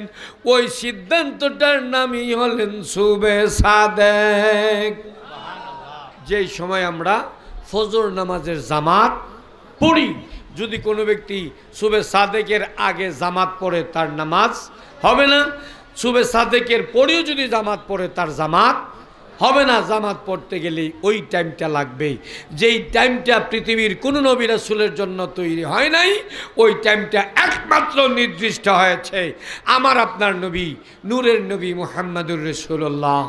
ওই সিদ্ধান্তটার নামই হলেন সুবে সাদেক। যেই সময় আমরা ফজর নামাজের জামাত পড়ি, যদি কোনো ব্যক্তি সুবে সাদেকের আগে জামাত পড়ে তার নামাজ হবে না, সুবে সাদেকের পরেও যদি জামাত পড়ে তার জামাত হবে না। জামাত পড়তে গেলে ওই টাইমটা লাগবে, যেই টাইমটা পৃথিবীর কোনো নবী রাসূলের জন্য তৈরি হয় নাই, ওই টাইমটা একমাত্র নির্দিষ্ট হয়েছে আমার আপনার নবী, নূরের নবী মুহাম্মদুর রাসূলুল্লাহ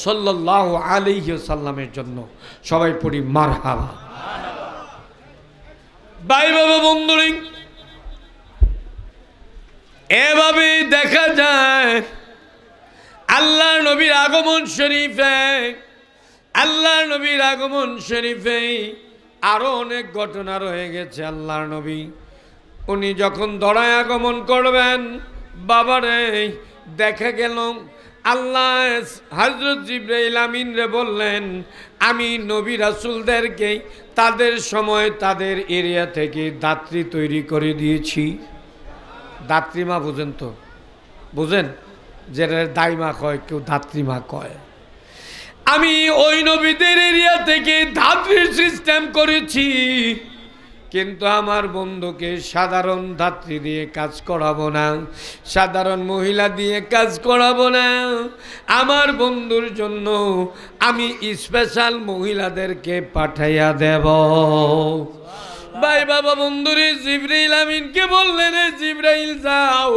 সাল্লাল্লাহু আলাইহি ওয়াসাল্লামের জন্য। সবাই পড়ি মারহাবা। ভাই বাবা বন্ধুরা, এভাবে দেখা যায় আল্লাহ নবীর আগমন শরীফে, আল্লাহ নবীর আগমন শরীফে আরো অনেক ঘটনা রয়ে গেছে। আল্লাহর নবী উনি যখন দড়ায় আগমন করবেন, বাবারে দেখা গেল আল্লাহ হযরত জিবরাইল আমিন রে বললেন, আমি নবী রাসূলদেরকে তাদের সময় তাদের এরিয়া থেকে দাত্রী তৈরি করে দিয়েছি। দাত্রীমা বুঝেন তো? বুঝেন? যেটা দাইমা কয়, কেউ ধাত্রীমা কয়। আমি ওই নবীদের এরিয়া থেকে ধাত্রীর সিস্টেম করেছি, কিন্তু আমার বন্ধুকে সাধারণ ধাত্রী দিয়ে কাজ করাবো না, সাধারণ মহিলা দিয়ে কাজ করাবো না। আমার বন্ধুর জন্য আমি স্পেশাল মহিলাদেরকে পাঠাইয়া দেব। ভাই বাবা বন্ধুরে জিবরাইল আমিনকে বললেন, জিবরাইল যাও,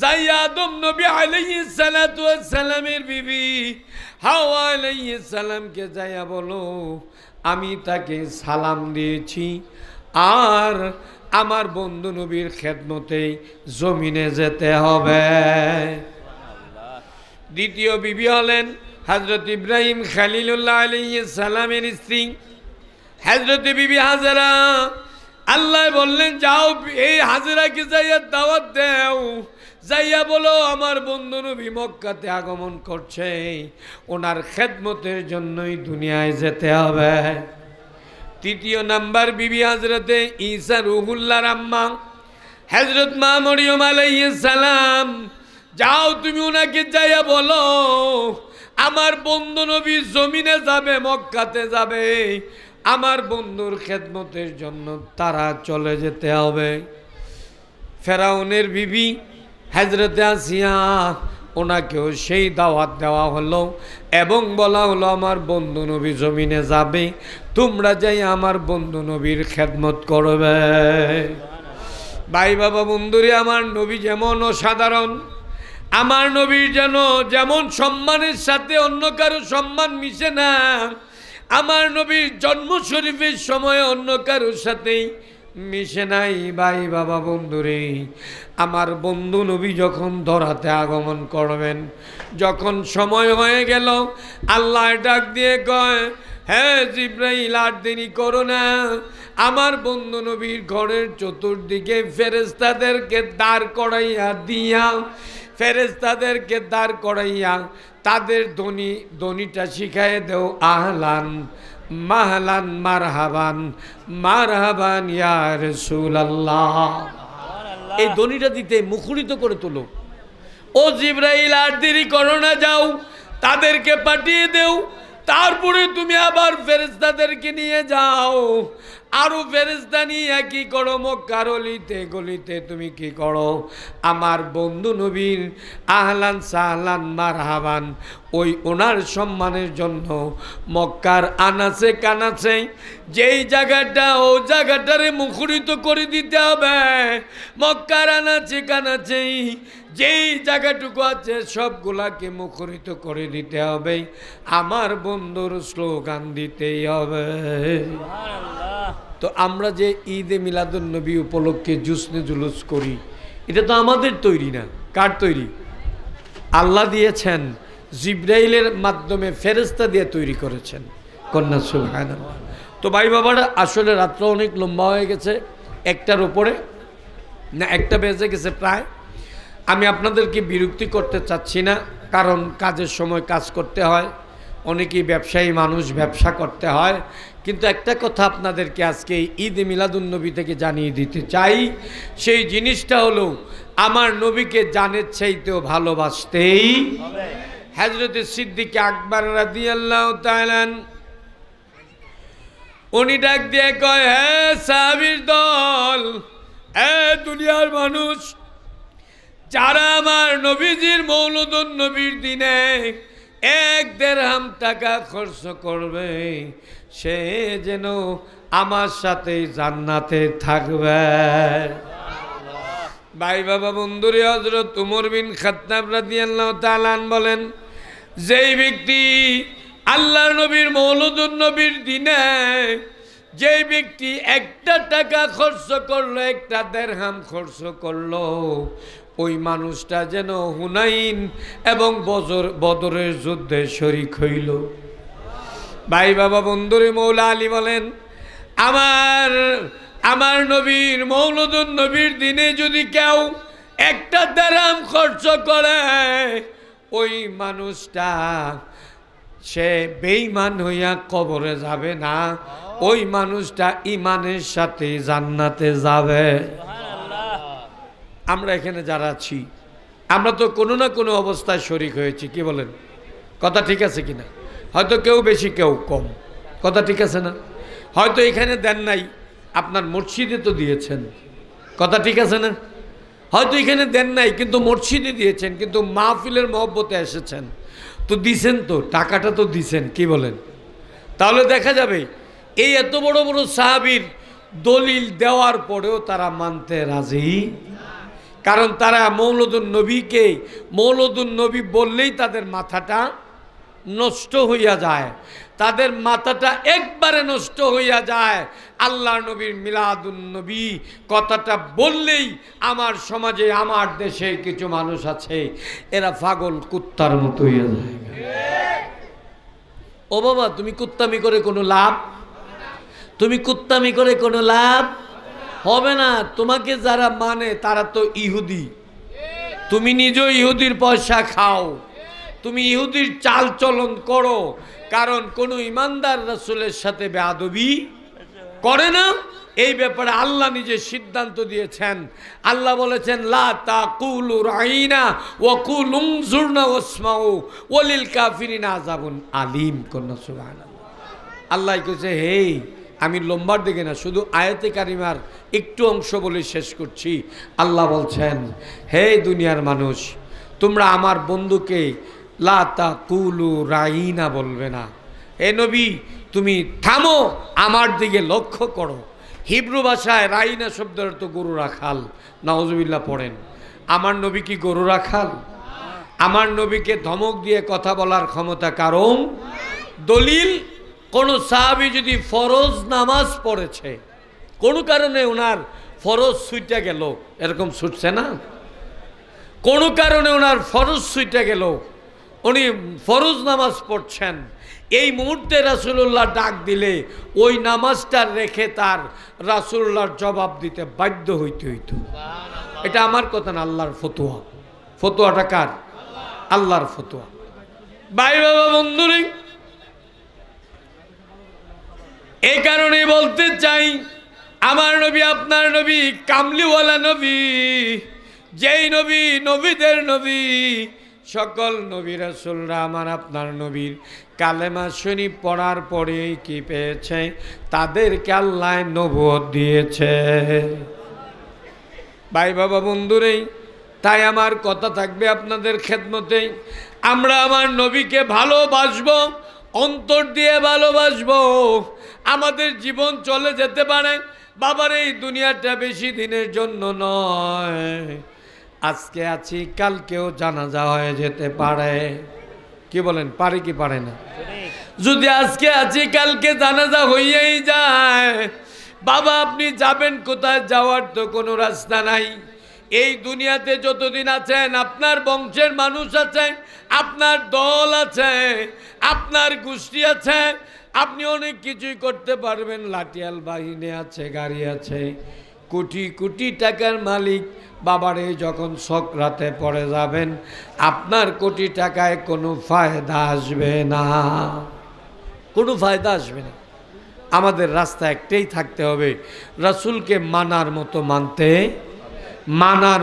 যাই আদম নবী আলাইহিস সালাতু ওয়াস সালামের বিবি হাওয়া আলাইহিস সালামকে যাইয়া বলো আমি তাকে সালাম দিয়েছি, আর আমার বন্ধু নবীর খেদমতে জমিনে যেতে হবে। দ্বিতীয় বিবি হলেন হযরত ইব্রাহিম খলিলুল্লাহ আলাইহিস সালামের স্ত্রী হযরত বিবি হাজেরা। আল্লাহ বললেন, যাও এই হাজেরাকে যাইয়া দাওয়াত দাও, যাইয়া বলো আমার বন্ধু নবী মক্কাতে আগমন করছে, ওনার খেদমতের জন্যই দুনিয়ায় যেতে হবে। তৃতীয় নাম্বার বিবি হযরতে ঈসা রুহুল্লাহর আম্মা হযরত মা মরিয়ম আলাইহিস সালাম, যাও তুমি ওনাকে যাইয়া বলো আমার বন্ধু নবী জমিনে যাবে, মক্কাতে যাবে, আমার বন্ধুর খেদমতের জন্য তারা চলে যেতে হবে। ফেরাউনের বিবি হযরতে আসিয়া, ওনাকেও সেই দাওয়াত দেওয়া হলো এবং বলা হলো আমার বন্ধু নবী জমিনে যাবে, তোমরা যাই আমার বন্ধু নবীর খেদমত করবে। ভাই বাবা বন্ধুরে, আমার নবী যেমন অসাধারণ, আমার নবীর যেমন সম্মানের সাথে অন্য কারো সম্মান মিশে না, আমার নবীর জন্ম শরীফের সময় অন্য কারোর সাথেই মিশে নাই। ভাই বাবা বন্ধুরে, আমার বন্ধু নবী যখন ধরাতে আগমন করবেন, যখন সময় হয়ে গেল, আল্লাহ ডাক দিয়ে কয়, হ্যাঁ জিবরাইল আর দেরি করো না, আমার বন্ধু নবীর ঘরের চতুর্দিকে ফেরেশতাদেরকে দাঁড় করাইয়া দিয়া, ফেরেশতাদেরকে দাঁড় করাইয়া তাদের ধ্বনিটা শিখাইয়ে দেও, আহলান মাহলান মারহাবান মারহাবান ইয়া রাসূলুল্লাহ। এই ধ্বনিটা দিতে মুখরিত করে তোলো। ও জিবরাইল আর দেরি করো না, যাও তাদেরকে পাঠিয়ে দেও, তারপরে তুমি আবার ফেরেশতাদেরকে নিয়ে যাও, আরো ফেরেশতা নিয়ে কি করো, মক্কার অলিতে গলিতে তুমি কি করো, আমার বন্ধু নবীর আহলান সাহলান মারহাবান ওই ওনার সম্মানের জন্য মক্কার আনাচে কানাচে যেই জায়গাটা, ও জায়গাটারে মুখরিত করে দিতে হবে। মক্কার আনাচে কানাচে যেই জায়গাটুকু আছে সবগুলাকে মুখরিত করে দিতে হবে, আমার বন্ধুর স্লোগান দিতেই হবে। তো আমরা যে ঈদে মিলাদুন নবী উপলক্ষে জুসনে জুলুস করি, এটা তো আমাদের তৈরি না। কার তৈরি? আল্লাহ দিয়েছেন, জিবরাইলের মাধ্যমে ফেরেশতা দিয়ে তৈরি করেছেন। কন্যা সুবহানাল্লাহ। তো ভাই বাবারা, আসলে রাত্র অনেক লম্বা হয়ে গেছে, একটার উপরে না, একটা বেজে গেছে প্রায়। আমি আপনাদেরকে বিরক্তি করতে চাচ্ছি না, কারণ কাজের সময় কাজ করতে হয়, অনেকেই ব্যবসায়ী মানুষ, ব্যবসা করতে হয়। কিন্তু একটা কথা আপনাদেরকে আজকে ঈদ মিলাদুন্নবী থেকে জানিয়ে দিতে চাই, সেই জিনিসটা হলো আমার নবীকে জানের চাইতেও ভালোবাসতেই হযরত সিদ্দিক আকবর রাদিয়াল্লাহু তাআলা উনি ডাক দিয়ে কয়, হে সাহাবীর দল, হে দুনিয়ার মানুষ, যারা আমার নবীজির মৌলুদুন নবীর দিনে 1 দিরহাম টাকা খরচ করবে, সে যেন আমার সাথে জান্নাতে থাকবে। ভাই বাবা বন্ধুরে, হযরত উমর বিন খাত্তাব রাদিয়াল্লাহু তাআলা বলেন, যেই ব্যক্তি আল্লাহর নবীর মৌলুদুন নবীর দিনে যেই ব্যক্তি 1টা টাকা খরচ করলো, 1টা দিরহাম খরচ করলো, ওই মানুষটা যেন হুনাইন এবং বদরের যুদ্ধে শরীক হইল। ভাই বাবা বন্ধুরে, মৌলা আলী বলেন, আমার নবীর মৌলুদুন নবীর দিনে যদি কেউ 1টা দিরহাম খরচ করে, ওই মানুষটা সে বেঈমান হইয়া কবরে যাবে না, ওই মানুষটা ঈমানের সাথে জান্নাতে যাবে। আমরা এখানে যারা আছি, আমরা তো কোনো না কোনো অবস্থায় শরীক হয়েছি, কি বলেন? কথা ঠিক আছে কিনা? হয়তো কেউ বেশি কেউ কম, কথা ঠিক আছে না? হয়তো এখানে দেন নাই, আপনার মসজিদে তো দিয়েছেন, কথা ঠিক আছে না? হয়তো এখানে দেন নাই কিন্তু মসজিদে দিয়েছেন, কিন্তু মাহফিলের মহব্বতে এসেছেন তো দিছেন, তো টাকাটা তো দিছেন, কি বলেন? তাহলে দেখা যাবে এই এত বড় বড় সাহাবীর দলিল দেওয়ার পরেও তারা মানতে রাজি, কারণ তারা মৌলুদুন নবীকে মৌলুদুন নবী বললেই তাদের মাথাটা নষ্ট হইয়া যায়, তাদের মাথাটা একবারে নষ্ট হইয়া যায়। আল্লাহ নবীর মিলাদুন নবী কথাটা বললেই আমার সমাজে, আমার দেশে কিছু মানুষ আছে, এরা পাগল কুত্তার মতো হইয়া যায়। ও বাবা, তুমি কুত্তামি করে কোনো লাভ, তুমি কুত্তামি করে কোনো লাভ হবে না। তোমাকে যারা মানে তারা তো ইহুদি, তুমি নিজেও ইহুদির পয়সা খাও, তুমি ইহুদির চাল চলন করো, কারণ কোনো ইমানদার রাসূলের সাথে বেয়াদবি করে না। এই ব্যাপারে আল্লাহ নিজে সিদ্ধান্ত দিয়েছেন। আল্লাহ বলেছেন, লা তাকুলু রাইনা ওয়া কুলু উনজুরনা ওয়াসমাউ ওয়ালিল কাফিরিনা আযাবুন আলীম। কন্যা সুবহানাল্লাহ। আল্লাহ কইছে, হে, আমি লম্বার দিকে না, শুধু আয়াতে কারিমার একটু অংশ বলে শেষ করছি। আল্লাহ বলছেন, হে দুনিয়ার মানুষ, তোমরা আমার বন্ধুকে লা তাকুলু রাইনা বলবে না। হে নবী, তুমি থামো, আমার দিকে লক্ষ্য করো। হিব্রু ভাষায় রাইনা শব্দের অর্থ গরু রাখাল। নাউজুবিল্লাহ পড়েন। আমার নবী কি গরু রাখাল? আমার নবীকে ধমক দিয়ে কথা বলার ক্ষমতা কারো? দলিল, কোন সাহাবী যদি ফরজ নামাজ পড়েছে, কোনো কারণে ওনার ফরজ ছুটে গেল, এরকম ছুটছে না, কোনো কারণে ওনার ফরজ ছুটে গেল, উনি ফরজ নামাজ পড়ছেন, এই মুহূর্তে রাসূলুল্লাহ ডাক দিলে ওই নামাজটা রেখে তার রাসূলুল্লাহর জবাব দিতে বাধ্য হইতে হইতো। এটা আমার কথা না, আল্লাহর ফতোয়া। ফতোয়াটা কার? আল্লাহর ফতোয়া। ভাই বাবা বন্ধুরে, এই কারণে বলতে চাই, আমার নবী, আপনার নবী কামলিওয়ালা নবী, যেই নবী নবীদের নবী, সকল নবী রাসূলরা আমার আপনার নবীর কালেমা শরীফ পড়ার পরে কি পেয়েছে? তাদেরকে আল্লাহ নবুয়ত দিয়েছে। ভাই বাবা বন্ধুরে, তাই আমার কথা থাকবে আপনাদের খেদমতে, আমরা আমার নবীকে ভালোবাসবো, অন্তর দিয়ে ভালোবাসবো। আমাদের জীবন চলে যেতে পারে, বাবার এই দুনিয়াটা বেশি দিনের জন্য নয়। আজকে আছি, কালকেও জানাজা হয়ে যেতে পারে। কি বলেন, পারে কি পারে না? যদি আজকে আছি, কালকে জানাজা হইয়াই যায়, বাবা আপনি যাবেন কোথায়? যাওয়ার তো কোনো রাস্তা নাই। এই দুনিয়াতে যতদিন আছেন, আপনার বংশের মানুষ আছে, আপনার দল আছে, আপনার গোষ্ঠী আছে, আপনি অনেক কিছুই করতে পারবেন, লাঠিয়াল বাহিনী আছে, গাড়ি আছে, কোটি কোটি টাকার মালিক বাবারে যখন সকরাতে পড়ে যাবেন আপনার কোটি টাকায় কোনো ফায়দা আসবে না, কোনো ফায়দা আসবে না। আমাদের রাস্তা একটাই থাকতে হবে, রাসূলকে মানার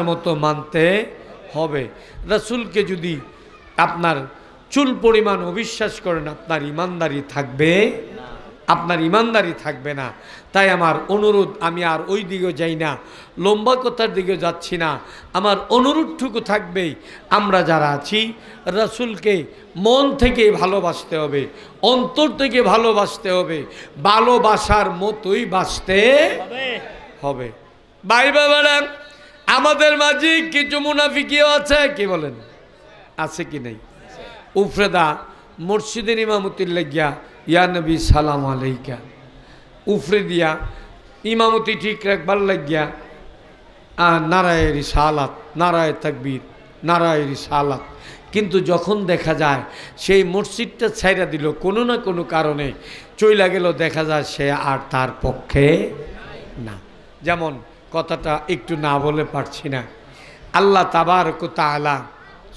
মতো মানতে হবে। রাসূলকে যদি আপনার চুল পরিমাণ অবিশ্বাস করেন আপনার ইমানদারি থাকবে না। তাই আমার অনুরোধ, আমি আর ওই দিকে যাই না, লম্বা কথার দিকে যাচ্ছি না, আমার অনুরোধটুকু থাকবেই আমরা যারা আছি রাসূলকে মন থেকে ভালোবাসতে হবে, অন্তর থেকে ভালোবাসতে হবে, ভালোবাসার মতোই বাসতে হবে। ভাই বাবারা, আমাদের মাঝে কিছু মুনাফিকিও আছে, কি বলেন, আছে কি নেই? উফরেদা মসজিদের ইমামতির লাগিয়া ইয়া নবী সালাম আলাইকা উফরে দিয়া ইমামতি ঠিক রাখবার লাগিয়া নারায়ে রিসালাত, নারায়ে তাকবীর, নারায়ে রিসালাত। কিন্তু যখন দেখা যায় সেই মসজিদটা ছাইরা দিল, কোনো না কোনো কারণে চইলা গেল, দেখা যায় সে আর তার পক্ষে না। যেমন কথাটা একটু না বলে পারছি না, আল্লাহ তাবারক ওয়া তাআলা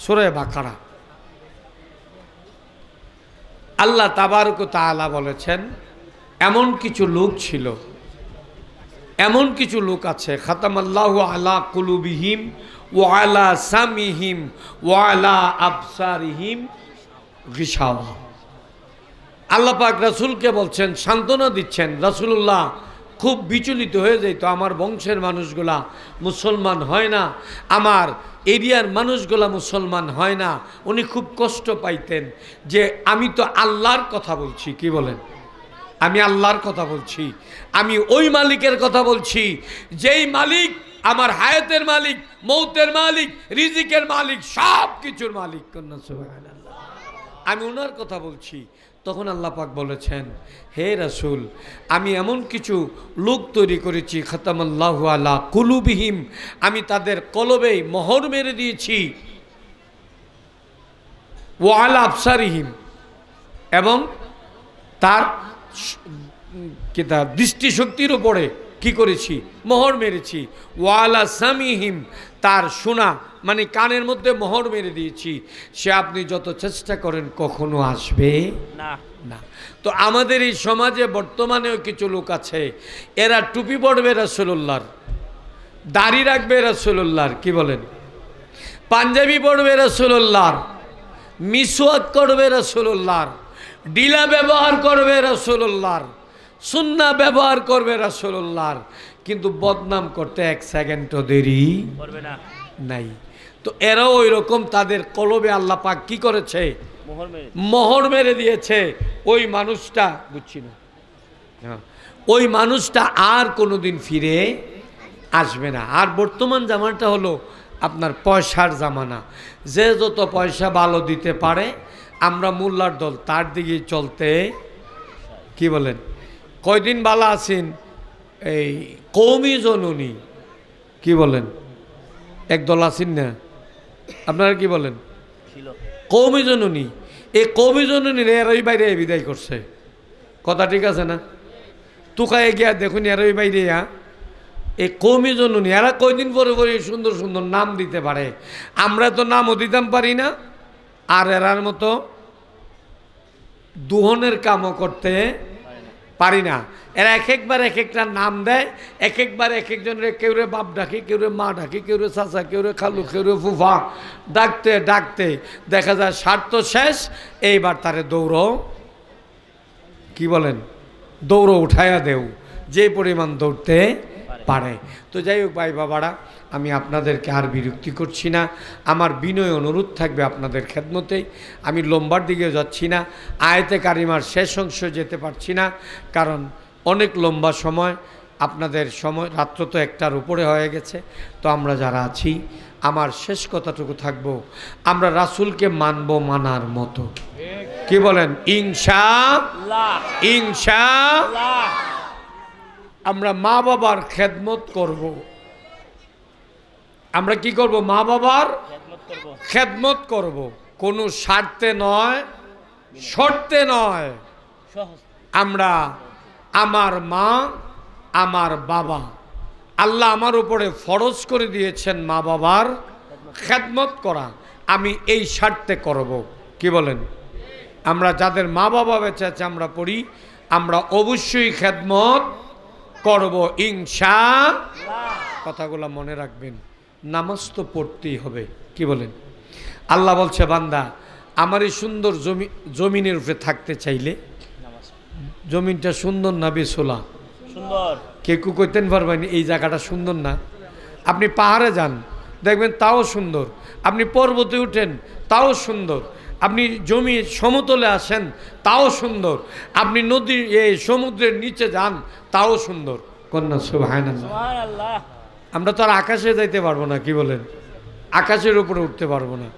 সূরা বাকারা, আল্লাহ তাবারক ওয়া তাআলা বলেছেন এমন কিছু লোক ছিল, এমন কিছু লোক আছে, খাতামাল্লাহু আলা কুলুবিহিম ওয়া আলা সামিহিম ওয়া আলা আবসারিহিম গিশাওয়া। আল্লাহ পাক রাসূলকে বলছেন, সান্ত্বনা দিচ্ছেন, রাসূলুল্লাহ খুব বিচলিত হয়ে যেত, আমার বংশের মানুষগুলা মুসলমান হয় না, আমার এরিয়ার মানুষগুলা মুসলমান হয় না। উনি খুব কষ্ট পাইতেন যে আমি তো আল্লাহর কথা বলছি, কি বলেন, আমি আল্লাহর কথা বলছি, আমি ওই মালিকের কথা বলছি যেই মালিক আমার হায়াতের মালিক, মৌতের মালিক, রিজিকের মালিক, সব কিছুর মালিক। কন্যা সুবহানাল্লাহ, আমি ওনার কথা বলছি। তখন আল্লাহ পাক বলেছেন, হে রাসূল, আমি এমন কিছু লোক তৈরি করেছি, খাতামাল্লাহু আলা কুলুবিহিম, আমি তাদের কলবে মোহর মেরে দিয়েছি, ওয়া আলা আবসারিহিম, এবং তার দৃষ্টিশক্তির উপরে কি করেছি, মোহর মেরেছি, ওয়া আলা সামিহিম, তার শোনা মানে কানের মধ্যে মোহর মেরে দিয়েছি, সে আপনি যত চেষ্টা করেন কখনো আসবে না। তো আমাদের এই সমাজে বর্তমানেও কিছু লোক আছে, এরা টুপি পরবে রাসূলুল্লাহর, দাড়ি রাখবে রাসূলুল্লাহর, কি বলেন, পাঞ্জাবি পরবে রাসূলুল্লাহর, মিসওয়াক করবে রাসূলুল্লাহর, ডিলা ব্যবহার করবে রাসূলুল্লাহর, সুন্নাহ ব্যবহার করবে রাসূলুল্লাহর, কিন্তু বদনাম করতে এক সেকেন্ডও দেরি করবে না নাই। তো এরাও ওই রকম, তাদের কলবে আল্লাহ পাক কি করেছে, মোহর মেরে দিয়েছে। ওই মানুষটা, বুঝছি না, ওই মানুষটা আর কোনোদিন ফিরে আসবে না। আর বর্তমান জামানাটা হলো আপনার পয়সার জামানা, যে যত পয়সা ভালো দিতে পারে আমরা মোল্লার দল তার দিকে চলতে, কি বলেন, কয়দিন বালা আছেন এই কওমি জননী, কি বলেন, একদল আছেন না আপনারা, কি বলেন, কওমি জননী, এই কওমি জননীর এরই বাইরে বিদায় করছে, কথা ঠিক আছে না? তুকায় গিয়া দেখুন এরই বাইরে এই কওমি জননী, এরা কয়দিন পরে পরে সুন্দর সুন্দর নাম দিতে পারে, আমরা তো নামও দিতাম পারি না, আর এরার মতো দুহনের কামও করতে পারি না। এরা এক একবার এক একটা নাম দেয়, এক একবার এক একজনের, কেউ রে বাপ ডাকে, কেউ রে মা ডাকে, কেউ রে চাচা, কেউ রে খালু, কেউ রে ফুফা, ডাকতে ডাকতে দেখা যায় স্বার্থ শেষ, এইবার তারে দৌড়, কি বলেন, দৌড় উঠাইয়া দেও, যে পরিমাণ দৌড়তে পারে। তো যাই হোক ভাই বাবারা, আমি আপনাদেরকে আর বিরক্তি করছি না, আমার বিনয় অনুরোধ থাকবে আপনাদের খেদমতেই। আমি লম্বার দিকে যাচ্ছি না, আয়াতে কারিমার শেষ অংশ যেতে পারছি না, কারণ অনেক লম্বা সময়, আপনাদের সময় রাত্র তো 1টার উপরে হয়ে গেছে। তো আমরা যারা আছি, আমার শেষ কথাটুকু থাকবো, আমরা রাসূলকে মানব মানার মতো, কি বলেন, ইনশাআল্লাহ, ইনশাআল্লাহ। আমরা মা বাবার খেদমত করব, আমরা কি করব, মা বাবার খেদমত করব, কোনো স্বার্থে নয়, শর্তে নয়। আমরা আমার মা, আমার বাবা, আল্লাহ আমার উপরে ফরজ করে দিয়েছেন মা বাবার খেদমত করা, আমি এই স্বার্থে করব। কি বলেন? আমরা যাদের মা বাবা বেঁচে আছে আমরা পড়ি, আমরা অবশ্যই খেদমত করব ইনশাআল্লাহ। কথাগুলো মনে রাখবেন। নামাজ তো পড়তেই হবে। কি বলেন? আল্লাহ বলছে বান্দা আমার এই সুন্দর জমিনের উপরে থাকতে চাইলে, জমিনটা সুন্দর না বেসোলা? সুন্দর। কে কু কইতেন পারবেন এই জায়গাটা সুন্দর না? আপনি পাহাড়ে যান দেখবেন তাও সুন্দর, আপনি পর্বতে উঠেন তাও সুন্দর, আপনি জমি সমতলে আসেন তাও সুন্দর, আপনি নদীর সমুদ্রের নিচে যান তাও সুন্দর। কন্যা সুবহানাল্লাহ। সুবহানাল্লাহ। আমরা তো আর আকাশে যাইতে পারবো না। কি বলেন? আকাশের উপরে উঠতে পারবো না।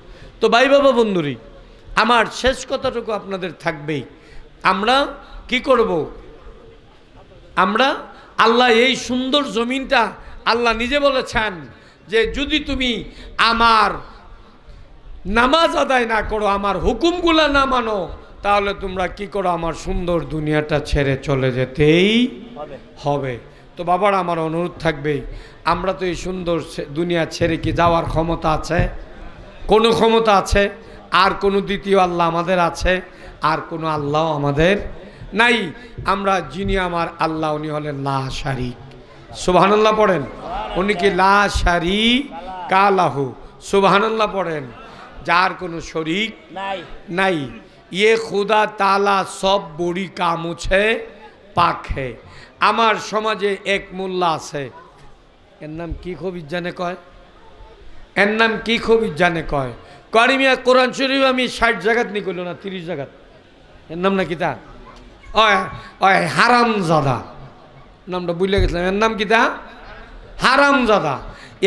তো ভাই বাবা বন্ধুরি আমার শেষ কথাটুকু আপনাদের থাকবেই, আমরা কি করব? আমরা আল্লাহ এই সুন্দর জমিনটা আল্লাহ নিজে বলেছেন যে যদি তুমি আমার নামাজ আদায় না করো, আমার হুকুমগুলা না মানো, তাহলে তোমরা কি করো? আমার সুন্দর দুনিয়াটা ছেড়ে চলে যেতেই হবে। তো বাবার আমার অনুরোধ থাকবে, আমরা তো এই সুন্দর দুনিয়া ছেড়ে কি যাওয়ার ক্ষমতা আছে? কোনো ক্ষমতা আছে? আর কোনো দ্বিতীয় আল্লাহ আমাদের আছে? আর কোনো আল্লাহ আমাদের নাই। আমরা যিনি আমার আল্লাহ উনি হলেন লা শারিক। সুবহানাল্লাহ পড়েন। উনি কি লা শারিক কালাহু। সুবহানাল্লাহ পড়েন। যার কোনো শরিক নাই। ये खुदा ताला सब बड़ी काम है पाक है। আমার সমাজে এক মোল্লা আছে, এর নাম কি খুব জানে কয়, এর নাম কি খুব জানে কয় করিমিয়া কোরআন শরীফ আমি 60 জায়গাত নিকল না 30 জায়গাত। এর নাম নাকি তা ওই হারামজাদা, নামটা ভুলে গেছিলাম। এর নাম কি তা? হারামজাদা।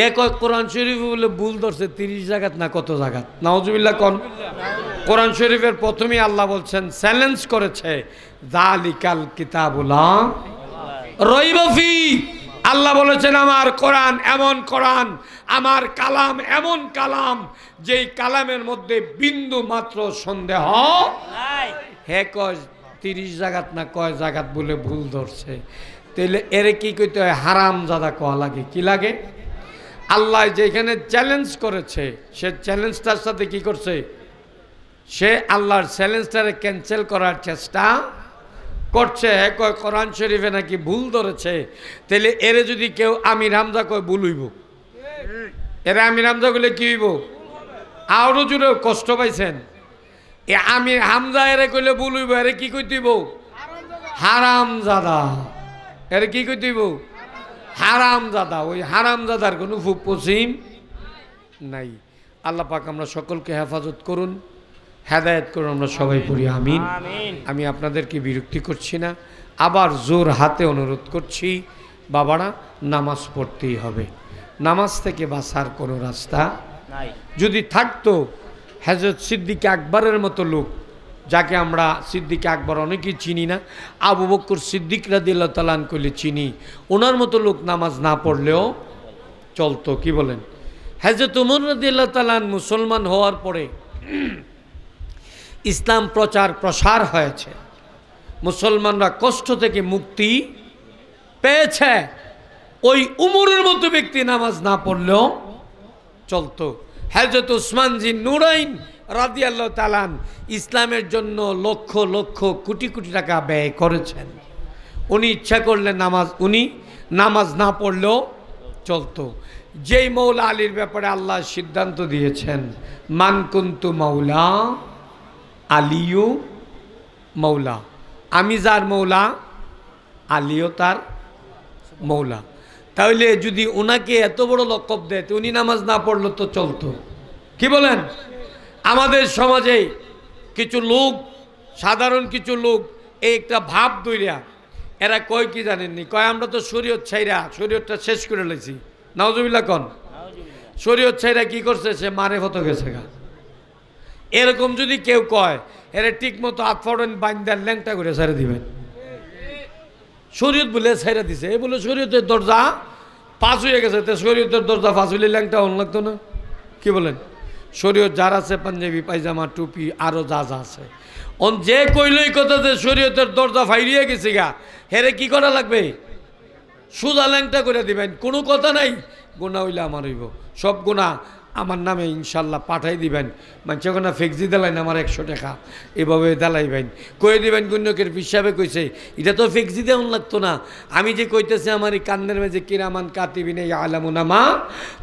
এ কয় কোরআন শরীফ বলে ভুল ধরছে 30 জায়গাত না কত জায়গাত। নাউজুবিল্লাহ কোন? কোরআন শরীফের প্রথমেই আল্লাহ বলছেন, চ্যালেঞ্জ করেছে যালিকাল কিতাবুলা রাইবা ফি। আল্লাহ বলেছেন আমার কোরআন এমন কোরআন, আমার কালাম এমন কালাম, যেই কালামের মধ্যে বিন্দু মাত্র সন্দেহ নাই। হে কয় 30 জায়গাত না কয় জায়গাত বলে ভুল ধরছে। তাইলে এরে কি কইতে হয়? হারামজাদা কোয়া লাগে। কি লাগে? আল্লাহ যেখানে চ্যালেঞ্জ করেছে সে চ্যালেঞ্জটার সাথে কি করছে? সে আল্লাহর চ্যালেঞ্জটারে ক্যান্সেল করার চেষ্টা করছে। কয় কোরআন শরীফে নাকি ভুল ধরেছে। তাহলে এরে যদি কেউ আমির হামজা কয় ভুল হইব, এরা আমির হামজা বলে কি হইব? আরো জুড়ে কষ্ট পাইছেন। এ আমির হামজা এরে কইলে ভুল হইব, এরে কি কইতেইব? হারামজাদা। এরে কি কইতেইব? হারামজাদা। ওই হারামজাদার কোনো পশ্চিম নাই। আল্লাহ পাক আমরা সকলকে হেফাজত করুন, হেদায়েত করুন। আমরা সবাই পড়ি আমিন। আমি আপনাদেরকে বিরক্তি করছি না, আবার জোর হাতে অনুরোধ করছি, বাবারা নামাজ পড়তেই হবে। নামাজ থেকে বাঁচার কোনো রাস্তা নাই। যদি থাকতো হযরত সিদ্দিক আকবরের মতো লোক, যাকে আমরা সিদ্দিক আকবর অনেকেই চিনি না, আবু বকর সিদ্দিক রাদিয়াল্লাহু তাআলা আনহু কইলে চিনি, ওনার মতো লোক নামাজ না পড়লেও চলতো। কি বলেন? হযরত ওমর রাদিয়াল্লাহু তাআলা মুসলমান হওয়ার পরে ইসলাম প্রচার প্রসার হয়েছে, মুসলমানরা কষ্ট থেকে মুক্তি পেয়েছে। ওই উমরের মতো ব্যক্তি নামাজ না পড়লেও চলতো। হযরত উসমান জিন নুরাইন রাদিয়াল্লাহু তাআলা ইসলামের জন্য লক্ষ লক্ষ কোটি কোটি টাকা ব্যয় করেছেন। উনি ইচ্ছা করলে উনি নামাজ না পড়লেও চলতো। যেই মৌলা আলীর ব্যাপারে আল্লাহ সিদ্ধান্ত দিয়েছেন, মান কুনতু মাওলা আলিও মৌলা, আমি যার মৌলা আলিও তার মৌলা। তাহলে যদি ওনাকে এত বড় লকব দেয় তো উনি নামাজ না পড়লো তো চলতো। কি বলেন? আমাদের সমাজে কিছু লোক, সাধারণ কিছু লোক এই একটা ভাব দইরা এরা কয় কি জানেননি, কয় আমরা তো শরীয়ত ছাইরা শরীয়তটা শেষ করে লেছি। নাউজুবিল্লাহ কোন? শরীয়ত ছাইরা কি করছে? সে মারে হত গেছে গা। এরকম যদি কেউ কয়, এরা ঠিক মতো আতফড়ন বাইন্দার ল্যাংটা করে ছেড়ে দিবেন। শরীয়ত বলে ছেড়ে দিছে, এই বলে শরীয়তের দরজা পাঁচ হয়ে গেছে, তো শরীয়তের দরজা পাঁচ হইলে ল্যাংটা অন লাগতো না? কি বলেন? শরীয়ত যার আছে পাঞ্জাবি পায়জামা টুপি আরও যা যা আছে, যে কইলই কথা যে শরীয়তের দরজা ফাইরিয়ে গেছে গা, হেরে কি করা লাগবে? সোজা ল্যাংটা করে দিবেন, কোনো কথা নাই। গুনাহ হইলে আমার হইব, সব গুনাহ আমার নামে ইনশাল্লাহ পাঠাই দিবেন। মানুষ ওখানে ফেক্সি দেলাইন আমার 100 টাকা, এভাবে দেলাইবেন, কয়ে দিবেন গুণ্যকের হিসাবে কইছে। এটা তো ফেক্সি দেওয়ান লাগতো না। আমি যে কইতেছি আমার এই কান্দের মেঝে কিরামান কাতিবিনে ইয়ালামুনা মা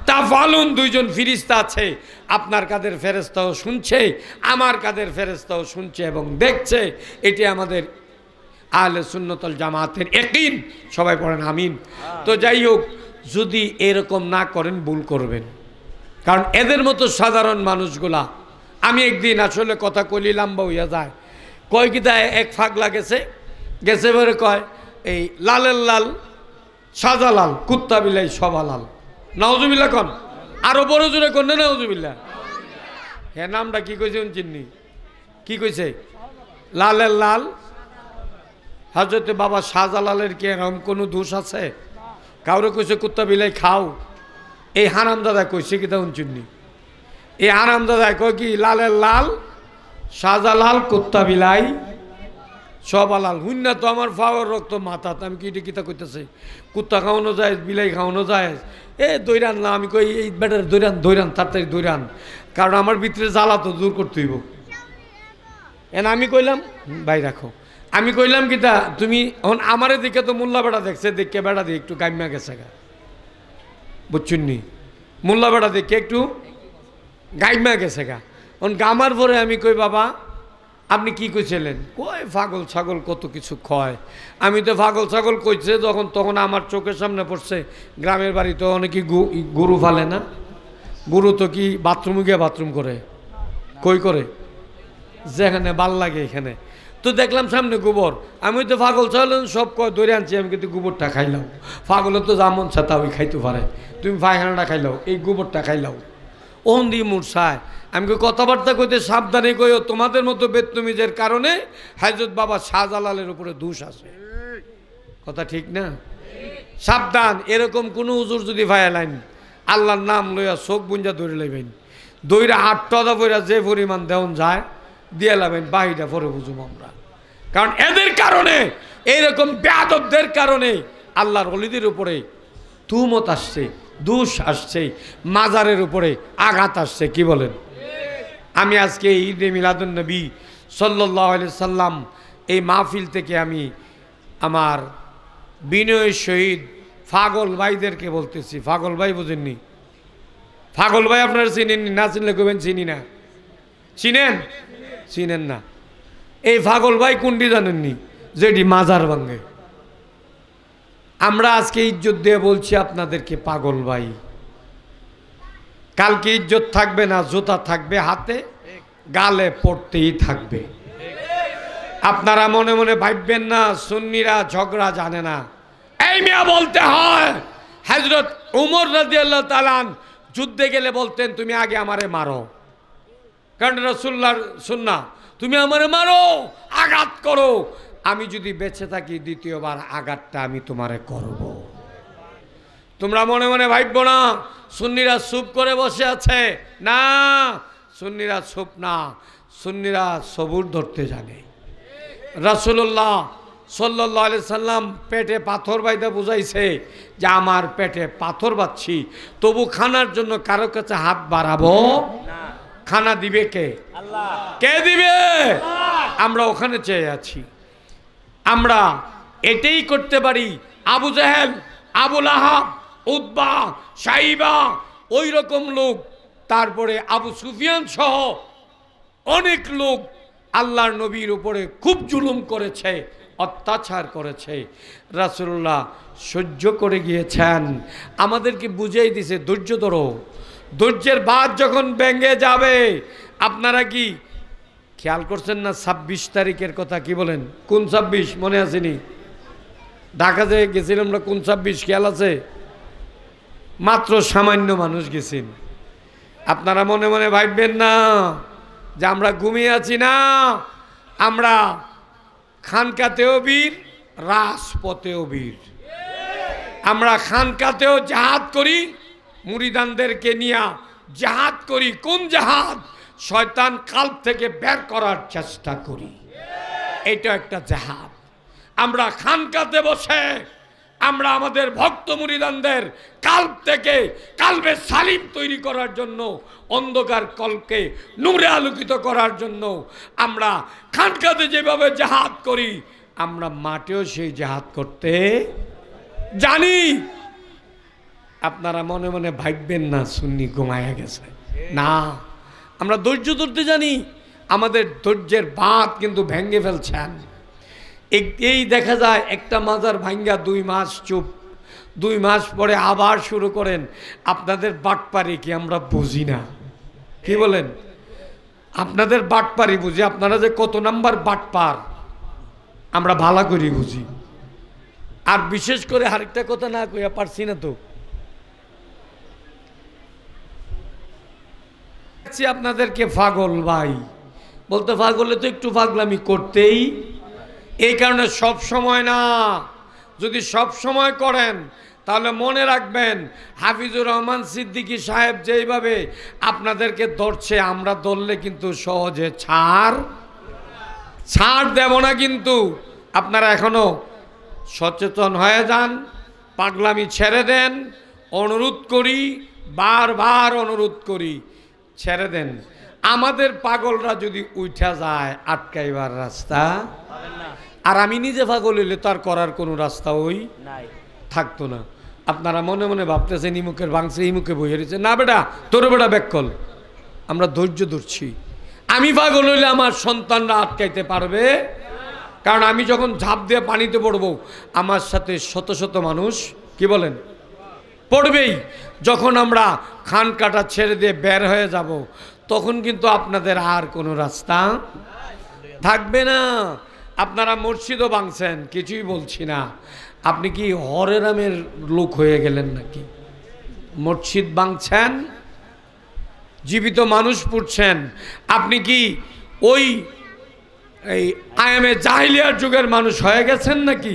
তাফালুন, দুইজন ফেরেশতা আছে। আপনার কাদের ফেরেশতাও শুনছে, আমার কাদের ফেরেশতাও শুনছে এবং দেখছে। এটি আমাদের আহলে সুন্নতুল জামাতের ইয়াকিন। সবাই পড়েন আমিন। তো যাই হোক, যদি এরকম না করেন ভুল করবেন, কারণ এদের মতো সাধারণ মানুষগুলা, আমি একদিন আসলে কথা কইলি লম্বা হইয়া যায়, কয় কি তাই এক ফাগলা গেছে বলে কয় এই লালের লাল সাজালাল কুত্তা বিলাই সবালাল, নাউজুবিল্লাহ কন, আরো বড় জোরে কন না নাউজুবিল্লাহ। হ্যাঁ, নামটা কি কইছে চিন্নি, কি কইছে? লালের লাল। হযরতে বাবা শাহজালালের কি এরকম কোনো দোষ আছে? কাউরে কইছে কুত্তা বিলাই খাও? এই হারামদাদা কইছে কি তখন চিন্নি? এই হারামদাদা কয় কি লালের লাল শাহজালাল কুত্তা বিলাই সবালাল। হুন্না তো আমার ফাওয়ার রক্ত মাথাত, আমি কি কিতা কইতেছে? কুত্তা খাওয়ানো যায়, বিলাই খাওয়ানো যায়। দৈরান না, আমি কই এই বেটার দৈরান তাড়াতাড়ি দৈরান, কারণ আমার ভিতরে জ্বালা তো দূর করতে হইব। আমি কইলাম ভাই রাখো, আমি কইলাম কিতা তুমি এখন আমারে দিকে তো মোল্লা বেড়া দেখছে, দেখে বেড়া দিয়ে একটু গাইমা গেছে গা, বুঝছুন নি? মোল্লা বেড়া দেখে একটু গাইমা গেছে গা। এখন গামার পরে আমি কই বাবা আপনি কি কইছিলেন? কই পাগল ছাগল কত কিছু খয়। আমি তো পাগল ছাগল কইছে যখন, তখন আমার চোখের সামনে পড়ছে গ্রামের বাড়িতে অনেকে গরু ফালে না, গরু তো কি বাথরুমে গিয়ে বাথরুম করে, কই করে যেখানে ভাল লাগে এখানে। তো দেখলাম সামনে গোবর, আমি তো পাগল ছাগল সব কয় ধরে আনছি, আমি কিন্তু গোবরটা খাইলাম। পাগলের তো যেমন ছাতা ওই খাইতে পারে, তুমি পায়খানাটা খাইলাও, এই গোবরটা খাইলাও। ওন দিয়ে মূর্ছায় আমি কথাবার্তা কইতে সাবধানে কইও, তোমাদের মতো বেদতমিজের কারণে হযরত বাবা শাহজালালের উপরে দোষ আছে। কথা ঠিক না? সাবধান, এরকম কোনো হুজুর যদি ভাইলাইন আল্লাহর নাম লইয়া চোখ বুঞ্জা ধরে লইবেন, দইরা 8 টাকা পয়রা যে পরিমাণ দেওয়ান যায় দিয়ে লাবেন, বাহিটা পরে বুঝুম আমরা। কারণ এদের কারণে, এইরকম বেয়াদবদের কারণে আল্লাহর ওলিদের উপরে তুহমত আসছে, দোষ আসছে, মাজারের উপরে আঘাত আসছে। কি বলেন? আমি আজকে ঈদে মিলাদুন নবী সাল্লাল্লাহু আলাইহি সাল্লাম এই মাহফিল থেকে আমি আমার বিনয় শহীদ ফাগল ভাইদেরকে বলতেছি। ফাগল ভাই বুঝেননি? ফাগল ভাই আপনারা চিনেননি? না চিনলে কবেন চিনি না। চিনেন? চিনেন না? এই ফাগল ভাই কোনটি জানেননি? যেটি মাজার ভাঙ্গে। আমরা আজকে ইজ্জত দিয়ে বলছি আপনাদেরকে পাগল ভাই, কালকে ইজ্জত থাকবে না, জুতা থাকবে হাতে, গালে পড়তেই থাকবে। আপনারা মনে মনে ভাববেন না সুন্নিরা ঝগড়া জানে না। এই মিয়া বলতে হয়, হযরত উমর রাদিয়াল্লাহু তাআলা যুদ্ধে গেলে বলতেন তুমি আগে আমারে মারো, কারণ রাসূলুল্লাহর সুন্নাহ, তুমি আমারে মারো, আঘাত করো, আমি যদি বেঁচে থাকি দ্বিতীয়বার আঘাতটা আমি তোমারে করব। তোমরা মনে মনে ভাববো না সুন্নিরা চুপ করে বসে আছে, না, সুন্নিরা চুপ না, সুন্নিরা সবুর ধরতে জানে। রাসূলুল্লাহ সাল্লাল্লাহু আলাইহি সাল্লাম পেটে পাথর বাইদা বুঝাইছে যে আমার পেটে পাথর বাঁধছি, তবু খানার জন্য কারো কাছে হাত বাড়াবো না। খানা দিবে কে? আল্লাহ। কে দিবে? আমরা ওখানে চেয়ে আছি। আমরা এটাই করতে পারি। আবু জাহেল, আবু লাহাব, উতবা, সাইবা, ওই রকম লোক, তারপরে আবু সুফিয়ান সহ অনেক লোক আল্লাহর নবীর উপরে খুব জুলুম করেছে, অত্যাচার করেছে। রাসূলুল্লাহ সহ্য করে গিয়েছেন, আমাদেরকে বুঝিয়ে দিছে ধৈর্য ধরো। ধৈর্যের বাদ যখন ভেঙে যাবে, আপনারা কি খেয়াল করছেন না 26 তারিখের কথা? কি বলেন? কোন 26 মনে আসেনি? ঢাকাতে গেছিলাম আমরা, কোন 26 খেয়াল আছে? মাত্র সামান্য মানুষ গেছেন। আপনারা মনে মনে ভাববেন না যে আমরা ঘুমিয়ে আছি, না, আমরা খানকাতেও বীর, রাজপথেও বীর। আমরা খানকাতেও জাহাদ করি, মুরিদানদেরকে নিয়ে জাহাদ করি। কোন জাহাদ? শয়তান কাল্প থেকে বের করার চেষ্টা করি, এটা একটা জাহাদ। আমরা খানকাতে বসে আমরা আমাদের ভক্ত মুরিদানদের কাল্ব থেকে কালবে সালিম তৈরি করার জন্য, অন্ধকার কলকে নূরে আলোকিত করার জন্য আমরা খানকাতে যেভাবে জিহাদ করি, আমরা মাঠেও সেই জিহাদ করতে জানি। আপনারা মনে মনে ভাববেন না সুন্নি ঘুমায়া গেছে, না, আমরা ধৈর্য ধরতে জানি। আমাদের ধৈর্যের বাঁধ কিন্তু ভেঙে ফেলছেন। এই দেখা যায় একটা মাজার ভাঙ্গা 2 মাস চুপ, 2 মাস পরে আবার শুরু করেন। আপনাদের বাটপারি কি আমরা বুঝি না? কি বলেন? আপনাদের বাটপারি বুঝি, আপনারা যে কত নাম্বার বাটপার আমরা ভালো করে বুঝি। আর বিশেষ করে আরেকটা কথা না কইয়া পারছি না তো, আপনাদেরকে পাগল ভাই বলতে, পাগলে তো একটু পাগলামি করতেই, এই কারণে সব সময় না। যদি সব সময় করেন তাহলে মনে রাখবেন হাফিজুর রহমান সিদ্দিকী সাহেব যেইভাবে আপনাদেরকে ধরছে, আমরা ধরলে কিন্তু সহজে ছাড় দেব না। কিন্তু আপনারা এখনো সচেতন হয়ে যান, পাগলামি ছেড়ে দেন। অনুরোধ করি, বারবার অনুরোধ করি, ছেড়ে দেন। আমাদের পাগলরা যদি উঠা যায় আটকাইবার রাস্তা, আর আমি নিজে পাগল হইলে তার করার কোনো রাস্তা ওই থাকতো না। আপনারা মনে মনে ভাবতেছেন ইমুকের ভাঙছে, ইমুকে বইয়ে রয়েছে। না বেটা, তোর বেটা ব্যাকল, আমরা ধৈর্য ধরছি। আমি পাগল হইলে আমার সন্তানরা আটকাইতে পারবে? কারণ আমি যখন ঝাঁপ দিয়ে পানিতে পড়বো, আমার সাথে শত শত মানুষ কি বলেন পড়বেই। যখন আমরা খান কাটা ছেড়ে দিয়ে বের হয়ে যাব, তখন কিন্তু আপনাদের আর কোনো রাস্তা থাকবে না। আপনারা মসজিদও ভাঙছেন, কিছুই বলছি না। আপনি কি হরে রামের লোক হয়ে গেলেন নাকি? মসজিদ ভাঙছেন, জীবিত মানুষ পুড়ছেন। আপনি কি ওই আয়ামে জাহিলিয়ার যুগের মানুষ হয়ে গেছেন নাকি?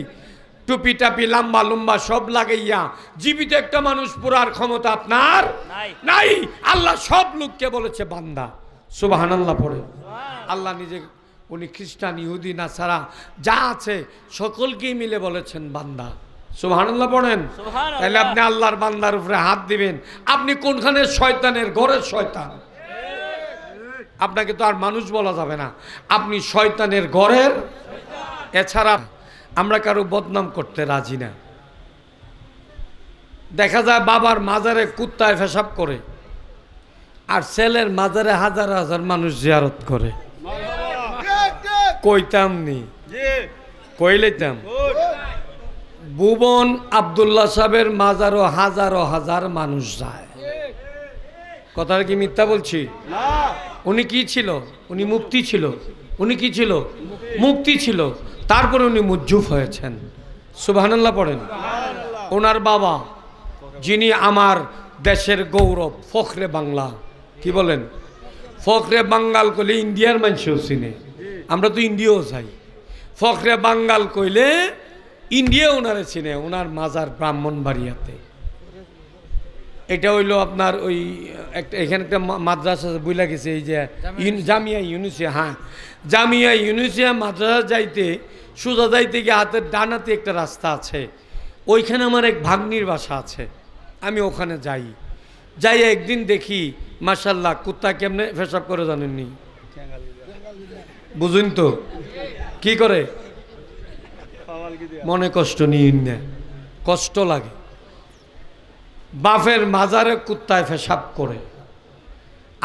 টুপি টাপি লম্বা লম্বা সব লাগাইয়া জীবিত একটা মানুষ পুরার ক্ষমতা আপনার নাই। আল্লাহ সব লোককে বলেছে বান্দা। সুবহানাল্লাহ পড়ে। আল্লাহ নিজে, উনি খ্রিস্টান, ইহুদি, নাসারা যা আছে সকলকেই মিলে বলেছেন বান্দা। সুবহানাল্লাহ পড়েন। তাহলে আপনি আল্লাহর বান্দার উপরে হাত দিবেন, আপনি কোনখানে শয়তানের ঘরের শয়তান? আপনাকে তো আর মানুষ বলা যাবে না, আপনি শয়তানের ঘরের। এছাড়া আমরা কারো বদনাম করতে রাজি না। দেখা যায় বাবার মাজারে কুত্তায় পেশাব করে, আর ছেলের মাজারে হাজার হাজার মানুষ জিয়ারত করে। কইতাম নি, কইলেতাম। ভুবন আব্দুল্লাহ সাহেবের মাজারও হাজারো হাজার মানুষ যায়। কথাটা কি মিথ্যা বলছি? উনি কি ছিল? উনি মুফতি ছিল। উনি কি ছিল? মুফতি ছিল। তারপরে উনি মুজ্জুফ হয়েছেন। সুবহানাল্লাহ পড়েন। ওনার বাবা, যিনি আমার দেশের গৌরব, ফখরে বাংলা, কি বলেন? ফখরে বাঙ্গাল কইলে ইন্ডিয়ার মানুষও চিনে, আমরা তো ইন্ডিয়াও যাই। ফখরে বাঙ্গাল কইলে ইন্ডিয়া ওনারে চিনে। ওনার মাজার ব্রাহ্মণবাড়িয়াতে। এটা হইল আপনার ওই একটা, এখানে একটা মাদ্রাসা বইলা গেছে, এই যে জামিয়া ইউনুসিয়া। হ্যাঁ, জামিয়া ইউনুসিয়া মাদ্রাসা যাইতে, সোজা যাইতে গিয়ে হাতের ডানাতে একটা রাস্তা আছে, ওইখানে আমার এক ভাগ্নির বাসা আছে। আমি ওখানে যাই একদিন দেখি মাশাল্লাহ কুত্তা কেমনে পেশাব করে জানেননি? বুঝুন তো কি করে? মনে কষ্ট নিন না, কষ্ট লাগে। বাপের মাজারে কুত্তায় পেশাব করে,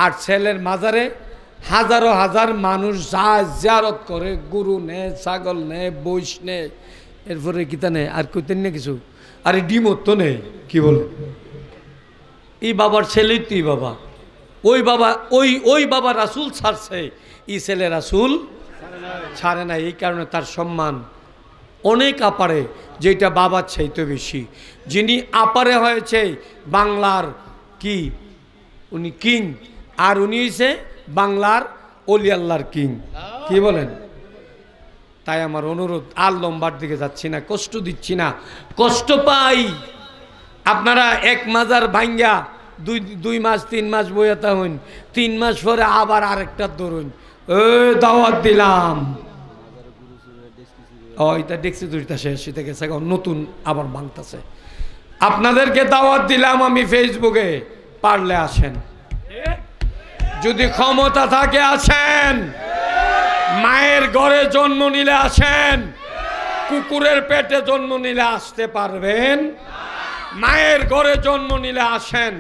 আর ছেলের মাজারে হাজারো হাজার মানুষ যায়, জিয়ারত করে, গরু নেয়, ছাগল নেয়, বইস নেয়, এরপরে কিতা নেয়, আর কইতেন না কিছু, আরে ডিমও তো নেই। কি বলে? এই বাবার ছেলেই তুই বাবা, ওই বাবা, ওই বাবা রাসূল ছাড়ছে, এই ছেলে রাসূল ছাড়ে না। এই কারণে তার সম্মান অনেক আপারে, যেটা বাবার চাইতে বেশি। যিনি আপারে হয়েছে বাংলার কি, উনি কিং, আর উনি হয়েছে বাংলার অলি আল্লাহর কিং। কি বলেন? তাই আমার অনুরোধ, আর লম্বার দিকে যাচ্ছি না, কষ্ট দিচ্ছি না, কষ্ট পাই। আপনারা এক মাজার ভাঙ্গা 2 মাস 3 মাস বইয়াতা হইন, 3 মাস পরে আবার আরেকটা ধরুন, দাওয়াত দিলাম, ও এটা দেখছি দুইটা শেষ হইতে গেছে, এখন নতুন আবার ভাঙতেছে। আপনাদেরকে দাওয়াত দিলাম আমি ফেসবুকে, পারলে আসেন, যদি ক্ষমতা থাকে আসেন। মায়ের ঘরে জন্ম নিলে আসেন, কুকুরের পেটে জন্ম নিলে আসতে পারবেন? মায়ের ঘরে জন্ম নিলে আসেন,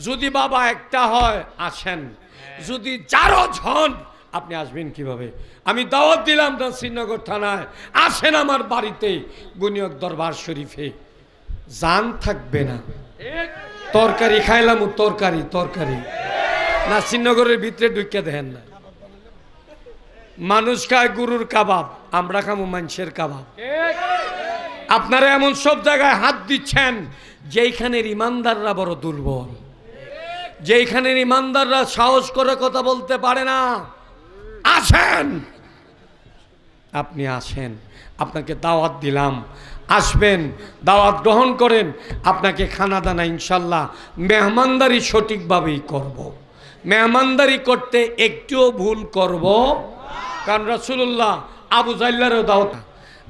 যদি বাবা একটা হয় আসেন, যদি 4 জন আপনি আসবেন কিভাবে? আমি দাওয়াত দিলাম না শ্রীনগর থানায়, আসেন আমার বাড়িতে বুনিয়ক দরবার শরীফে, জান থাকবে না। তরকারি খাইলাম, তরকারি তরকারি না, শ্রীনগরের ভিতরে ঢুকে দেখেন না, মানুষ খায় গরুর কাবাব, আমরা খামু মানুষের কাবাব। আপনারা এমন সব জায়গায় হাত দিচ্ছেন যেইখানের ইমানদাররা বড় দুর্বল, যেইখানের ইমানদাররা সাহস করে কথা বলতে পারে না। আসেন, আপনি আসেন, আপনাকে দাওয়াত দিলাম, আসবেন, দাওয়াত গ্রহণ করেন। আপনাকে খানা দানা ইনশাল্লাহ মেহমানদারি সঠিকভাবেই করব। মেহমানদারি করতে একটুও ভুল করব, কারণ রাসূলুল্লাহ আবু জাহলেরও দাওয়াত।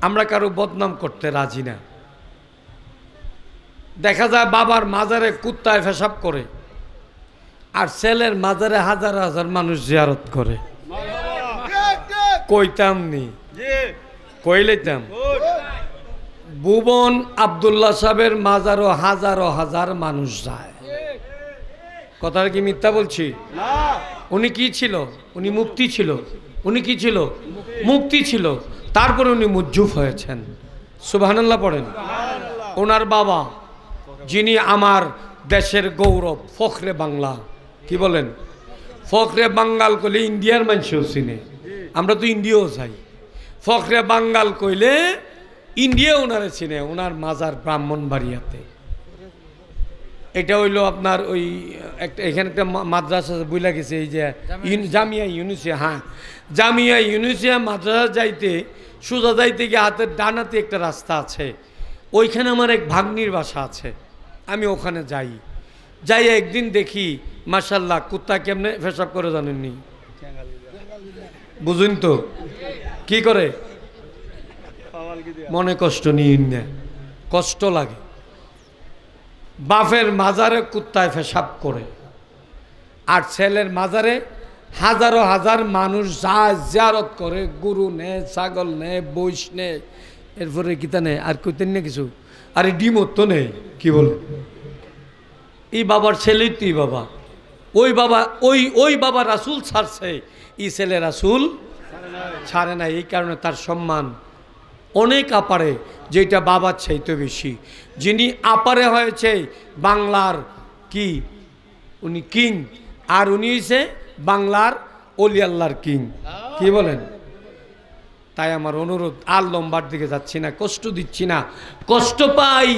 আমরা কারো বদনাম করতে রাজি না। দেখা যায় বাবার মাজারে কুত্তায় পেশাব করে, আর ছেলের মাজারে হাজার হাজার মানুষ জিয়ারত করে। কইতাম নি, কইলেতাম। ভুবন আব্দুল্লাহ সাহেবের মাজারও হাজারো হাজার মানুষ যায়। কথাটা কি মিথ্যা বলছি? উনি কি ছিল? উনি মুফতি ছিল। উনি কি ছিল? মুফতি ছিল। তারপরে উনি মুজ্জুফ হয়েছেন। সুবহানাল্লাহ পড়েন। ওনার বাবা, যিনি আমার দেশের গৌরব, ফখরে বাংলা, কি বলেন? ফখরে বাঙ্গাল কইলে ইন্ডিয়ার মানুষও চিনে, আমরা তো ইন্ডিয়াও যাই। ফখরে বাঙ্গাল কইলে ইন্ডিয়া ওনারে চিনে। ওনার মাজার ব্রাহ্মণবাড়িয়াতে। এটা হইলো আপনার ওই একটা, এখানে একটা মাদ্রাসা বইলা গেছে, এই যে জামিয়া ইউনুসিয়া। হ্যাঁ, জামিয়া ইউনুসিয়া মাদ্রাসা যাইতে, সোজা যাইতে গিয়ে হাতের ডানাতে একটা রাস্তা আছে, ওইখানে আমার এক ভাগ্নির বাসা আছে। আমি ওখানে যাই, যাই একদিন দেখি মাশাল্লাহ কুত্তা কেমনে পেশাব করে জানেননি? বুঝুন তো কি করে? মনে কষ্ট নিয়ে না, কষ্ট লাগে। বাপের মাজারে কুত্তায় পেশাব করে, আর ছেলের মাজারে হাজারো হাজার মানুষ যায়, জিয়ারত করে, গরু নেয়, ছাগল নেয়, বইস নেয়, এরপরে কিতা নেয়, আর কইতেন না কিছু, আর ডিমও তো নেই। কি বলে? এই বাবার ছেলেই তুই বাবা, ওই বাবা, ওই বাবা রাসূল ছাড়ছে, এই ছেলে রাসূল ছাড়ে না। এই কারণে তার সম্মান অনেক আপারে, যেটা বাবার চাইতে বেশি। যিনি আপারে হয়েছে বাংলার কি, উনি কিং, আর উনি হয়েছে বাংলার অলি আল্লাহর কিং। কি বলেন? তাই আমার অনুরোধ, আর লম্বার দিকে যাচ্ছি না, কষ্ট দিচ্ছি না, কষ্ট পাই।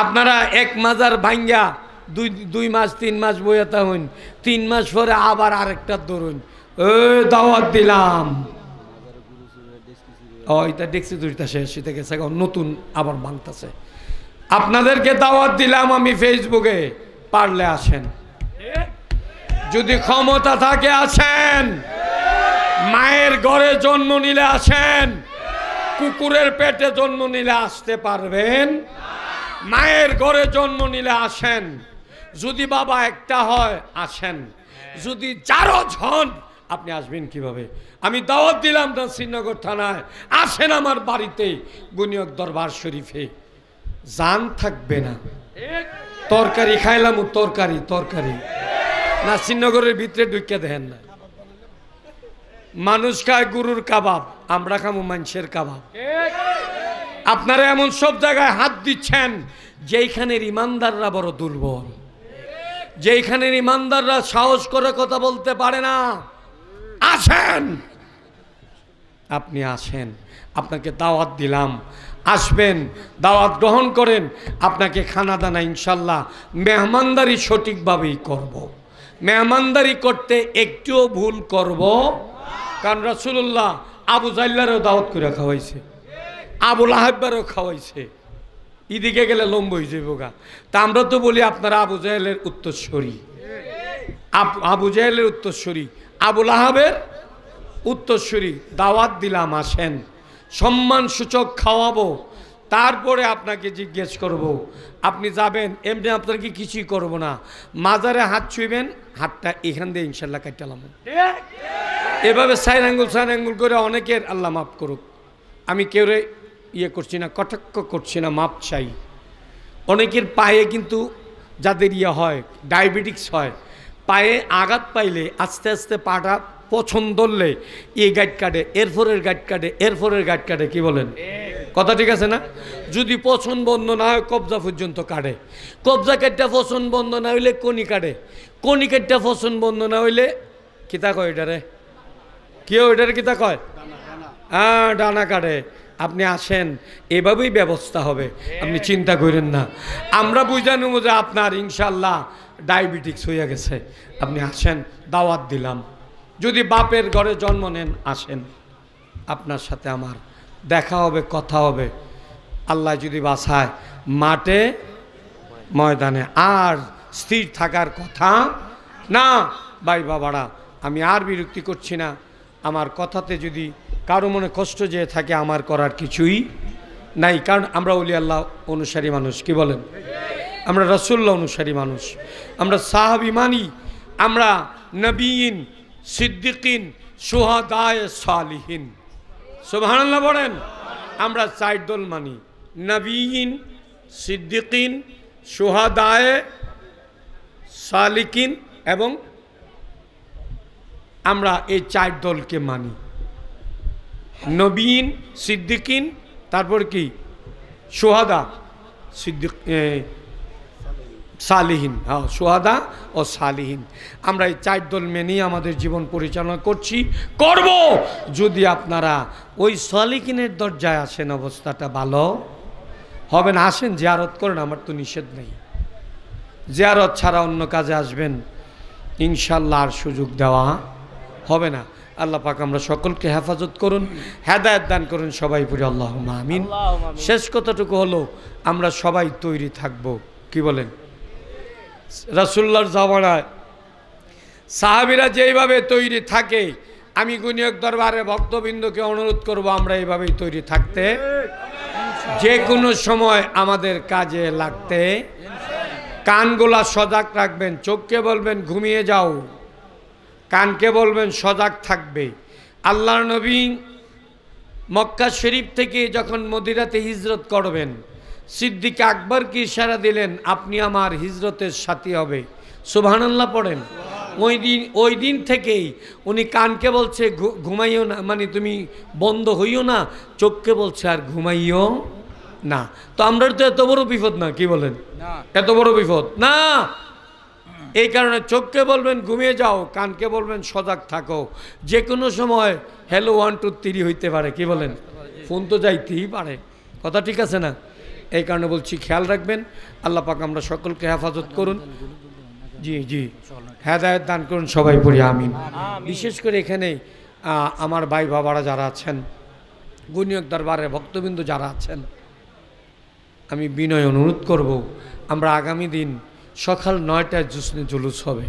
আপনারা এক মাজার ভাঙ্গা 2 মাস 3 মাস বইয়াতা হইন, 3 মাস পরে আবার আরেকটা ধরুন, দাওয়াত দিলাম। ও এটা দেখছি দুইটা শেষ হইতে গেছে, এখন নতুন আবার ভাঙতেছে। আপনাদেরকে দাওয়াত দিলাম আমি ফেসবুকে, পারলে আসেন, যদি ক্ষমতা থাকে আসেন। মায়ের ঘরে জন্ম নিলে আসেন, কুকুরের পেটে জন্ম নিলে আসতে পারবেন? মায়ের ঘরে জন্ম নিলে আসেন, যদি বাবা একটা হয় আসেন, যদি 4 জন আপনি আসবেন কিভাবে? আমি দাওয়াত দিলাম না শ্রীনগর থানায়, আসেন আমার বাড়িতে বুনিয়ক দরবার শরীফে, জান থাকবে না। তরকারি খাইলাম, তরকারি তরকারি না, শ্রীনগরের ভিতরে ঢুকে দেখেন না, মানুষ খায় গরুর কাবাব, আমরা খামু মানুষের কাবাব। আপনারা এমন সব জায়গায় হাত দিচ্ছেন যেইখানের ইমানদাররা বড় দুর্বল, যেইখানের ইমানদাররা সাহস করে কথা বলতে পারে না। আসেন, আপনি আসেন, আপনাকে দাওয়াত দিলাম, আসবেন, দাওয়াত গ্রহণ করেন। আপনাকে খানা দানা ইনশাল্লাহ মেহমানদারি সঠিকভাবেই করব। মেহমানদারি করতে একটুও ভুল করব, কারণ রাসূলুল্লাহ আবু জাহলেরও দাওয়াত করে খাওয়াইছে, আবু লাহাবেরও খাওয়াইছে। এদিকে গেলে লম্ব হয়ে যাবে গা। তা আমরা তো বলি আপনারা আবু জাহলের উত্তরসূরি, আবু জাহলের উত্তরসূরি, আবু লাহাবের উত্তরসূরি। দাওয়াত দিলাম আসেন, সম্মানসূচক খাওয়াবো, তারপরে আপনাকে জিজ্ঞেস করব। আপনি যাবেন, এমনি আপনাকে কিছুই করব না, মাজারে হাত ছুঁইবেন, হাতটা এখান দিয়ে ইনশাল্লাহ কাটলাম। এভাবে সাইন আঙ্গুল করে অনেকের আল্লাহ মাফ করুক, আমি কেউ ইয়ে করছি না, কটাক্ষ করছি না, মাপ চাই। অনেকের পায়ে কিন্তু যাদের ইয়ে হয়, ডায়াবেটিক্স হয়, পায়ে আঘাত পাইলে আস্তে আস্তে পাটা পছন্দ ধরলে এই গাইড কাটে, এরপরের গাইড কাটে, এরপরের গাইড কাটে, কি বলেন? কথা ঠিক আছে না? যদি পছন্দ বন্ধ না হয় কবজা পর্যন্ত কাটে, কবজা কাটটা পছন্দ বন্ধ না হইলে কনি কাটে, কনি কাটটা পছন্দ বন্ধ না হইলে কিতা কয় এটারে, কেউ এটারে কিতা কয়? হ্যাঁ, ডানা কাটে। আপনি আসেন, এভাবেই ব্যবস্থা হবে, আপনি চিন্তা করেন না। আমরা বুঝানো যে আপনার ইনশাল্লাহ ডায়াবেটিক্স হয়ে গেছে, আপনি আসেন, দাওয়াত দিলাম। যদি বাপের ঘরে জন্ম নেন, আসেন, আপনার সাথে আমার দেখা হবে, কথা হবে, আল্লাহ যদি বাঁচায়, মাঠে ময়দানে। আর স্থির থাকার কথা না। ভাই বাবারা, আমি আর বিরক্তি করছি না। আমার কথাতে যদি কারো মনে কষ্ট যেয়ে থাকে, আমার করার কিছুই নাই, কারণ আমরা ওলি আল্লাহ অনুসারী মানুষ, কি বলেন? আমরা রাসূলুল্লাহ অনুসারী মানুষ, আমরা সাহাবী মানি, আমরা নবীন, সিদ্দিকিন, শুহাদায়ে সালিহিন, সুবহানাল্লাহ বলেন। আমরা চার দল মানি, নবীন, সিদ্দিকিন, শুহাদায়ে সালিকিন, এবং আমরা এই চার দলকে মানি। নবীন, সিদ্দিকিন, তারপর কি? শুহাদা, সিদ্দিক, সালিহিন। হ্যাঁ, শুহাদা ও সালিহিন। আমরা এই চার দল মেনেই আমাদের জীবন পরিচালনা করছি, করব। যদি আপনারা ওই সালিহিনের দরজায় আসেন, অবস্থাটা ভালো হবে না। আসেন, জিয়ারত করেন, আমার তো নিষেধ নেই। জিয়ারত ছাড়া অন্য কাজে আসবেন, ইনশাল্লাহ আর সুযোগ দেওয়া হবে না। আল্লাহ পাক আমরা সকলকে হেফাজত করুন, হেদায়েত দান করুন, সবাই পড়ি আল্লাহুম্মা আমিন। শেষ কথাটুকু হলো, আমরা সবাই তৈরি থাকব, কি বলেন? রাসূলুল্লাহর জামানায় সাহাবীরা যেইভাবে তৈরি থাকে, আমি গুনিয়ক দরবারে ভক্তবৃন্দকে অনুরোধ করব, আমরা এইভাবেই তৈরি থাকতে, যে কোনো সময় আমাদের কাজে লাগতে। কানগুলা সজাগ রাখবেন, চোখকে বলবেন ঘুমিয়ে যাও, কানকে বলবেন সজাগ থাকবে। আল্লাহর নবী মক্কা শরীফ থেকে যখন মদিনাতে হিজরত করবেন, সিদ্দিক আকবরকে ইশারা দিলেন, আপনি আমার হিজরতের সাথী হবে। সুবহানাল্লাহ পড়েন। ওই দিন থেকেই উনি কানকে বলছে ঘুমাইও না, মানে তুমি বন্ধ হইও না, চোখকে বলছে আর ঘুমাইও না। তো আমরা তো এত বড় বিপদ না, কি বলেন? এত বড় বিপদ না। এই কারণে চোখকে বলবেন ঘুমিয়ে যাও, কানকে বলবেন সজাগ থাকো। যে কোনো সময় হ্যালো 1 2 3 হইতে পারে, কি বলেন? ফোন তো যাইতেই পারে, কথা ঠিক আছে না? এই কারণে বলছি, খেয়াল রাখবেন। আল্লাহ পাক আমরা সকলকে হেফাজত করুন, জি জি, হেদায়েত দান করুন, সবাই পড়ি আমিন। বিশেষ করে এখানে আমার ভাই বাবারা যারা আছেন, গুনিয়ক দরবারের ভক্তবৃন্দ যারা আছেন, আমি বিনয় অনুরোধ করব, আমরা আগামী দিন সকাল 9টায় জুসনে জুলুস হবে,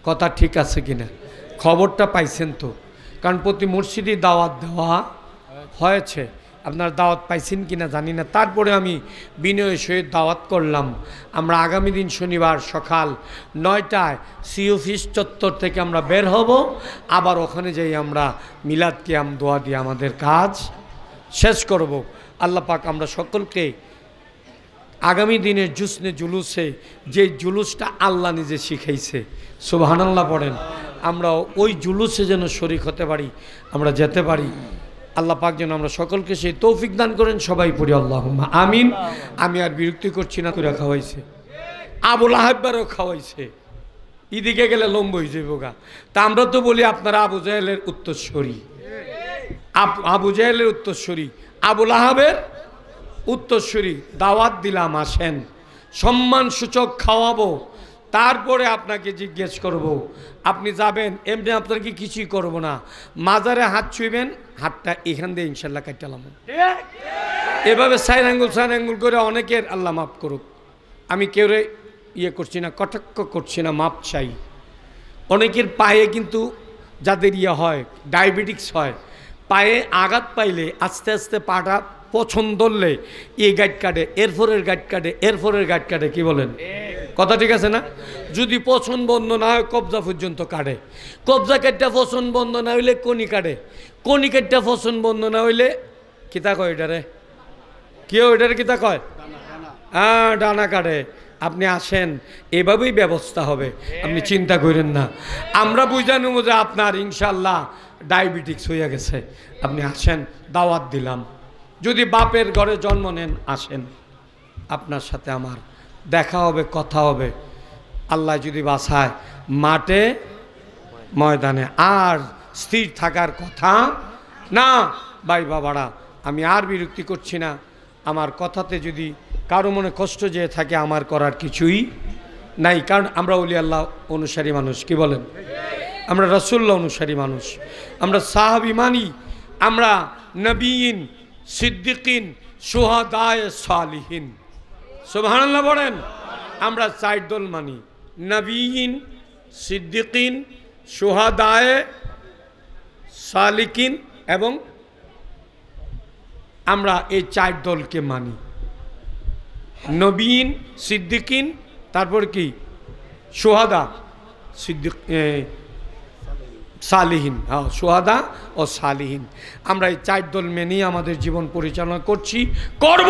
কথা ঠিক আছে কিনা? খবরটা পাইছেন তো? কারণ প্রতি মসজিদে দাওয়াত দেওয়া হয়েছে, আপনার দাওয়াত পাইছেন কিনা জানি না। তারপরে আমি বিনয়ের সহিত দাওয়াত করলাম, আমরা আগামী দিন শনিবার সকাল 9টায় সি অফিস চত্বর থেকে আমরা বের হব, আবার ওখানে যাই আমরা মিলাদ কিয়াম দোয়া দিয়ে আমাদের কাজ শেষ করব। আল্লাহ পাক আমরা সকলকে আগামী দিনের জুসনে জুলুসে, যে জুলুসটা আল্লাহ নিজে শিখাইছে, সুবহানাল্লাহ পড়েন, আমরা ওই জুলুসে যেন শরীক হতে পারি, আমরা যেতে পারি। আল্লাহ পাক যেন আমরা সকলকে সেই তৌফিক দান করেন, সবাই পড়ি আল্লাহুম্মা আমিন। আমি আর বিরক্তি করছি না, করে খাওয়াইছে, আবু লাহাববারও খাওয়াইছে, এদিকে গেলে লম্ব হয়ে যাবো গা। তা আমরা তো বলি আপনারা আবু জাহেলের উত্তরসূরি, আবু জাহেলের উত্তরসূরি, আবু লাহাবের উত্তরসূরি। দাওয়াত দিলাম, আসেন, সম্মানসূচক খাওয়াবো, তারপরে আপনাকে জিজ্ঞেস করব। আপনি যাবেন, এমনি আপনাকে কিছুই করব না, মাজারে হাত ছুঁইবেন, হাতটা এখান দিয়ে ইনশাল্লাহ কাটলাম। এভাবে সাইন আঙ্গুল করে অনেকের আল্লাহ মাফ করুক, আমি কেউ ইয়ে করছি না, কটাক্ষ করছি না, মাপ চাই। অনেকের পায়ে কিন্তু যাদের ইয়ে হয়, ডায়াবেটিক্স হয়, পায়ে আঘাত পাইলে আস্তে আস্তে পাটা পছন্দ ধরলে এই গাইড কাটে, এরপরের গাইড কাটে, এরপরের গাইড কাটে, কি বলেন? কথা ঠিক আছে না? যদি পছন্দ বন্ধ না হয় কবজা পর্যন্ত কাটে, কবজা কাটটা পছন্দ বন্ধ না হইলে কনি কাটে, কনি কাটটা পছন্দ বন্ধ না হইলে কিতা কয় এটারে, কেউ এটারে কিতা কয়? হ্যাঁ, ডানা কাটে। আপনি আসেন, এভাবেই ব্যবস্থা হবে, আপনি চিন্তা করেন না। আমরা বুঝানো যে আপনার ইনশাল্লাহ ডায়াবেটিক্স হয়ে গেছে, আপনি আসেন, দাওয়াত দিলাম। যদি বাপের ঘরে জন্ম নেন আসেন, আপনার সাথে আমার দেখা হবে, কথা হবে, আল্লাহ যদি বাঁচায় মাঠে ময়দানে। আর স্থির থাকার কথা না। ভাই বাবারা, আমি আর বিরক্তি করছি না। আমার কথাতে যদি কারো মনে কষ্ট যেয়ে থাকে, আমার করার কিছুই নাই, কারণ আমরা ওলি আল্লাহ অনুসারী মানুষ, কি বলেন? আমরা রাসূলুল্লাহ অনুসারী মানুষ, আমরা সাহাবী মানি, আমরা নবীন, সিদ্দিকিন, শুহাদায়ে সালিহিন। সুবহানাল্লাহ বলেন। আমরা চার দল মানি, নবীন, সিদ্দিকিন, শুহাদায়ে সালিকিন, এবং আমরা এই চার দলকে মানি। নবীন, সিদ্দিকিন, তারপর কি? শুহাদা, সিদ্দিক, সালিহিন। হ্যাঁ, শুহাদা ও সালিহিন। আমরা এই চার দল মেনেই আমাদের জীবন পরিচালনা করছি, করব।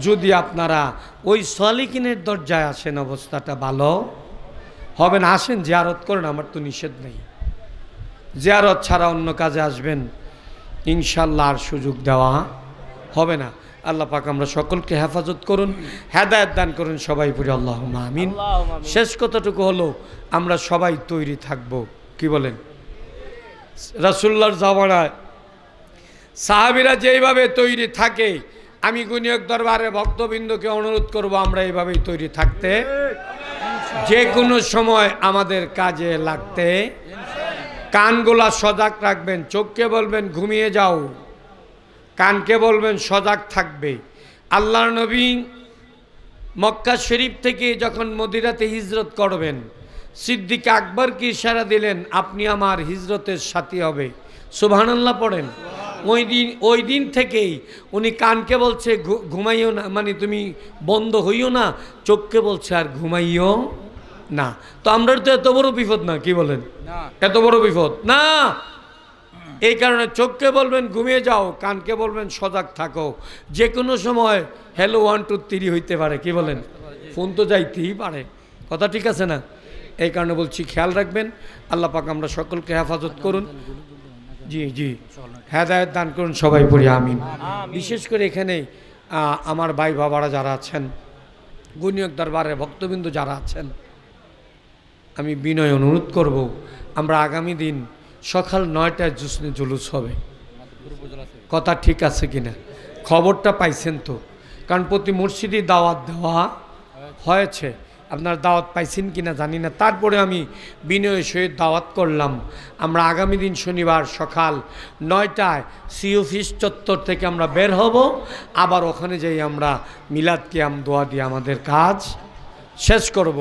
যদি আপনারা ওই সালিহিনের দরজায় আসেন, অবস্থাটা ভালো হবে না। আসেন, জিয়ারত করেন, আমার তো নিষেধ নেই। জিয়ারত ছাড়া অন্য কাজে আসবেন, ইনশাল্লাহ আর সুযোগ দেওয়া হবে না। আল্লাহ পাক আমরা সকলকে হেফাজত করুন, হেদায়েত দান করুন, সবাই পড়ি আল্লাহুম্মা আমিন। শেষ কথাটুকু হলো, আমরা সবাই তৈরি থাকব, কি বলেন? রাসূলুল্লাহর জামানায় সাহাবীরা যেইভাবে তৈরি থাকে, আমি গুনিয়ক দরবারে ভক্তবৃন্দকে অনুরোধ করব, আমরা এইভাবেই তৈরি থাকতে, যে কোনো সময় আমাদের কাজে লাগতে। কানগুলা সজাগ রাখবেন, চোখকে বলবেন ঘুমিয়ে যাও, কানকে বলবেন সজাগ থাকবে। আল্লাহর নবী মক্কা শরীফ থেকে যখন মদিনাতে হিজরত করবেন, সিদ্দিক আকবরকে ইশারা দিলেন, আপনি আমার হিজরতের সাথী হবে। সুবহানাল্লাহ পড়েন। ওই দিন থেকেই উনি কানকে বলছে ঘুমাইও না, মানে তুমি বন্ধ হইও না, চোখকে বলছে আর ঘুমাইও না। তো আমরা তো এত বড় বিপদ না, কি বলেন? এত বড় বিপদ না। এই কারণে চোখকে বলবেন ঘুমিয়ে যাও, কানকে বলবেন সজাগ থাকো। যে কোনো সময় হ্যালো 1 2 3 হইতে পারে, কি বলেন? ফোন তো যাইতেই পারে, কথা ঠিক আছে না? এই কারণে বলছি, খেয়াল রাখবেন। আল্লাহ পাক আমরা সকলকে হেফাজত করুন, জি জি, হেদায়েত দান করুন, সবাই পড়ি আমিন। বিশেষ করে এখানে আমার ভাই বাবারা যারা আছেন, গুনিয়ক দরবারে ভক্তবৃন্দ যারা আছেন, আমি বিনয় অনুরোধ করব, আমরা আগামী দিন সকাল 9টায় জুসনে জুলুস হবে, কথা ঠিক আছে কিনা? খবরটা পাইছেন তো? কারণ প্রতি মসজিদে দাওয়াত দেওয়া হয়েছে, আপনার দাওয়াত পাইছেন কিনা জানি না। তারপরে আমি বিনয়ের সহিত দাওয়াত করলাম, আমরা আগামী দিন শনিবার সকাল 9টায় সি অফিস চত্বর থেকে আমরা বের হব, আবার ওখানে যাই আমরা মিলাদ কিয়াম দোয়া দিয়ে আমাদের কাজ শেষ করব।